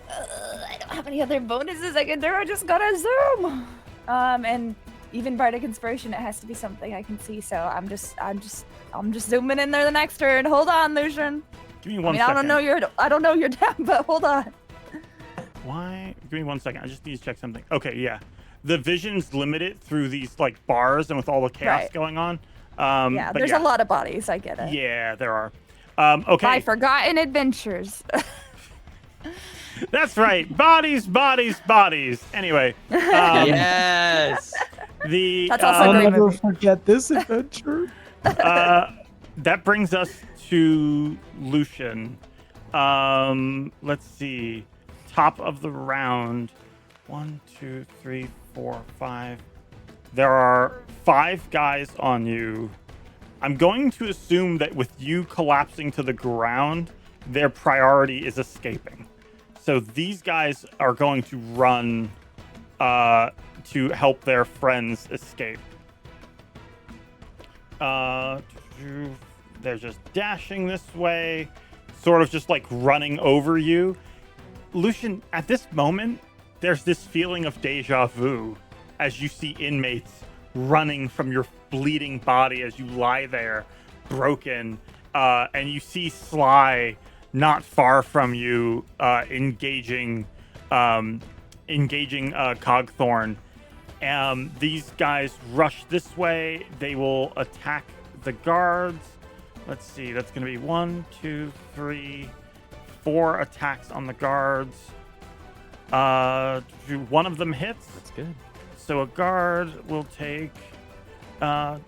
I don't have any other bonuses I can do. I just gotta zoom. And even Bardic Inspiration, it has to be something I can see. So I'm just zooming in there the next turn. Hold on, Lucian. Give me one second. I don't know your down, but hold on. Why? Give me 1 second. I just need to check something. Okay, yeah. The vision's limited through these like bars and with all the chaos Right. going on. Yeah, but there's a lot of bodies. I get it. Yeah, there are. Okay. My forgotten adventures. That's right. Bodies, bodies, bodies. Anyway. Yes. That's also a I'll great never movie. forget this adventure. That brings us to Lucian. Let's see. Top of the round. 1, 2, 3, 4, 5. There are 5 guys on you. I'm going to assume that with you collapsing to the ground, their priority is escaping. So these guys are going to run to help their friends escape. They're just dashing this way, sort of just like running over you. Lucian, at this moment, there's this feeling of deja vu as you see inmates running from your bleeding body as you lie there, broken, and you see Sly not far from you, engaging Cogthorn. These guys rush this way. They will attack the guards. Let's see. That's going to be 1, 2, 3, 4 attacks on the guards. One of them hits. That's good. So a guard will take only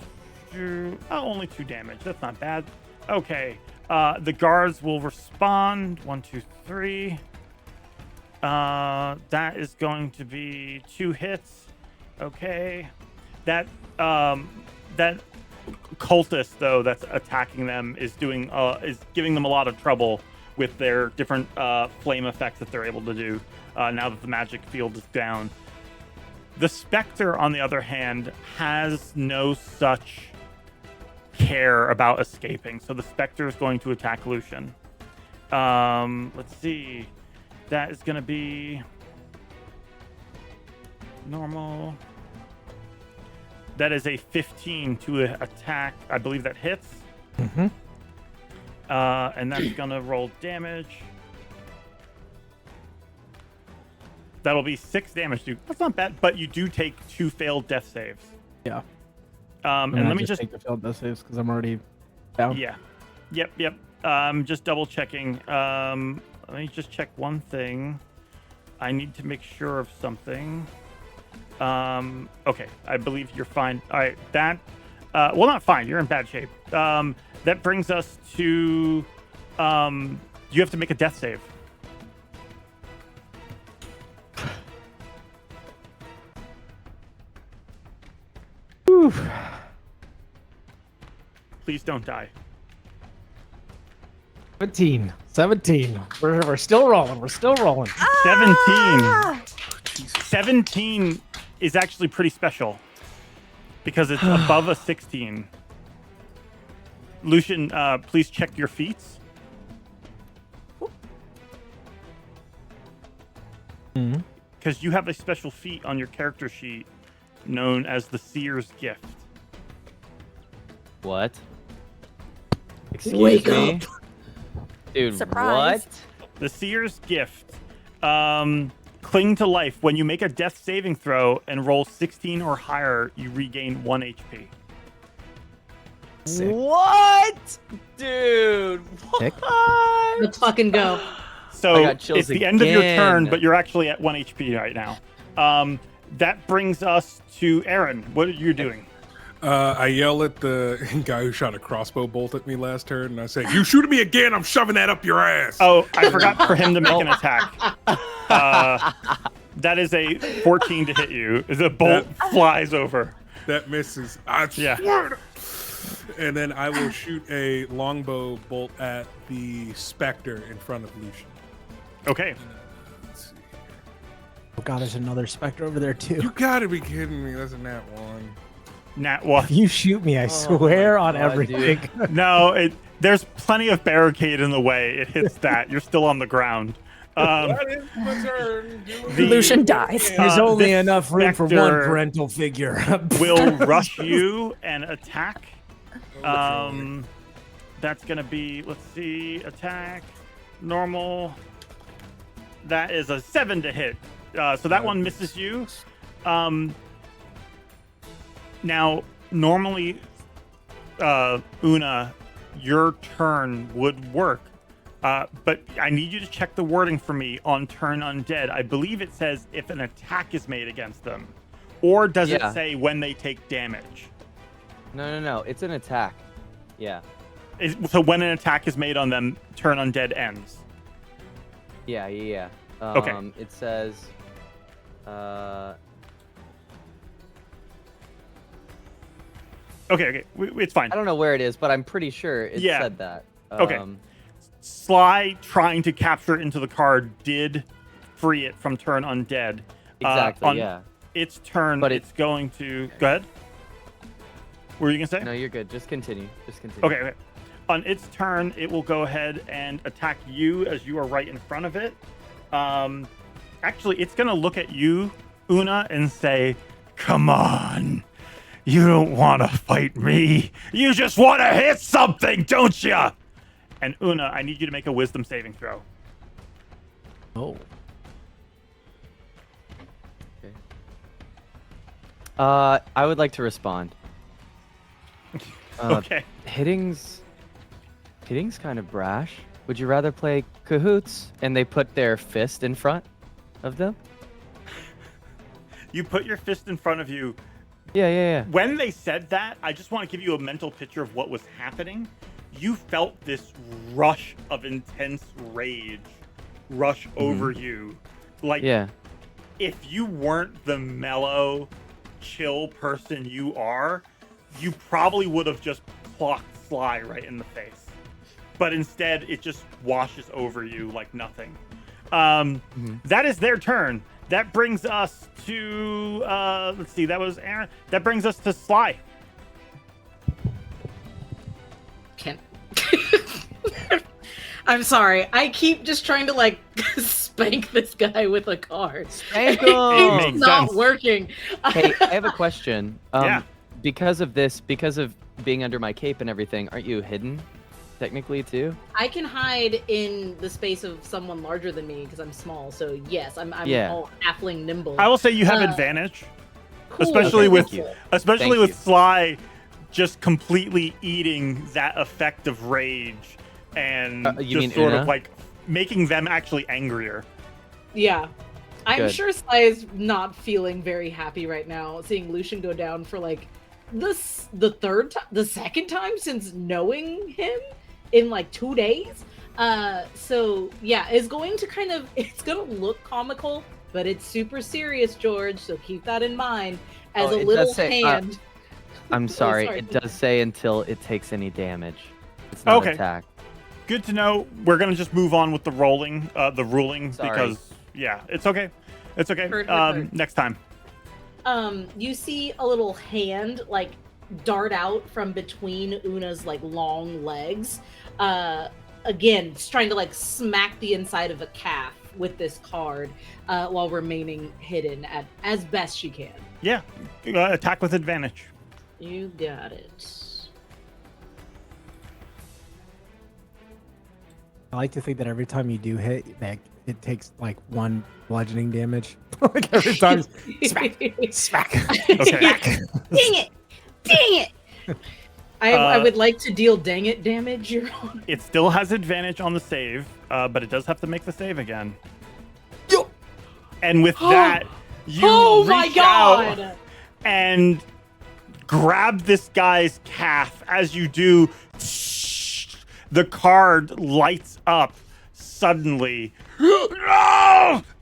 2 damage. That's not bad. Okay. The guards will respond. 1, 2, 3. That is going to be 2 hits. Okay. That cultist though that's attacking them is giving them a lot of trouble with their different flame effects that they're able to do now that the magic field is down. The Spectre, on the other hand, has no such care about escaping. So the Spectre is going to attack Lucian. Let's see. That is going to be normal. That is a 15 to attack. I believe that hits. Mm-hmm. And that's going to roll damage. That'll be 6 damage, dude. That's not bad, but you do take 2 failed death saves. Yeah. And let me just take the failed death saves because I'm already down. Yeah. Yep. Just double checking. Let me just check one thing. I need to make sure of something. Okay. I believe you're fine. All right. That. Well, not fine. You're in bad shape. That brings us to. You have to make a death save. Oof. Please don't die. 17. We're still rolling. 17. 17 is actually pretty special because it's above a 16. Lucian, please check your feats. Mm-hmm. Because you have a special feat on your character sheet known as the Seer's Gift. What? Excuse Wake me? up. Dude, Surprise. what? The Seer's Gift. Cling to life. When you make a death saving throw and roll 16 or higher, you regain 1 HP. Sick. What? Dude, Sick. what? Let's fucking go. So I got chills it's the end of your turn, again. but you're actually at 1 HP right now. That brings us to Aaren. What are you doing? I yell at the guy who shot a crossbow bolt at me last turn, and I say, "You shoot at me again, I'm shoving that up your ass." Oh, I forgot for him to make an attack. That is a 14 to hit you. The bolt flies over. That misses. I Yeah. swear to- And then I will shoot a longbow bolt at the specter in front of Lucian. Okay. Let's see. Oh god, there's another specter over there too. You gotta be kidding me. That's a nat 1. Nat 1. If you shoot me, I swear on God, everything. No, there's plenty of barricade in the way. It hits that. You're still on the ground. That is my turn. Lucian dies. There's only this enough room for one specter parental figure. will rush you and attack. That's gonna be, let's see, attack, normal. That is a 7 to hit. So that one misses you. Now, normally, Una, your turn would work. But I need you to check the wording for me on turn undead. I believe it says if an attack is made against them. Or does it say when they take damage? No. It's an attack. Yeah. So when an attack is made on them, turn undead ends. Yeah. Okay. It says... Okay. It's fine. I don't know where it is, but I'm pretty sure it said that. Okay. Sly trying to capture it into the card did free it from turn undead. Exactly, on its turn, but it's going to... Go ahead. What were you going to say? No, you're good. Just continue. Okay. On its turn, it will go ahead and attack you as you are right in front of it. Actually, it's going to look at you, Una, and say, "Come on. You don't want to fight me. You just want to hit something, don't you?" And Una, I need you to make a wisdom saving throw. Oh. Okay. I would like to respond. Okay. Hitting's kind of brash. Would you rather play cahoots and they put their fist in front of them? You put your fist in front of you. Yeah. When they said that, I just want to give you a mental picture of what was happening. You felt this rush of intense rage rush over you. Like, if you weren't the mellow, chill person you are, you probably would have just clocked Sly right in the face. But instead, it just washes over you like nothing. That is their turn. That brings us to, let's see, that was Aaren. That brings us to Sly. I'm sorry. I keep just trying to like spank this guy with a card. Spank him! It's not working. Hey, I have a question. Yeah. Because of being under my cape and everything, aren't you hidden technically too? I can hide in the space of someone larger than me because I'm small. So yes, I'm all halfling nimble. I will say you have advantage, Cool. especially Okay, with Sly just completely eating that effect of rage and you mean just sort Una? of like making them actually angrier. Yeah. I'm Good. sure Sly is not feeling very happy right now, seeing Lucian go down for like the second time since knowing him in like 2 days. So yeah, it's going to look comical, but it's super serious, George. So keep that in mind as a little hand. I'm sorry, it does say until it takes any damage. It's not attack. Good to know. We're gonna just move on with the ruling Sorry. because it's okay. It's okay. Heard. Next time. You see a little hand like dart out from between Una's like long legs. Again, just trying to like smack the inside of a calf with this card while remaining hidden as best she can. Yeah. Attack with advantage. You got it. I like to think that every time you do hit, that it takes like 1 bludgeoning damage. Like every time, smack. Okay. Dang it! I would like to deal dang it damage, Your Honor. It still has advantage on the save, but it does have to make the save again. And with that, you reach out and grab this guy's calf. As you do, the card lights up suddenly.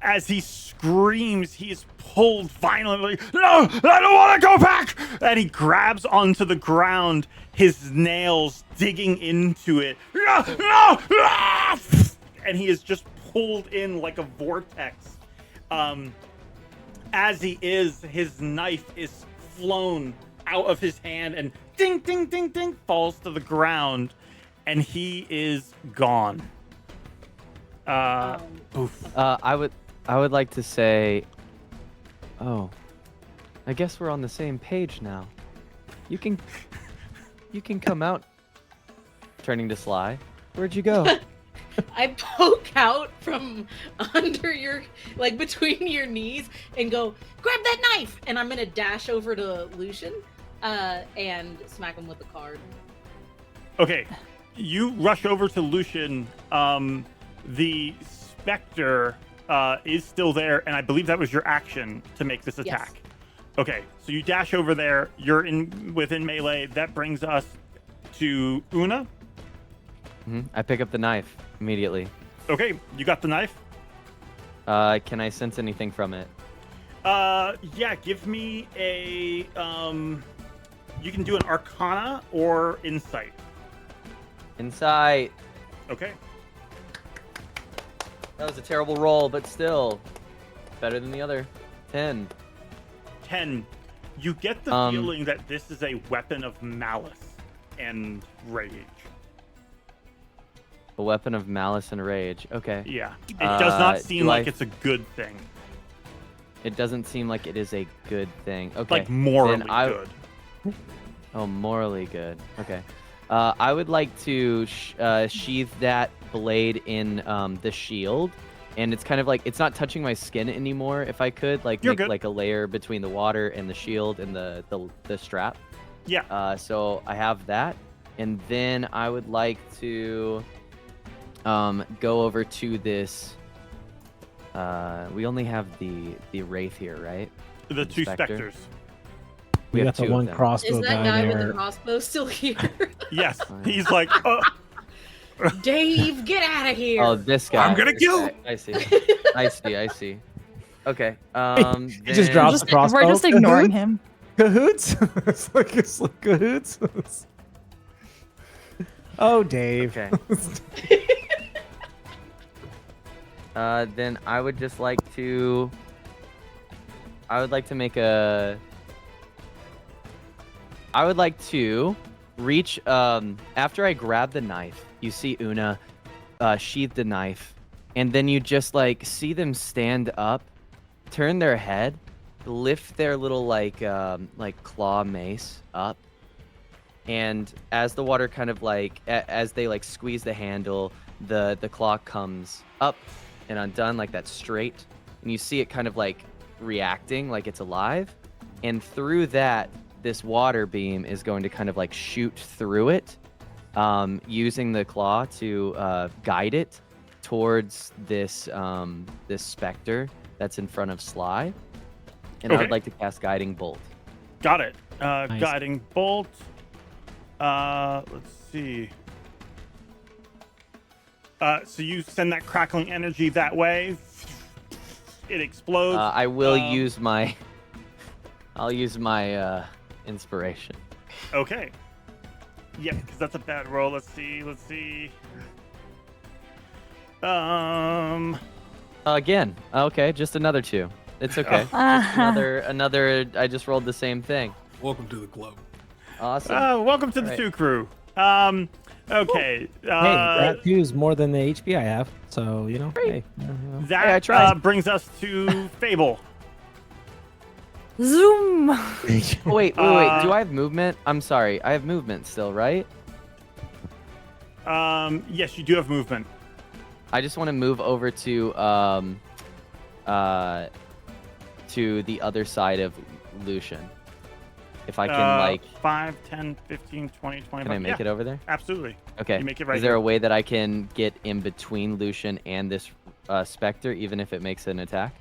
As he screams, he is pulled violently. No, I don't want to go back. And he grabs onto the ground, his nails digging into it. No, no, no! And he is just pulled in like a vortex. As he is, his knife is flown out of his hand and ding, ding, ding, ding, falls to the ground, and he is gone. Oof. I would like to say, oh, I guess we're on the same page now. You can come out. Turning to Sly, where'd you go? I poke out from under your, like between your knees, and go, grab that knife! And I'm gonna dash over to Lucian and smack him with the card. Okay, you rush over to Lucian. The Spectre is still there, and I believe that was your action to make this attack. Yes. Okay, so you dash over there. You're within melee. That brings us to Una. I pick up the knife immediately. Okay, you got the knife. Can I sense anything from it? Yeah, give me a you can do an Arcana or Insight. Insight. Okay. That was a terrible roll, but still better than the other. 10. 10. You get the feeling that this is a weapon of malice and rage. A weapon of malice and rage. Okay. Yeah. It does not seem like it's a good thing. It doesn't seem like it is a good thing. Okay. Like morally good. Oh, morally good. Okay. I would like to sheath that blade in the shield, and it's kind of like it's not touching my skin anymore. If I could, like, make like a layer between the water and the shield and the strap. Yeah. So I have that, and then I would like to go over to this. We only have the wraith here, right? The two specters. We have got the two of one them. crossbow Is that guy guy with there. the crossbow still here? Yes. He's like, Dave, get out of here! Oh, this guy. I'm gonna This kill guy. I see. I see. Okay. He just drops the crossbow. We're just ignoring him. Cahoots? it's like cahoots. Oh, Dave. Okay. Then I would just like to. I would like to make a. I would like to reach. After I grab the knife, you see Una sheath the knife, and then you just like see them stand up, turn their head, lift their little like claw mace up, and as the water kind of like as they like squeeze the handle, the claw comes up and undone like that straight, and you see it kind of like reacting like it's alive, and through that this water beam is going to kind of like shoot through it, using the claw to guide it towards this this specter that's in front of Sly, and I would like to cast Guiding Bolt. got it. Nice. Guiding bolt. Let's see. So you send that crackling energy that way. It explodes. I will use my. I'll use my inspiration. Okay. Yeah, because that's a bad roll. Let's see. Again. Okay, just another 2. It's okay. Just another. I just rolled the same thing. Welcome to the club. Awesome. Welcome to the Right. 2 crew. Okay. Hey, that 2 is more than the HP I have, so you know. Hey, That I tried. brings us to Fable. Zoom. Wait. Do I have movement? I'm sorry. I have movement still, right? Yes, you do have movement. I just want to move over to the other side of Lucian. If I can, like... 5, 10, 15, 20, 25. Can I make it over there? Absolutely. Okay. You make it right Is there here. a way that I can get in between Lucian and this Spectre, even if it makes an attack?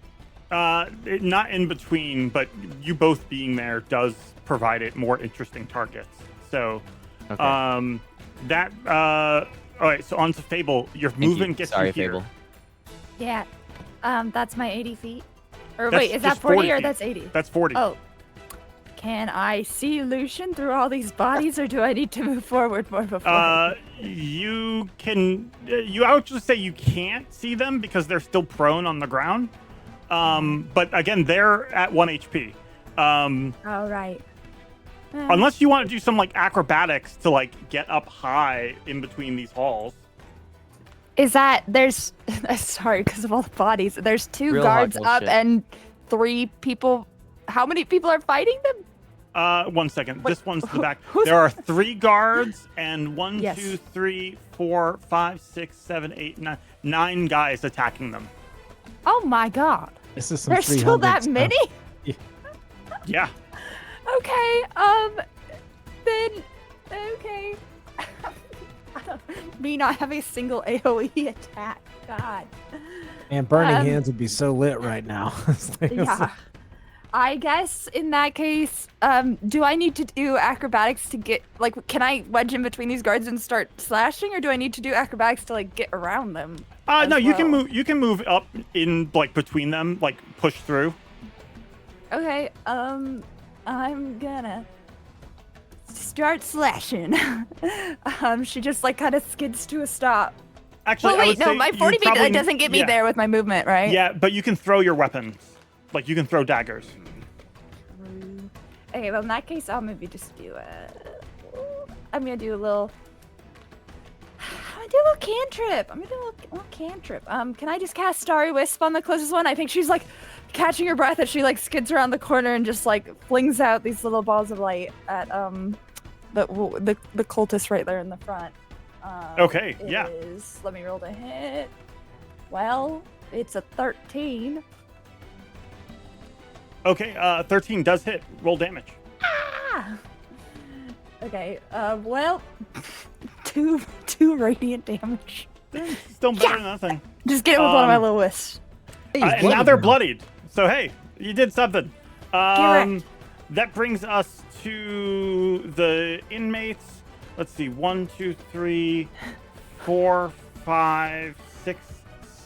Not in between, but you both being there does provide it more interesting targets. So, Okay. all right, so on to Fable. Your Thank you. movement gets Sorry, you here. Fable. Yeah. That's my 80 feet. Or That's wait, is that just 40 40 or feet. that's 80? That's 40. Oh. Can I see Lucian through all these bodies, or do I need to move forward more before? You can. You actually say you can't see them because they're still prone on the ground. But again, they're at 1 HP. All right. Unless you want to do some like acrobatics to like get up high in between these halls. Is that there's sorry because of all the bodies. There's 2 Real hard guards up bullshit. and 3 people. How many people are fighting them? 1 second. Wait, This one's the back. who's- There are 3 guards and 1, Yes. 2, 3, 4, 5, 6, 7, 8, 9 guys attacking them. Oh my god. This is some There's still 300 that stuff. many? Yeah. Okay, then, okay. Me not having a single AoE attack. God. And burning Um, hands would be so lit right now. It's like- Yeah. I guess in that case, do I need to do acrobatics to get, like, can I wedge in between these guards and start slashing, or do I need to do acrobatics to, like, get around them? No, as you can well? move. You can move up in like between them, like push through. Okay, I'm gonna start slashing. She just, like, kind of skids to a stop. Actually, Well, I wait, would no, say my you 40 feet probably- doesn't get me yeah. there with my movement, right? Yeah, but you can throw your weapons. Like you can throw daggers. Okay, well, in that case, I'll maybe just do I'm gonna do a little cantrip. I'm gonna do a little cantrip. Can I just cast Starry Wisp on the closest one? I think she's like catching her breath as she like skids around the corner and just like flings out these little balls of light at the cultist right there in the front. Okay, yeah. Let me roll to hit. Well, it's a 13. Okay, 13 does hit. Roll damage. Ah! Okay, well, two radiant damage. Still better than nothing. Just get it with one of my little wisps. And now they're bloodied. So hey, you did something. Correct. That brings us to the inmates. Let's see, 1, 2, 3, 4, 5, 6,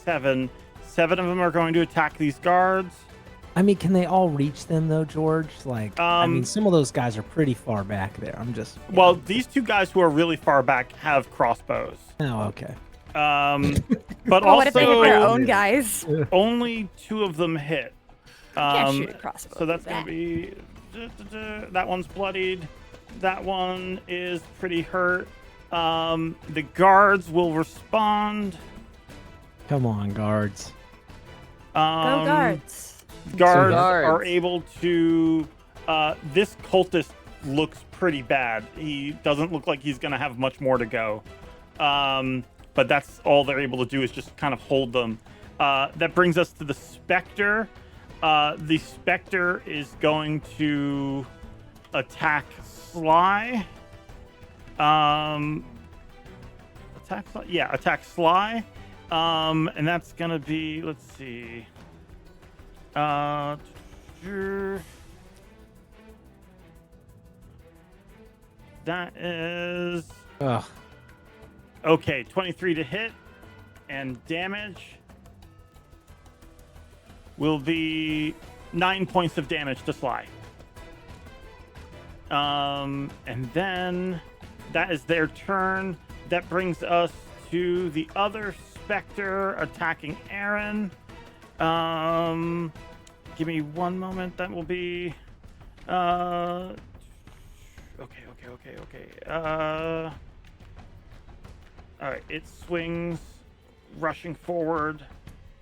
7. 7 of them are going to attack these guards. I mean, can they all reach them though, George? Like, I mean, some of those guys are pretty far back there. I'm just. Well, these 2 guys who are really far back have crossbows. Oh, okay. But Oh, what if they hit their also own guys? only 2 of them hit. Can't shoot a crossbow. So that's with gonna that. be that one's bloodied. That one is pretty hurt. The guards will respond. Come on, guards. Go guards. Guards Guards. are able to. This cultist looks pretty bad. He doesn't look like he's gonna have much more to go. But that's all they're able to do is just kind of hold them. That brings us to the Spectre. The Spectre is going to attack Sly. Attack Sly? Yeah, attack Sly. And that's gonna be, let's see. That is Ugh. okay. 23 to hit, and damage will be 9 points of damage to Sly. And then that is their turn. That brings us to the other Spectre attacking Aaren. Give me one moment. That will be. Okay. All right. It swings, rushing forward,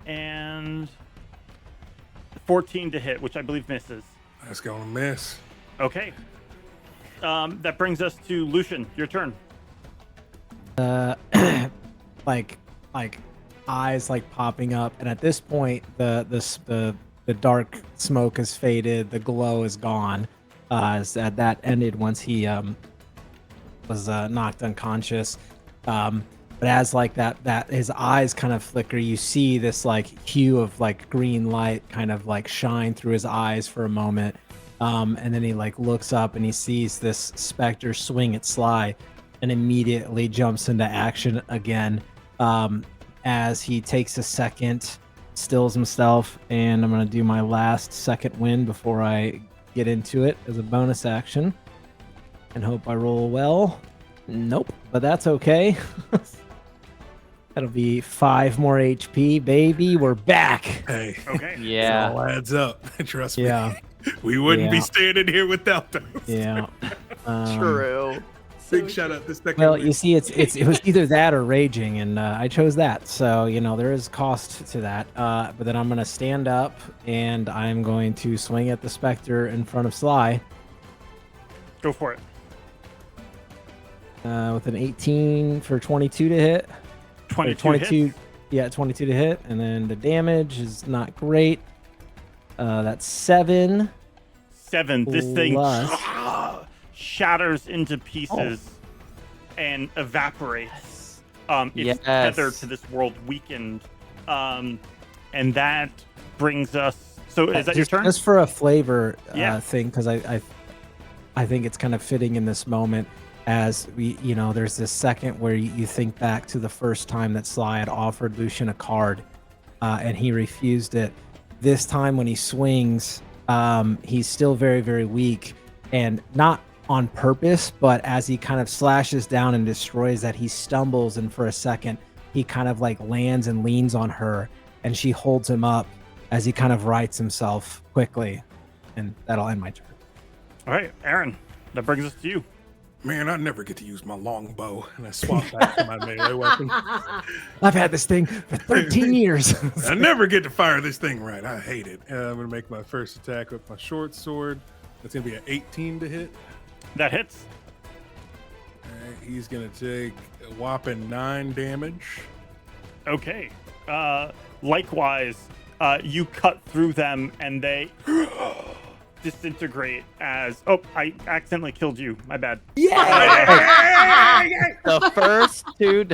and 14 to hit, which I believe misses. That's gonna miss. Okay. That brings us to Lucian. Your turn. like eyes like popping up, and at this point the dark smoke has faded, the glow is gone. That ended once he was knocked unconscious. But as like that his eyes kind of flicker, you see this like hue of like green light kind of like shine through his eyes for a moment. And then he like looks up and he sees this Spectre swing at Sly and immediately jumps into action again. As he takes a second stills himself, and I'm gonna do my last second win before I get into it as a bonus action, and hope I roll well. Nope, but that's okay. That'll be 5 more HP, baby. We're back. Hey, Okay. it Yeah. all adds up. Trust me. Yeah, We wouldn't be Yeah. standing here without those. yeah. True. Big shout out this second. Well, win. you see, it was either that or raging, and I chose that. So there is cost to that. But then I'm gonna stand up, and I'm going to swing at the specter in front of Sly Go for it. with an 18 for 22 to hit. 22 hits. Yeah, 22 to hit, and then the damage is not great. That's 7. 7. This thing Plus- shatters into pieces and evaporates. It's Yes. tethered to this world, weakened. And that brings us. So is that your turn? Just for a flavor Yeah. thing, because I think it's kind of fitting in this moment, as there's this second where you think back to the first time that Sly had offered Lucian a card, and he refused it. This time when he swings, he's still very, very weak, and not on purpose, but as he kind of slashes down and destroys that, he stumbles, and for a second he kind of like lands and leans on her, and she holds him up as he kind of rights himself quickly, and that'll end my turn. All right, Aaren, that brings us to you. Man, I never get to use my longbow, and I swap back to my melee weapon. I've had this thing for 13 years. I never get to fire this thing right. I hate it. I'm gonna make my first attack with my short sword. That's gonna be an 18 to hit. That hits. All right, he's gonna take a whopping 9 damage. Okay. Likewise, you cut through them and they disintegrate as. Oh, I accidentally killed you. My bad. The first two.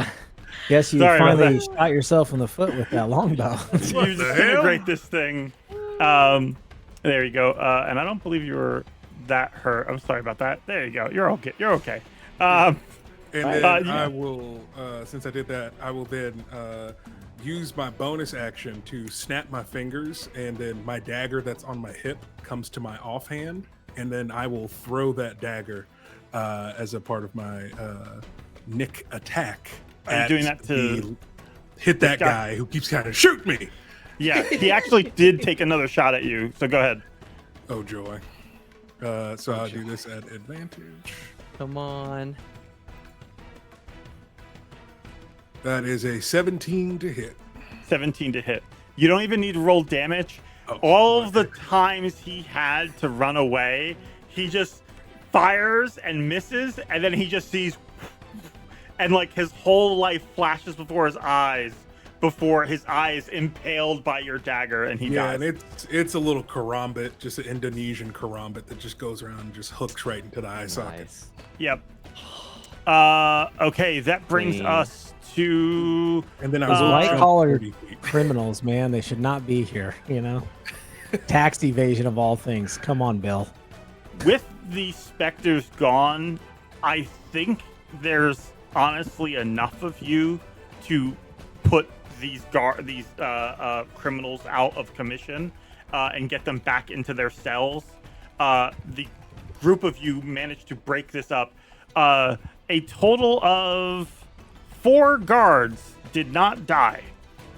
Guess you Sorry about finally that. shot yourself in the foot with that longbow. You the disintegrate hell? this thing. There you go. And I don't believe you were that hurt. I'm sorry about that. There you go. You're okay. You're okay. And then yeah. I will, since I did that, I will then use my bonus action to snap my fingers, and then my dagger that's on my hip comes to my offhand, and then I will throw that dagger as a part of my nick attack. Are you doing that to hit that guy? guy who keeps trying to shoot me? Yeah, he actually did take another shot at you. So go ahead. Oh joy! So I'll do this at advantage. Come on. That is a 17 to hit. 17 to hit. You don't even need to roll damage. Oh, All of the times he had to run away, he just fires and misses, and then he just sees, and like his whole life flashes before his eyes, before his eyes impaled by your dagger, and he Yeah, dies. and it's a little karambit, just an Indonesian karambit that just goes around and just hooks right into the eye socket. Nice. Yep. Okay, that brings Clean. us to. And then I Those was white-collar 30 feet. Criminals, man, they should not be here, Tax evasion of all things. Come on, Bill. With the specters gone, I think there's honestly enough of you to put these criminals out of commission and get them back into their cells. The group of you managed to break this up. A total of 4 guards did not die,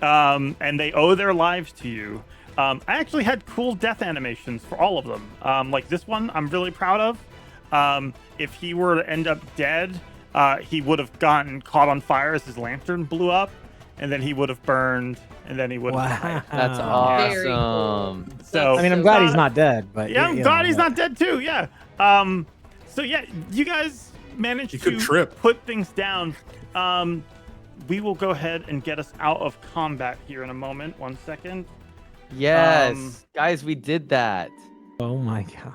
and they owe their lives to you. I actually had cool death animations for all of them. Like this one, I'm really proud of. If he were to end up dead, he would have gotten caught on fire as his lantern blew up, and then he would have burned, and then he would have died. That's Very cool. awesome. So I mean, I'm glad he's not dead, but yeah, I'm glad he's not dead too. Yeah. So yeah, you guys managed He to could trip. put things down. We will go ahead and get us out of combat here in a moment. 1 second. Yes, guys, we did that, Oh my god.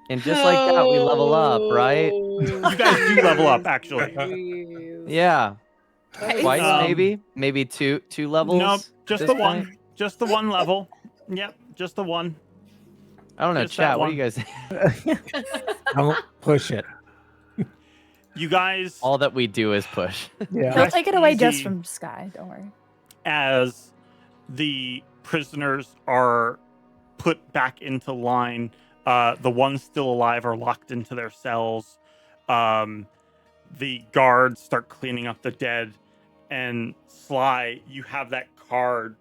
and just like that, we level up, right? You guys do level up, actually. Yeah, twice, Um, maybe two levels. Nope, just at the this one. point? Just the one level. Yep, just the one. I don't know, Just that chat. What do one. you guys? Don't push it. You guys, All that we do is push. Yeah. He'll take it away just easy. from Sky. Don't worry. as the prisoners are put back into line. The ones still alive are locked into their cells. The guards start cleaning up the dead. And Sly, you have that card,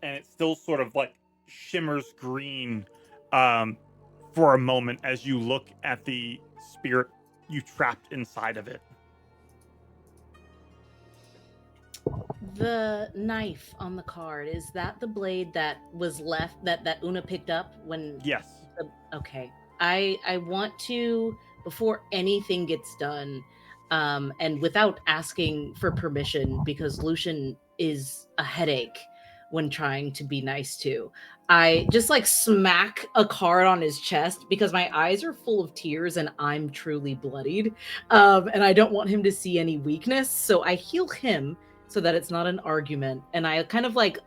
and it still sort of like shimmers green for a moment as you look at the spirit you trapped inside of it. The knife on the card, is that the blade that was left that Una picked up when? Yes. Okay. I want to, before anything gets done, and without asking for permission, because Lucian is a headache when trying to be nice to, I just like smack a card on his chest because my eyes are full of tears and I'm truly bloodied. And I don't want him to see any weakness. So I heal him so that it's not an argument. And I kind of like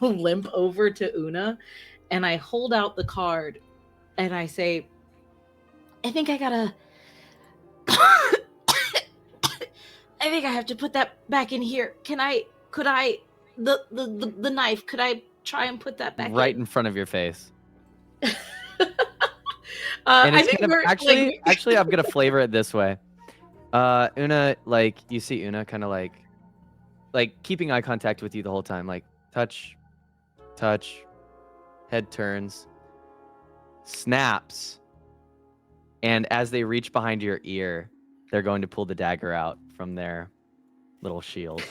limp over to Una and I hold out the card and I say, I think I gotta I think I have to put that back in here. The knife, could I try and put that back Right in front of your face. And And it's kind of, actually, I'm gonna flavor it this way. Una, like you see Una kind of like keeping eye contact with you the whole time, like touch, head turns, snaps, and as they reach behind your ear, they're going to pull the dagger out from their little shield.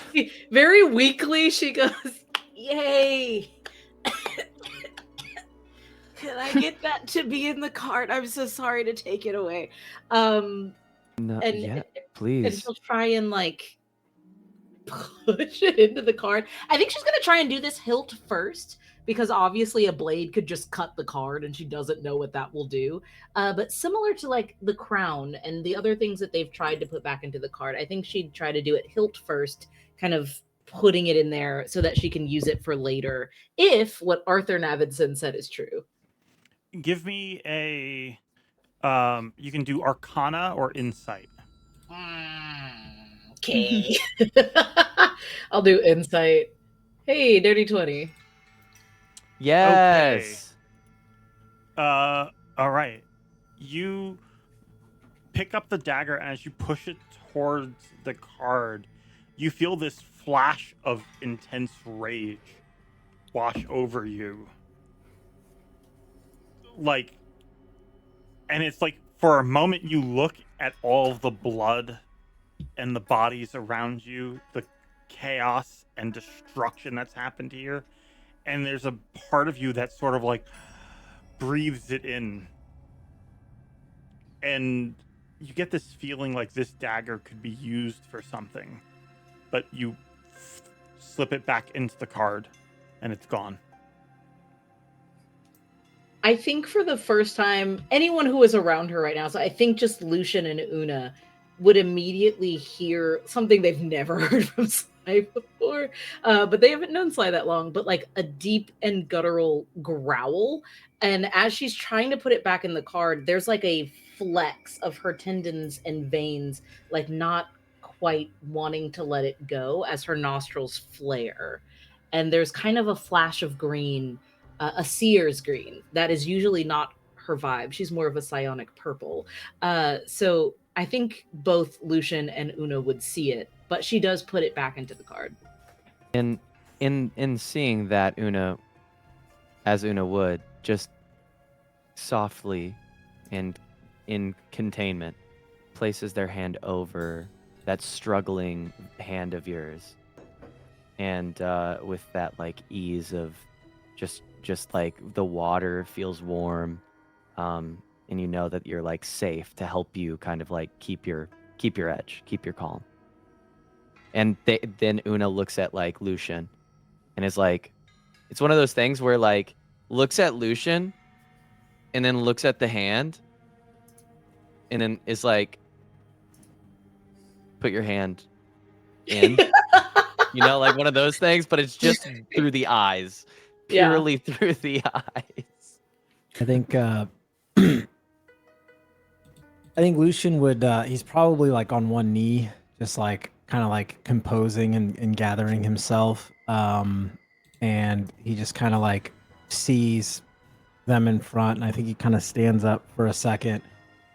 very weakly she goes, yay. Can I get that to be in the cart? I'm so sorry to take it away. No, And yeah, please. And she'll try and like push it into the card. I think she's gonna try and do this hilt first because obviously a blade could just cut the card and she doesn't know what that will do. But similar to like the crown and the other things that they've tried to put back into the card, I think she'd try to do it hilt first, kind of putting it in there so that she can use it for later if what Arthur Navidson said is true. Give me a you can do Arcana or Insight. Okay. I'll do insight. Hey, dirty 20. Yes. All right. You pick up the dagger, and as you push it towards the card, you feel this flash of intense rage wash over you. Like, and it's like for a moment you look at all of the blood and the bodies around you, the chaos and destruction that's happened here, and there's a part of you that sort of like breathes it in, and you get this feeling like this dagger could be used for something, but you slip it back into the card and it's gone. I think for the first time, anyone who is around her right now, so I think just Lucian and Una would immediately hear something they've never heard from Sly before. But they haven't known Sly that long, but like a deep and guttural growl. And as she's trying to put it back in the card, there's like a flex of her tendons and veins, like not quite wanting to let it go as her nostrils flare. And there's kind of a flash of green, a Seer's green. That is usually not her vibe. She's more of a psionic purple. So I think both Lucian and Una would see it, but she does put it back into the card. And in seeing that, Una, as Una would, just softly and in containment, places their hand over that struggling hand of yours. And with that like ease of just like the water feels warm, and you know that you're like safe to help you kind of like keep your edge, keep your calm. And then Una looks at like Lucian and is like, it's one of those things where like looks at Lucian and then looks at the hand and then is like, put your hand in. You know, like one of those things, but it's just through the eyes. Purely through the eyes. I think Lucian would he's probably like on one knee, just like kind of like composing and gathering himself. And and he just kind of like sees them in front, and I think he kind of stands up for a second,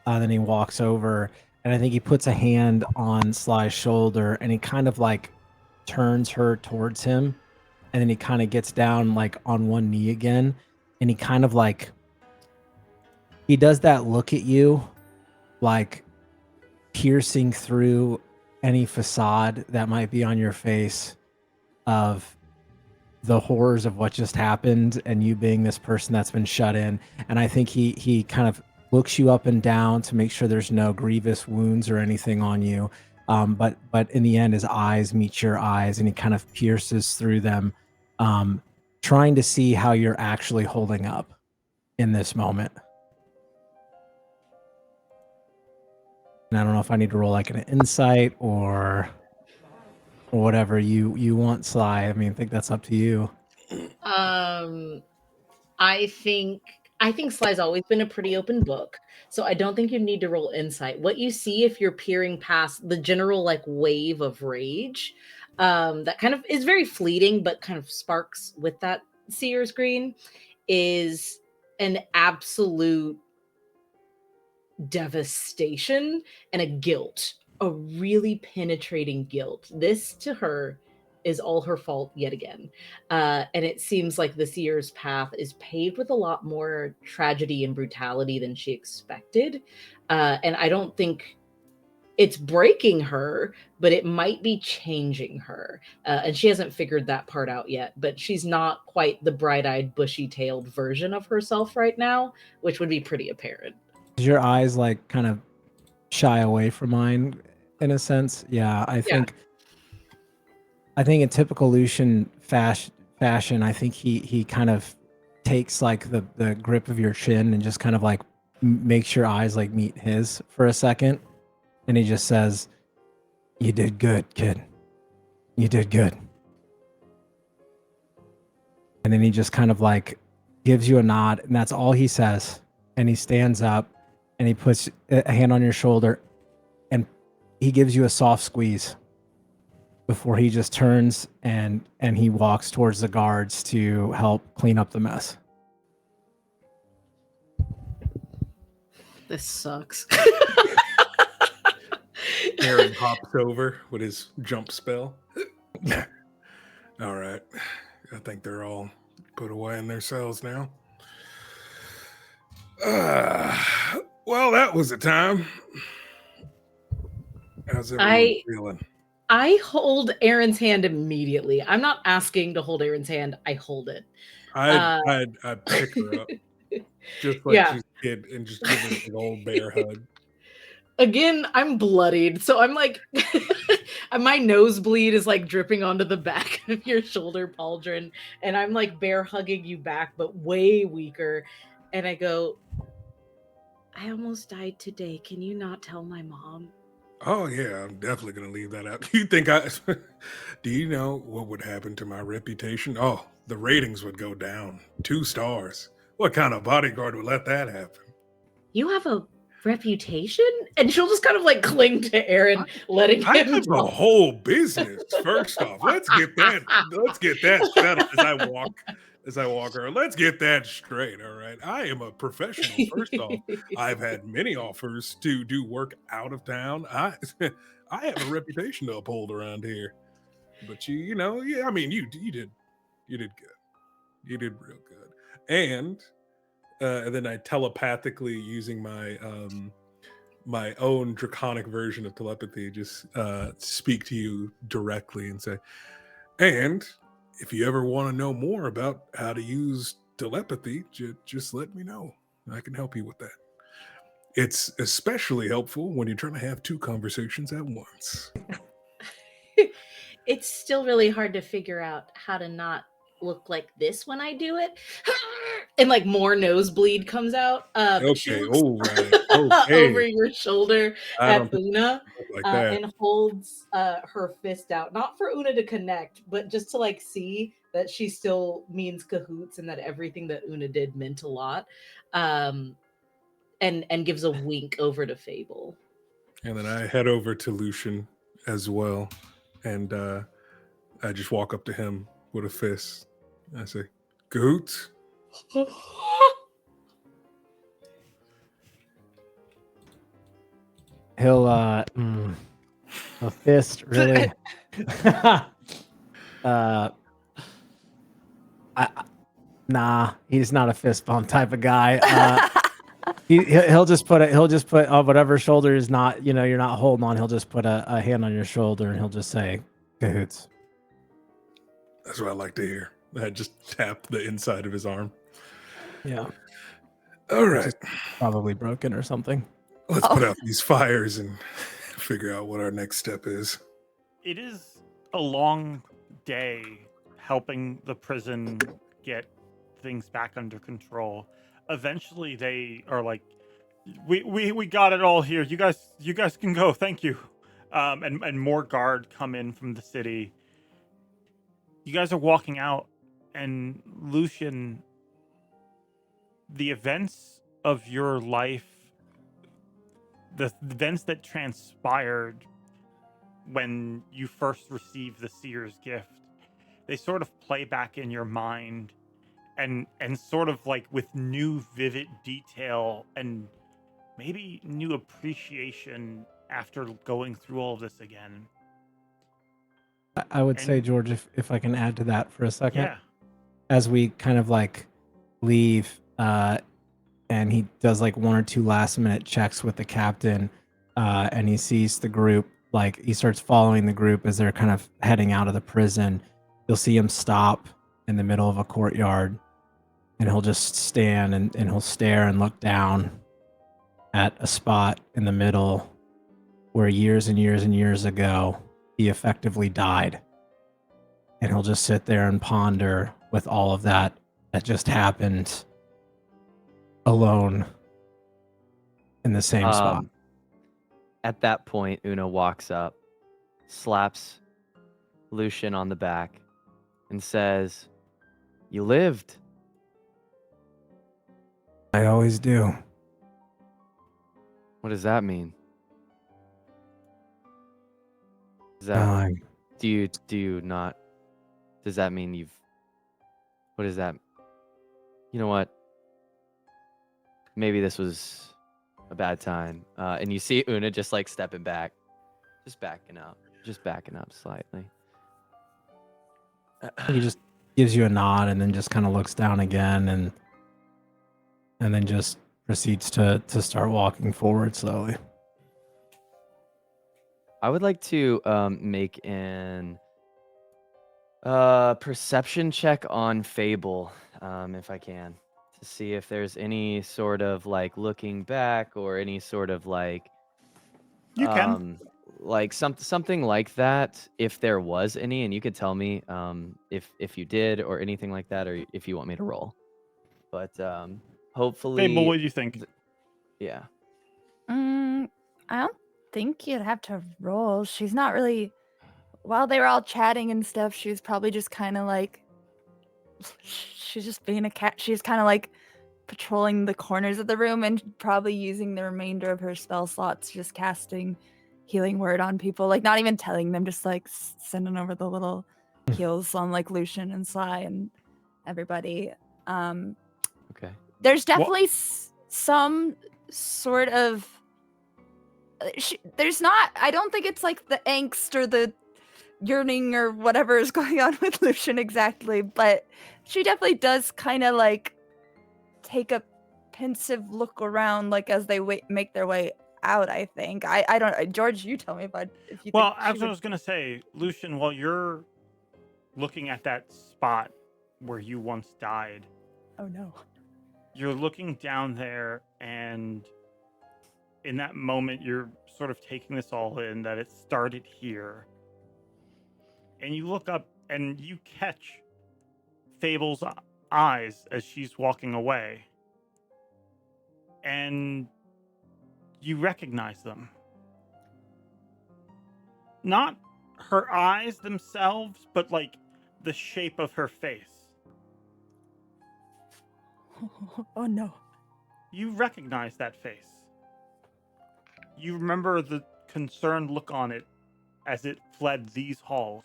then he walks over, and I think he puts a hand on Sly's shoulder, and he kind of like turns her towards him, and then he kind of gets down like on one knee again, and he kind of like he does that look at you, like piercing through any facade that might be on your face of the horrors of what just happened and you being this person that's been shut in. And I think he kind of looks you up and down to make sure there's no grievous wounds or anything on you. But in the end, his eyes meet your eyes, and he kind of pierces through them, trying to see how you're actually holding up in this moment. And I don't know if I need to roll like an insight or whatever you want, Sly. I mean, I think that's up to you. I think Sly's always been a pretty open book, so I don't think you need to roll insight. What you see if you're peering past the general like wave of rage, that kind of is very fleeting, but kind of sparks with that Seer's green, is an absolute devastation and a guilt, a really penetrating guilt. This to her is all her fault yet again. And it seems like this year's path is paved with a lot more tragedy and brutality than she expected. And I don't think it's breaking her, but it might be changing her. And she hasn't figured that part out yet, but she's not quite the bright-eyed, bushy-tailed version of herself right now, which would be pretty apparent. Does your eyes like kind of shy away from mine in a sense? Yeah, I think in typical Lucian fashion, I think he kind of takes like the grip of your chin and just kind of like makes your eyes like meet his for a second, and he just says, "You did good, kid. You did good." And then he just kind of like gives you a nod, and that's all he says. And he stands up and he puts a hand on your shoulder and he gives you a soft squeeze before he just turns and he walks towards the guards to help clean up the mess. This sucks. Aaren hops over with his jump spell. All right. I think they're all put away in their cells now. Well, that was a time. How's everyone feeling? I hold Aaron's hand immediately. I'm not asking to hold Aaron's hand. I hold it. I'd pick her up just like she's a kid and just give her an old bear hug. Again, I'm bloodied, so I'm like, my nosebleed is like dripping onto the back of your shoulder pauldron, and I'm like bear hugging you back, but way weaker. And I go, I almost died today. Can you not tell my mom? Oh yeah, I'm definitely gonna leave that out. You think do you know what would happen to my reputation? Oh, the ratings would go down 2 stars. What kind of bodyguard would let that happen? You have a reputation? And she'll just kind of like cling to Aaren, letting him I have a whole business. First off, let's get that settled as I walk her. Let's get that straight. All right. I am a professional. First off, I've had many offers to do work out of town. I have a reputation to uphold around here. But you did good. You did real good. And then I telepathically, using my my own draconic version of telepathy, just speak to you directly and say, and if you ever want to know more about how to use telepathy, just let me know. I can help you with that. It's especially helpful when you're trying to have 2 conversations at once. It's still really hard to figure out how to not look like this when I do it. And like more nosebleed comes out. Okay, okay. Over your shoulder at Una, like that. and holds her fist out, not for Una to connect, but just to like see that she still means cahoots and that everything that Una did meant a lot. And gives a wink over to Fable. And then I head over to Lucian as well, and I just walk up to him with a fist I say, Cahoots? He'll a fist really. Nah, he's not a fist bump type of guy. He'll just put whatever shoulder is not, you're not holding on. He'll just put a hand on your shoulder and he'll just say, Cahoots. That's what I like to hear. I just tapped the inside of his arm. Yeah. All right. Probably broken or something. Let's put out these fires and figure out what our next step is. It is a long day helping the prison get things back under control. Eventually they are like, we got it all here. You guys can go. Thank you. And more guard come in from the city. You guys are walking out, and Lucian, the events of your life, the events that transpired when you first received the Seer's gift, they sort of play back in your mind and sort of like with new vivid detail and maybe new appreciation after going through all of this again. I would say, George, if I can add to that for a second. Yeah. As we kind of like leave, and he does like one or two last minute checks with the captain, and he sees the group, like he starts following the group as they're kind of heading out of the prison. You'll see him stop in the middle of a courtyard, and he'll just stand and he'll stare and look down at a spot in the middle where years and years and years ago he effectively died. And he'll just sit there and ponder with all of that just happened alone in the same spot. At that point, Una walks up, slaps Lucian on the back, and says, "You lived." I always do. What does that mean? Does that, I do you not? Does that mean you've? What is that? You know what? Maybe this was a bad time. And you see Una just like stepping back, just backing up slightly. He just gives you a nod and then just kind of looks down again and then just proceeds to start walking forward slowly. I would like to make an perception check on Fable, if I can, to see if there's any sort of like looking back or any sort of like You can. like something like that, if there was any, and you could tell me if you did or anything like that, or if you want me to roll. But hopefully, Fable, what do you think? Yeah. I don't think you'd have to roll. She's not really. While they were all chatting and stuff, she was probably just kind of like. She's just being a cat. She's kind of like patrolling the corners of the room and probably using the remainder of her spell slots, just casting healing word on people. Like not even telling them, just like sending over the little heals on like Lucian and Sly and everybody. Okay. There's definitely some sort of. There's not. I don't think it's like the angst or the yearning or whatever is going on with Lucian exactly, but she definitely does kind of like take a pensive look around, like as they make their way out. I think. I don't. George, you tell me if you. Well, think as I was gonna say, Lucian, while you're looking at that spot where you once died. Oh no. You're looking down there, and in that moment, you're sort of taking this all in, that it started here. And you look up, and you catch Fable's eyes as she's walking away. And you recognize them. Not her eyes themselves, but like the shape of her face. Oh no. You recognize that face. You remember the concerned look on it as it fled these halls.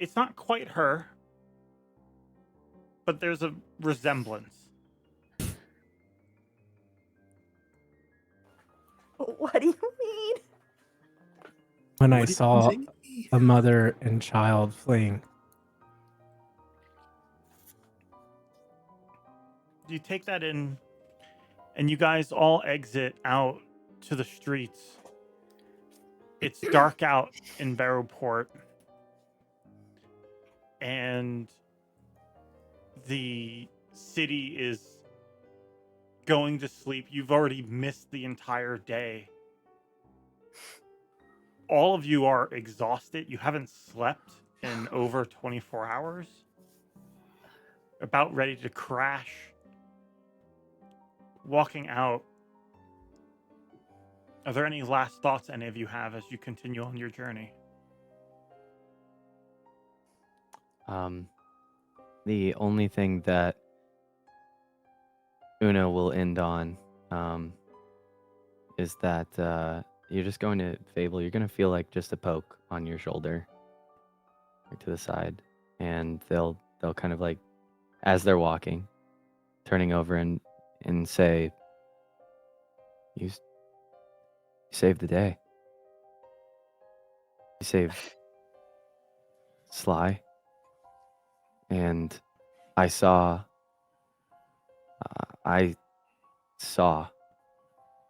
It's not quite her, but there's a resemblance. What do you mean? When I What did you saw say? a mother and child fleeing, You take that in, and you guys all exit out to the streets. It's dark out in Barrowport, and the city is going to sleep. You've already missed the entire day. All of you are exhausted. You haven't slept in over 24 hours. About ready to crash. Walking out. Are there any last thoughts any of you have as you continue on your journey? The only thing that Una will end on is that you're just going to Fable. You're going to feel like just a poke on your shoulder, like to the side, and they'll kind of like, as they're walking, turning over and say, "You saved the day. You saved Sly, and I saw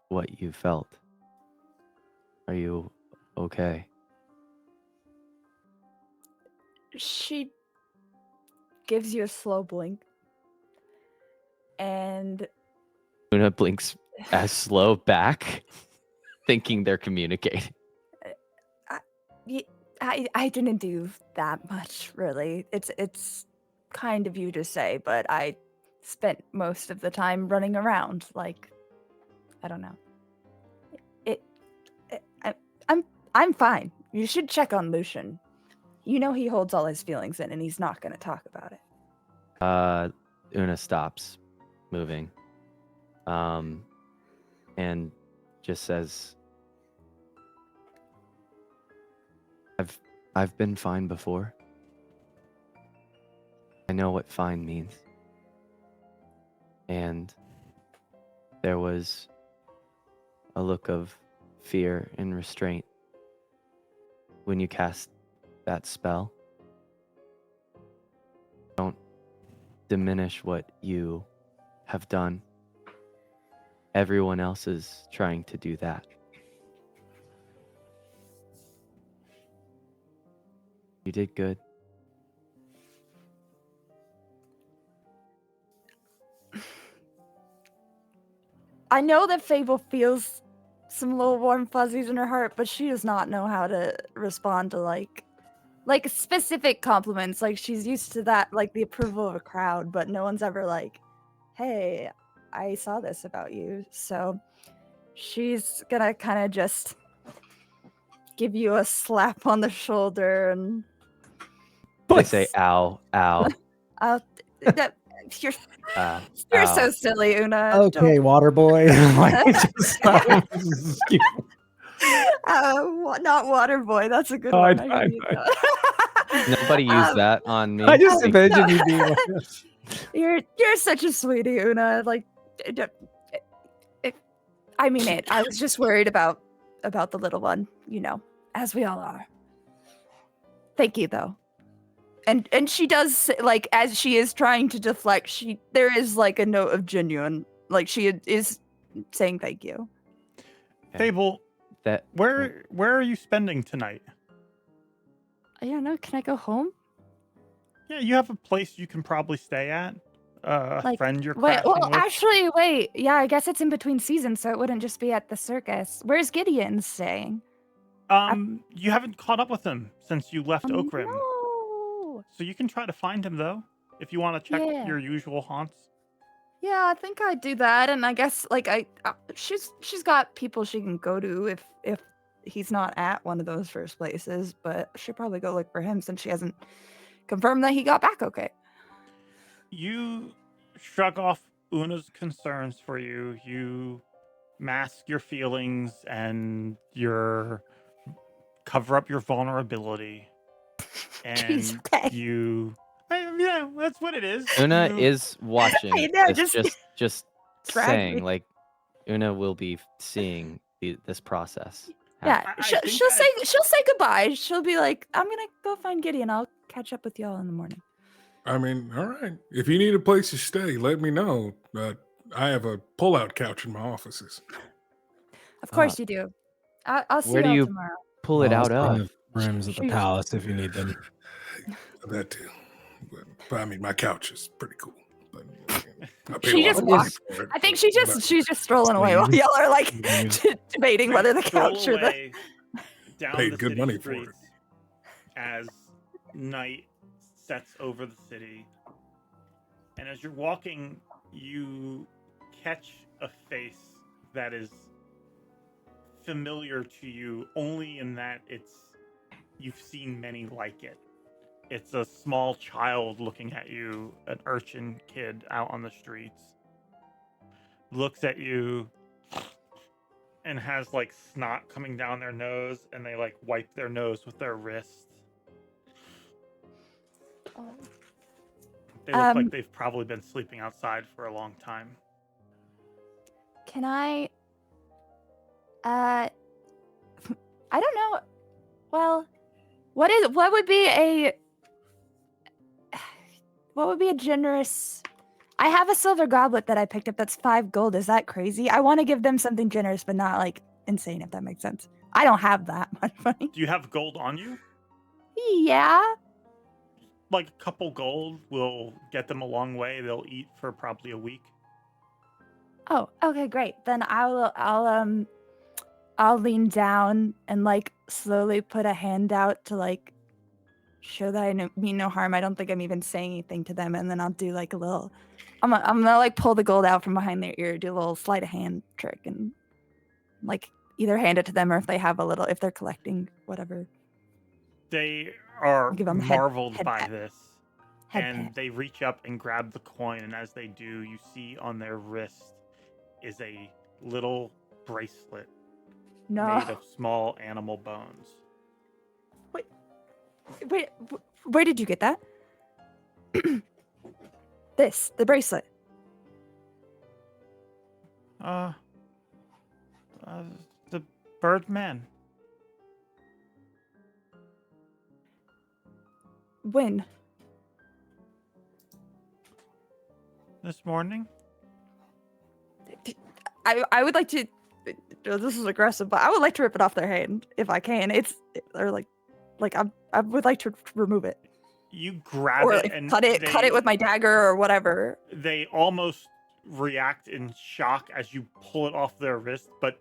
what you felt. Are you okay?" She gives you a slow blink. And Una blinks as slow back, thinking they're communicating. I didn't do that much, really. It's kind of you to say, but I spent most of the time running around. Like, I don't know. I'm fine. You should check on Lucian. You know he holds all his feelings in, and he's not going to talk about it. Una stops moving, and just says, I've been fine before. I know what fine means. And there was a look of fear and restraint when you cast that spell. Don't diminish what you have done. Everyone else is trying to do that. You did good. I know that Fable feels some little warm fuzzies in her heart, but she does not know how to respond to like specific compliments. Like, she's used to that, like the approval of a crowd, but no one's ever like, "Hey, I saw this about you." So she's gonna kind of just give you a slap on the shoulder and They say, "Ow, ow." you're Ow. so silly, Una. okay, water boy. Like, just stop. Not water boy. That's a good Oh, one. I use that. Nobody used that on me. I just Thank- imagine you being like this. You're such a sweetie, Una. Like, I mean it. I was just worried about the little one, as we all are. Thank you, though. And she does, like, as she is trying to deflect, there is like a note of genuine, like, she is saying thank you. Fable, That where are you spending tonight? I don't know. Can I go home? Yeah, you have a place you can probably stay at. A Like, friend you're Wait, crashing well, with. actually, wait. Yeah, I guess it's in between seasons, so it wouldn't just be at the circus. Where's Gideon staying? You haven't caught up with him since you left Oakrim. No. So you can try to find him though, if you want to check Yeah. your usual haunts. Yeah, I think I'd do that, and I guess like she's got people she can go to if he's not at one of those first places, but she'll probably go look for him since she hasn't confirmed that he got back okay. You shrug off Una's concerns for you. You mask your feelings and cover up your vulnerability. and Jeez, okay. yeah, that's what it is. Una You- is watching. I know, this, just drag saying, me. like, Una will be seeing this process. Yeah, I she'll think say goodbye. She'll be like, I'm gonna go find Gideon. I'll catch up with y'all in the morning. I mean, all right. If you need a place to stay, let me know. I have a pull-out couch in my offices. Of course you do. I'll see Where do y'all you tomorrow. pull it out I of? have rooms at the Shoot. palace if you need them. That too. But I mean, my couch is pretty cool. But, I paid She a lot just of money walked. for it, I think but- she's just strolling away while y'all are like debating whether the stroll couch or the. away down Paid the good city money for it. streets as night sets over the city. And as you're walking, you catch a face that is familiar to you only in that you've seen many like it. It's a small child looking at you, an urchin kid out on the streets. Looks at you and has like snot coming down their nose, and they like wipe their nose with their wrist. They look like they've probably been sleeping outside for a long time. Can I? I don't know. Well, what would be a generous? I have a silver goblet that I picked up that's 5 gold. Is that crazy? I want to give them something generous, but not like insane, if that makes sense. I don't have that much money. Do you have gold on you? Yeah. Like a couple gold will get them a long way. They'll eat for probably a week. Oh, okay, great. Then I'll lean down and like slowly put a hand out to like show that I mean no harm. I don't think I'm even saying anything to them, and then I'll do like a little. I'm gonna like pull the gold out from behind their ear, do a little sleight of hand trick, and like either hand it to them or if they have a little, if they're collecting whatever. They are Give 'em marveled head by pat. this. Head And pat. they reach up and grab the coin, and as they do, you see on their wrist is a little bracelet No. made of small animal bones. Wait, where did you get that? The bracelet. The Birdman. When? This morning? I would like to. This is aggressive, but I would like to rip it off their hand if I can. Or like I would like to remove it You grab or it like, and cut it with my dagger or whatever. They almost react in shock as you pull it off their wrist, but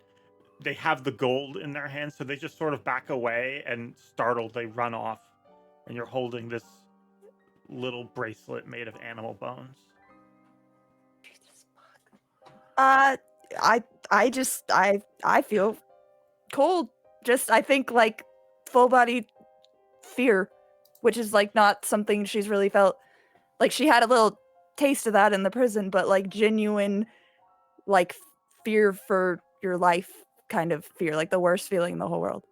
they have the gold in their hands, so they just sort of back away, and startled, they run off, and you're holding this little bracelet made of animal bones. I feel cold. Just I think like full body fear, which is like not something she's really felt. Like she had a little taste of that in the prison, but like genuine like fear for your life kind of fear, like the worst feeling in the whole world,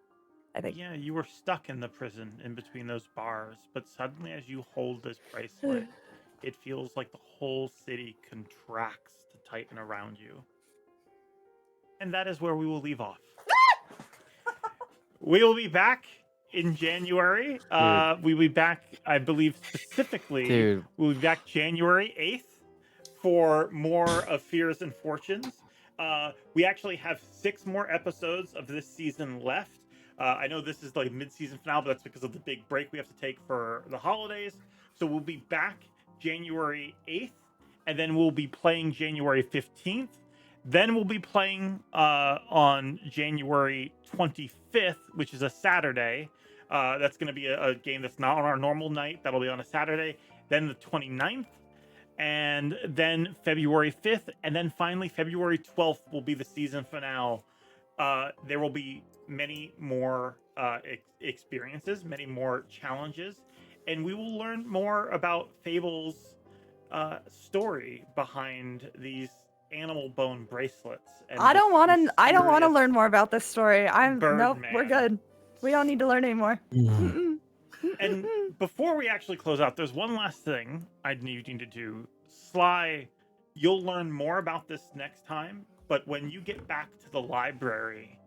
I think. Yeah, you were stuck in the prison in between those bars, but suddenly as you hold this bracelet, it feels like the whole city contracts to tighten around you. And that is where we will leave off. We will be back in January. We will be back, I believe, specifically. Dude. We'll be back January 8th for more of Fears and Fortunes. We actually have 6 more episodes of this season left. I know this is like mid-season finale, but that's because of the big break we have to take for the holidays. So we'll be back January 8th, and then we'll be playing January 15th. Then we'll be playing on January 25th, which is a Saturday. That's going to be a game that's not on our normal night. That'll be on a Saturday. Then the 29th, and then February 5th, and then finally February 12th will be the season finale. There will be many more experiences, many more challenges, and we will learn more about Fable's story behind these animal bone bracelets. And I don't want to. this I don't want to mysterious learn more about this story. Nope. We're Birdman. good. We don't need to learn anymore. Mm. And before we actually close out, there's one last thing I need you to do. Sly, you'll learn more about this next time, but when you get back to the library,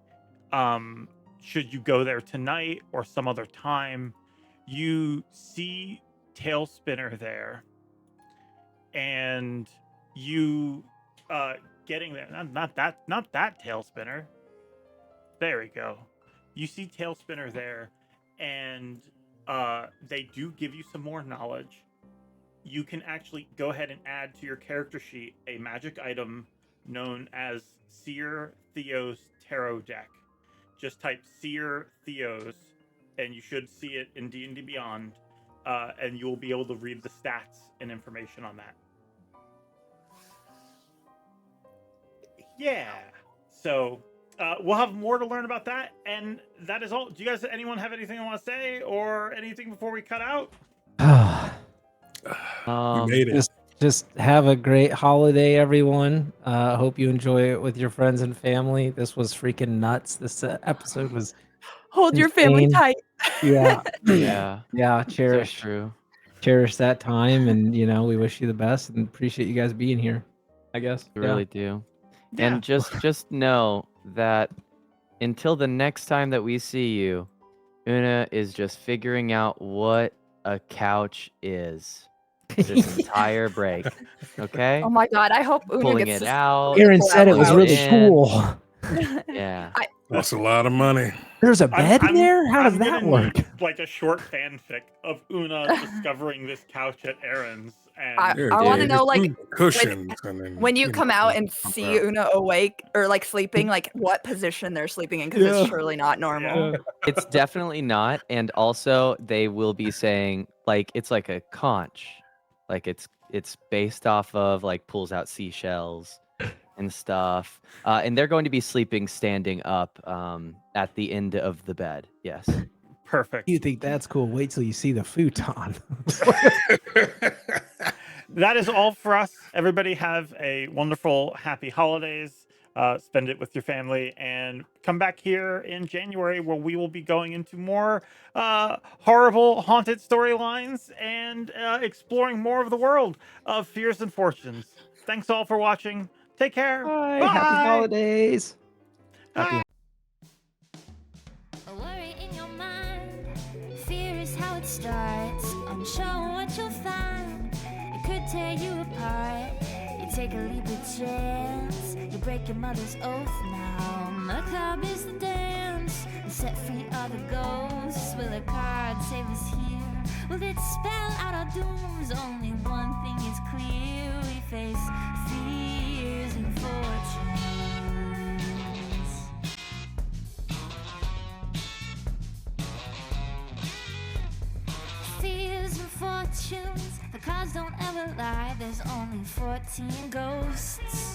should you go there tonight or some other time, you see Tailspinner there, and you getting there. Not that Tailspinner. There we go. You see Tailspinner there, and they do give you some more knowledge. You can actually go ahead and add to your character sheet a magic item known as Seer Theos Terro Deck. Just type Seer Theos, and you should see it in D&D Beyond, and you'll be able to read the stats and information on that. Yeah. So we'll have more to learn about that, and that is all. Do you guys, anyone have anything they want to say or anything before we cut out? You made it. Just have a great holiday, everyone. Hope you enjoy it with your friends and family. This was freaking nuts. This episode was Hold your family insane. tight. Yeah. Yeah. Yeah. So Cherish true. that time, and we wish you the best and appreciate you guys being here, I guess. We really do. Yeah. And just know that until the next time that we see you, Una is just figuring out what a couch is. This entire break. Okay? Oh my god, I hope Una Pulling gets it to out. Aaron said it was Wow. really In. cool. Yeah. That's a lot of money. There's a bed in there? How does I'm that gonna work? need, like a short fanfic of Una discovering this couch at Aaron's. And I want to know, like, cushions. And then, when you come out and pump see out. Una awake or like sleeping, like what position they're sleeping in, because Yeah. it's surely not normal. Yeah. It's definitely not. And also they will be saying like it's like a conch. Like it's based off of like pulls out seashells and stuff. And they're going to be sleeping standing up at the end of the bed. Yes. Perfect. You think that's cool? Wait till you see the futon. That is all for us. Everybody have a wonderful, happy holidays. Spend it with your family, and come back here in January where we will be going into more horrible, haunted storylines and exploring more of the world of fears and fortunes. Thanks all for watching. Take care. Bye. Bye. Happy holidays. Bye. A worry in your mind. Fear is how it starts. Unsure what you'll find. It could tear you apart. You take a leap of chance. You break your mother's oath now. Macabre is the dance. The set free are the ghosts. Will a card save us here? Will it spell out our dooms? Only one thing is clear. We face fears and fortunes. Fears and fortunes, the cards don't ever lie. There's only 14 ghosts.